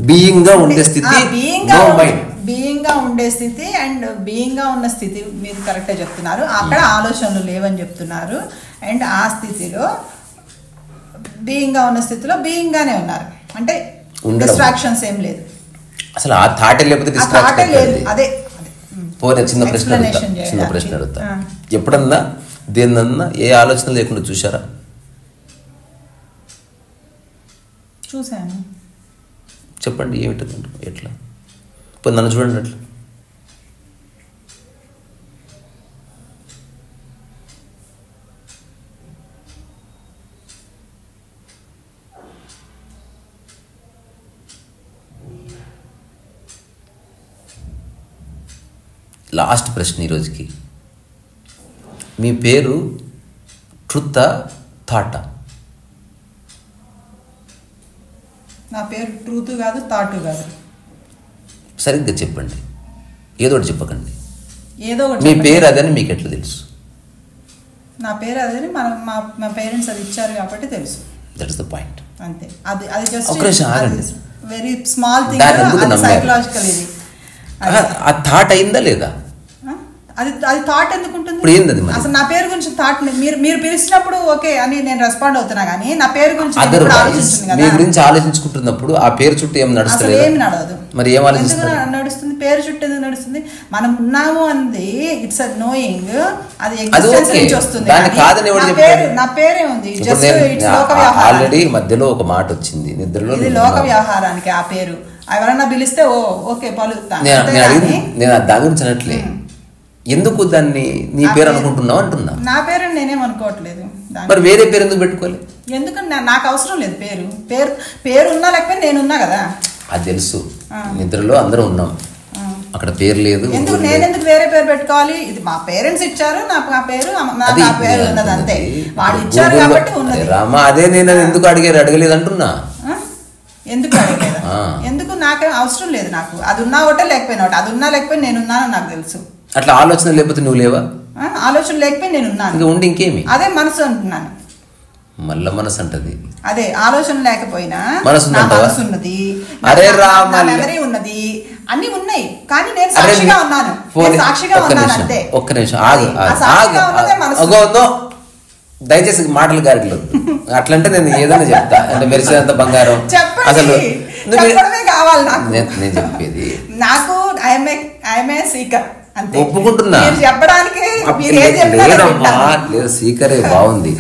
బీయింగ్ గా ఉండే స్థితి, నో మైండ్. బీయింగ్ గా ఉండే స్థితి అండ్ బీయింగ్ గా ఉన్న స్థితి మీరు కరెక్ట్ గా చెప్తున్నారు. అక్కడ ఆలోచనలు లేవని చెప్తున్నారు. అండ్ ఆ స్థితిలో బీయింగ్ గా ఉన్న స్థితిలో బీయింగ్ గానే ఉన్నారు, అంటే డిస్ట్రాక్షన్స్ ఏం లేదు. అసలు ఆ థాటే లేకపోతే డిస్ట్రాక్షన్ లేదు. అదే పోనీ చిన్న ప్రశ్న అడుగుతా. ఎప్పుడన్నా దేన్నన్నా ఏ ఆలోచన లేకుండా చూసారా? చూసాను. చెప్పండి ఏమిటి, ఎట్లా? పోనీ నన్ను చూడండి అట్లా. లాస్ట్ ప్రశ్న ఈరోజుకి. మీ పేరు ట్రుతా థాటా? నా పేరు ట్రూత్ కాదు, థాట్ కాదు. సరిగ్గా చెప్పండి, ఏదో ఒకటి చెప్పకండి. ఏదో ఒకటి. మీ పేరు అదని మీకు ఎట్లా తెలుసు? నా పేరు అదని మా పేరెంట్స్ అది ఇచ్చారు కాబట్టి తెలుసు. That is the point. అంతే. అది just very small thing, psychological. ఇది ఆ థాట్ అయిందా లేదా? అది థాట్ ఎందుకు ఉంటుంది? ఇప్పుడు ఏంది అసలు నా పేరు గురించి థాట్ మీరు పిలిచినప్పుడు ఓకే అని నేను రెస్పాండ్ అవుతున్నా, కానీ నా పేరు గురించి మీ గురించి ఆలోచించుకుంటున్నప్పుడు ఆ పేరు చుట్టూ ఏం నడుస్తుంది? ఏమి నడవదు. మరి ఏం ఆలోచిస్తుంది? నడుస్తుంది పేరు చుట్టూ ఎందుకు నడుస్తుంది? మనం ఉన్నాము అంది ఇట్స్ అ నోయింగ్, అది ఎగ్జిస్టెన్స్ నుంచి వస్తుంది. నా పేరే ఉంది. ఆల్రెడీ మధ్యలో ఒక మాట వచ్చింది నిద్రలో, ఇది లోక వ్యవహారానికి ఆ పేరు. ఎవరన్నా పిలిస్తే ఓకే పలుకుతా. నేను దాని గురించి అనట్లే, ఎందుకు దాన్ని నీ పేరు అనుకుంటున్నావు అంటున్నా. నా పేరు నేనేం అనుకోవట్లేదు. మరి వేరే పేరు ఎందుకు పెట్టుకోవాలి? ఎందుకంటే నాకు అవసరం లేదు పేరు ఉన్నా లేకపోతే నేనున్నా కదా. అది తెలుసు, నిద్రలో అందరూ ఉన్నాం, అక్కడ పేరు లేదు. ఎందుకు నేనెందుకు వేరే పేరు పెట్టుకోవాలి? ఇది మా పేరెంట్స్ ఇచ్చారు, నాకు ఆ పేరు ఉన్నది అంతే. వాళ్ళు ఇచ్చారు కాబట్టి ఉన్నది. రామా, అదే నేను ఎందుకు అడగలేదు అంటున్నా. ఎందుకు అడగలేదు? ఎందుకు నాకేం అవసరం లేదు. నాకు అది ఉన్నా ఒకటే లేకపోయినా ఒకటి. అది ఉన్నా లేకపోతే నేనున్నానని నాకు తెలుసు. అట్లా ఆలోచన లేకపోతే నువ్వు లేవా? ఆలోచన లేకపోతే నేనున్నాను. ఇంకా ఉండి ఇంకేమి? అదే మనసు అంటున్నాను. మళ్ళా మనసు అంటది. అదే ఆలోచన లేకపోయినా మనసు ఉన్నది, మెమరీ ఉన్నది, అన్ని ఉన్నాయి. కానీ నేను సాక్షిగా ఉన్నాను. అంతే. ఒక్క నిమిషం ఆగు. దయచేసి మాటలు గారిలో అట్లంటే నేను ఏదైనా చెప్తా. అంటే మెరిసేంత బంగారం అసలు కావాలి నేను చెప్పేది. నాకు ఐఎమ్ సీకర్, ఒప్పుకుంటున్నా. చెప్పడానికి లేదు, సీకరే బాగుంది.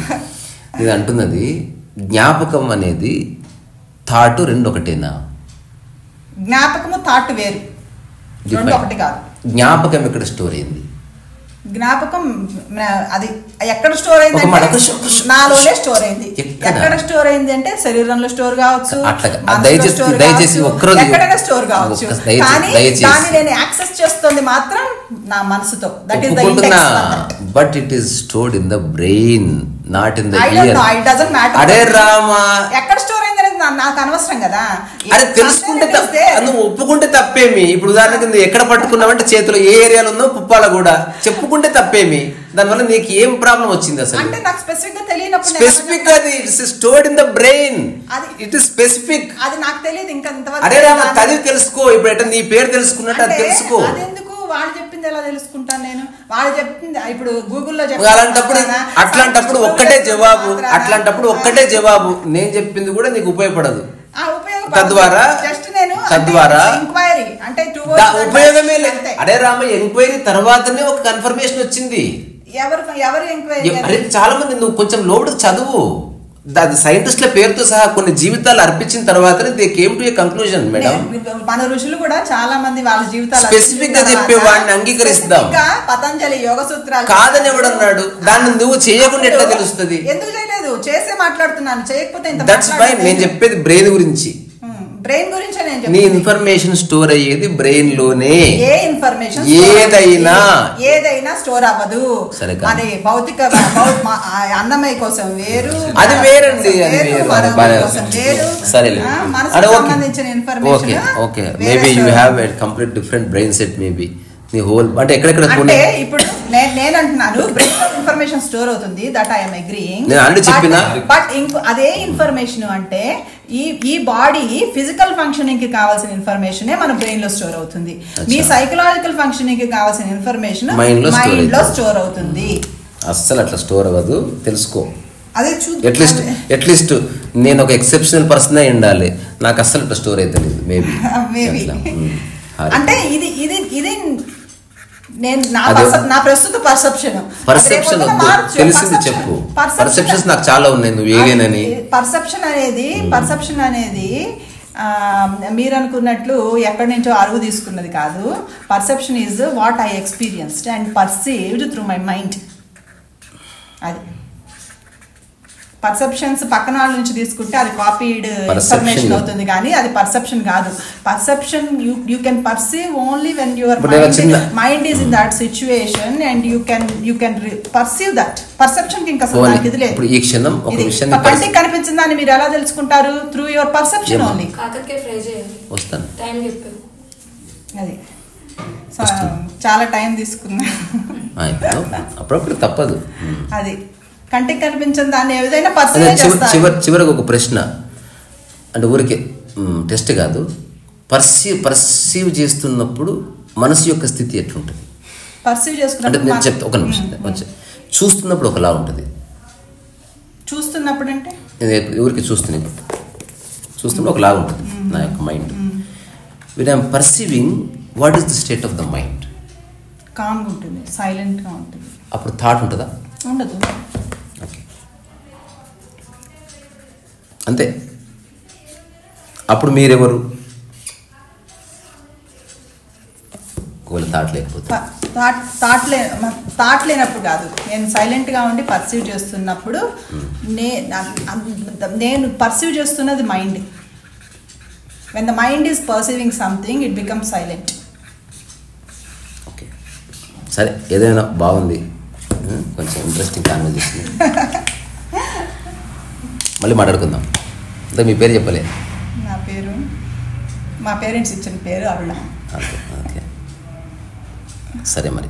ఇది అంటున్నది జ్ఞాపకం అనేది థాట్ రెండు ఒకటేనా? జ్ఞాపకము థాట్ వేరు, రెండు ఒకటి కాదు. జ్ఞాపకం ఎక్కడ స్టోర్ అయింది? జ్ఞాపకం అది ఎక్కడ స్టోర్ అయింది? నాలోనే స్టోర్ అయింది. ఎక్కడ స్టోర్ అయింది అంటే శరీరంలో స్టోర్ కావచ్చు, దయచేసి ఎక్కడైనా స్టోర్ కావచ్చు, కానీ దాన్ని నేను యాక్సెస్ చేస్తుంది మాత్రం నా మనసుతో. That is the index. But it is stored in the brain, not in the year. It doesn't matter. అరే రామా, ఎక్కడ స్టోర్ అయింది అనేది నాకు అనవసరం కదా. అరే తెలుసుకుంటే నువ్వు ఒప్పుకుంటే తప్పేమి? ఇప్పుడు ఉదాహరణకి నువ్వు ఎక్కడ పట్టుకున్నావంటే చేతిలో ఏ ఏరియాలో ఉందో పుప్పాల కూడా చెప్పుకుంటే తప్పేమి? దానివల్ల నీకు ఏం ప్రాబ్లం వచ్చింది అసలు? అంటే నాకు స్పెసిఫిక్ గా తెలియనప్పుడు స్పెసిఫిక్ అది it's stored in the brain. It is specific. అది నాకు తెలియదు ఇంకా ఇంతవరకు. అరే రామా, చదివి తెలుసుకో. ఇప్పుడు ఎట్లా నీ పేరు తెలుసుకున్నట్టు అది తెలుసుకో. అదెందుకు? వాళ్ళు చెప్పింది ఎలా తెలుసుకుంటాను నేను? వాళ్ళు చెప్పింది ఇప్పుడు గూగుల్లో అట్లాంటప్పుడు ఒక్కటే జవాబు. అట్లాంటప్పుడు ఒక్కటే జవాబు. నేను చెప్పింది కూడా నీకు ఉపయోగపడదు. తద్వారా ఉపయోగమే లేదు. అరే రామ, ఎంక్వైరీ తర్వాతనే ఒక కన్ఫర్మేషన్ వచ్చింది. ఎవరు ఎంక్వైరీ? అరే చాలా మంది, నువ్వు కొంచెం లోటు చదువు. సైంటిస్టుల పేరుతో సహా కొన్ని జీవితాలు అర్పించిన తర్వాతనే they came to a conclusion. Madam, మన ఋషులు కూడా చాలా మంది వాళ్ళ జీవితాలు స్పెసిఫిక్ గా చెప్పే వాడిని అంగీకరిస్తాం. పతంజలి యోగ సూత్రాలు కాదని ఎవడన్నాడు? దాన్ని నువ్వు చేయకుండా ఎట్లా తెలుస్తుంది? ఎందుకు చేయలేదు? చేసే మాట్లాడుతున్నాను, చేయకపోతే దట్స్ వై నేను చెప్పేది బ్రెయిన్ గురించి. బ్రెయిన్ గురించి నీ ఇన్ఫర్మేషన్ స్టోర్ అయ్యేది బ్రెయిన్ లోనే. ఏ ఇన్ఫర్మేషన్ ఏదైనా స్టోర్ అవ్వదు. అది భౌతిక అన్నమయ్య కోసం వేరు, అది వేరండి. సరే, సంబంధించిన information. Okay, maybe you have a complete different brain set. Maybe నీ హోల్ అంటే ఎక్కడెక్కడ అంటే ఇప్పుడు నేను అంటున్నాను బ్రెయిన్ లో ఇన్ఫర్మేషన్ స్టోర్ అవుతుంది. That I am agreeing. But అదే ఇన్ఫర్మేషన్ అంటే ఈ బాడీ ఫిజికల్ ఫంక్షనింగ్ కి కావాల్సిన ఇన్ఫర్మేషన్ మన బ్రెయిన్ లో స్టోర్ అవుతుంది. మీ సైకలాజికల్ ఫంక్షనింగ్ కి కావాల్సిన ఇన్ఫర్మేషన్ మైండ్ లో స్టోర్ అవుతుంది. అస్సలు అట్లా స్టోర్ అవ్వదు, తెలుసుకో. అదే అట్లీస్ట్ నేను ఒక ఎక్సెప్షనల్ పర్సన్ అయి ఉండాలి, నాకు అస్సలు అట్లా స్టోర్ అయితే లేదు. మేబీ అంటే ఇది నేను నా ప్రస్తుత పర్సెప్షన్ తెలిసింది చెప్పు. పర్సెప్షన్స్ నాకు చాలా ఉన్నాయి, నువ్వు ఏలేనని. పర్సెప్షన్ అనేది మీరు అనుకున్నట్లు ఎక్కడి నుంచో అరువు తీసుకున్నది కాదు. Perception is what I experienced and perceived through my mind. అది పర్సెప్షన్స్ పక్కన వాళ్ళ నుంచి తీసుకుంటే అది కాపీడ్ ఇన్ఫర్మేషన్ అవుతుంది, కానీ అది పర్సెప్షన్ కాదు. Perception you can perceive only when your mind is in that situation and you can perceive that. Perception కి ఇంకా ఇది లేదు. కంటికి కనిపించిన దాన్ని మీరు ఎలా తెలుసుకుంటారు? Through your perception only. అది చాలా టైం తీసుకున్నా, అప్పుడప్పుడు తప్పదు. అది కంటికి కనిపించిన దాన్ని ఏదైనా చివరికి ఒక ప్రశ్న, అంటే ఊరికే టెస్ట్ కాదు. పర్సీవ్ చేస్తున్నప్పుడు మనసు యొక్క స్థితి ఎట్లుంటుంది? పర్సీవ్ చేసుకున్నప్పుడు అంటే నేను చెప్తా, ఒక నిమిషం. చూస్తున్నప్పుడు ఒకలా ఉంటుంది. చూస్తున్నప్పుడు అంటే ఊరికి చూస్తున్నప్పుడు ఒకలా ఉంటుంది నా యొక్క mind. when I'm perceiving, what is the state of the mind? Calm ఉంటుంది, సైలెంట్ గా ఉంటుంది. అప్పుడు థాట్ ఉంటుందా? ఉండదు. ఓకే, అంతే. అప్పుడు మీరెవరు? ఒకవేళ థాట్ లేకపోతే? థాట్ లేనప్పుడు కాదు, నేను సైలెంట్గా ఉండి పర్సీవ్ చేస్తున్నప్పుడు నేను పర్సీవ్ చేస్తున్నది mind. when the mind is perceiving something, it becomes silent. Okay, సరే, ఏదైనా బాగుంది, కొంచెం ఇంట్రెస్టింగ్ కాన్వర్జేషన్. మళ్ళీ మాట్లాడుకుందాం. అంటే మీ పేరు చెప్పలే? నా పేరు మా పేరెంట్స్ ఇచ్చిన పేరు అరుణ. ఓకే, సరే మరి.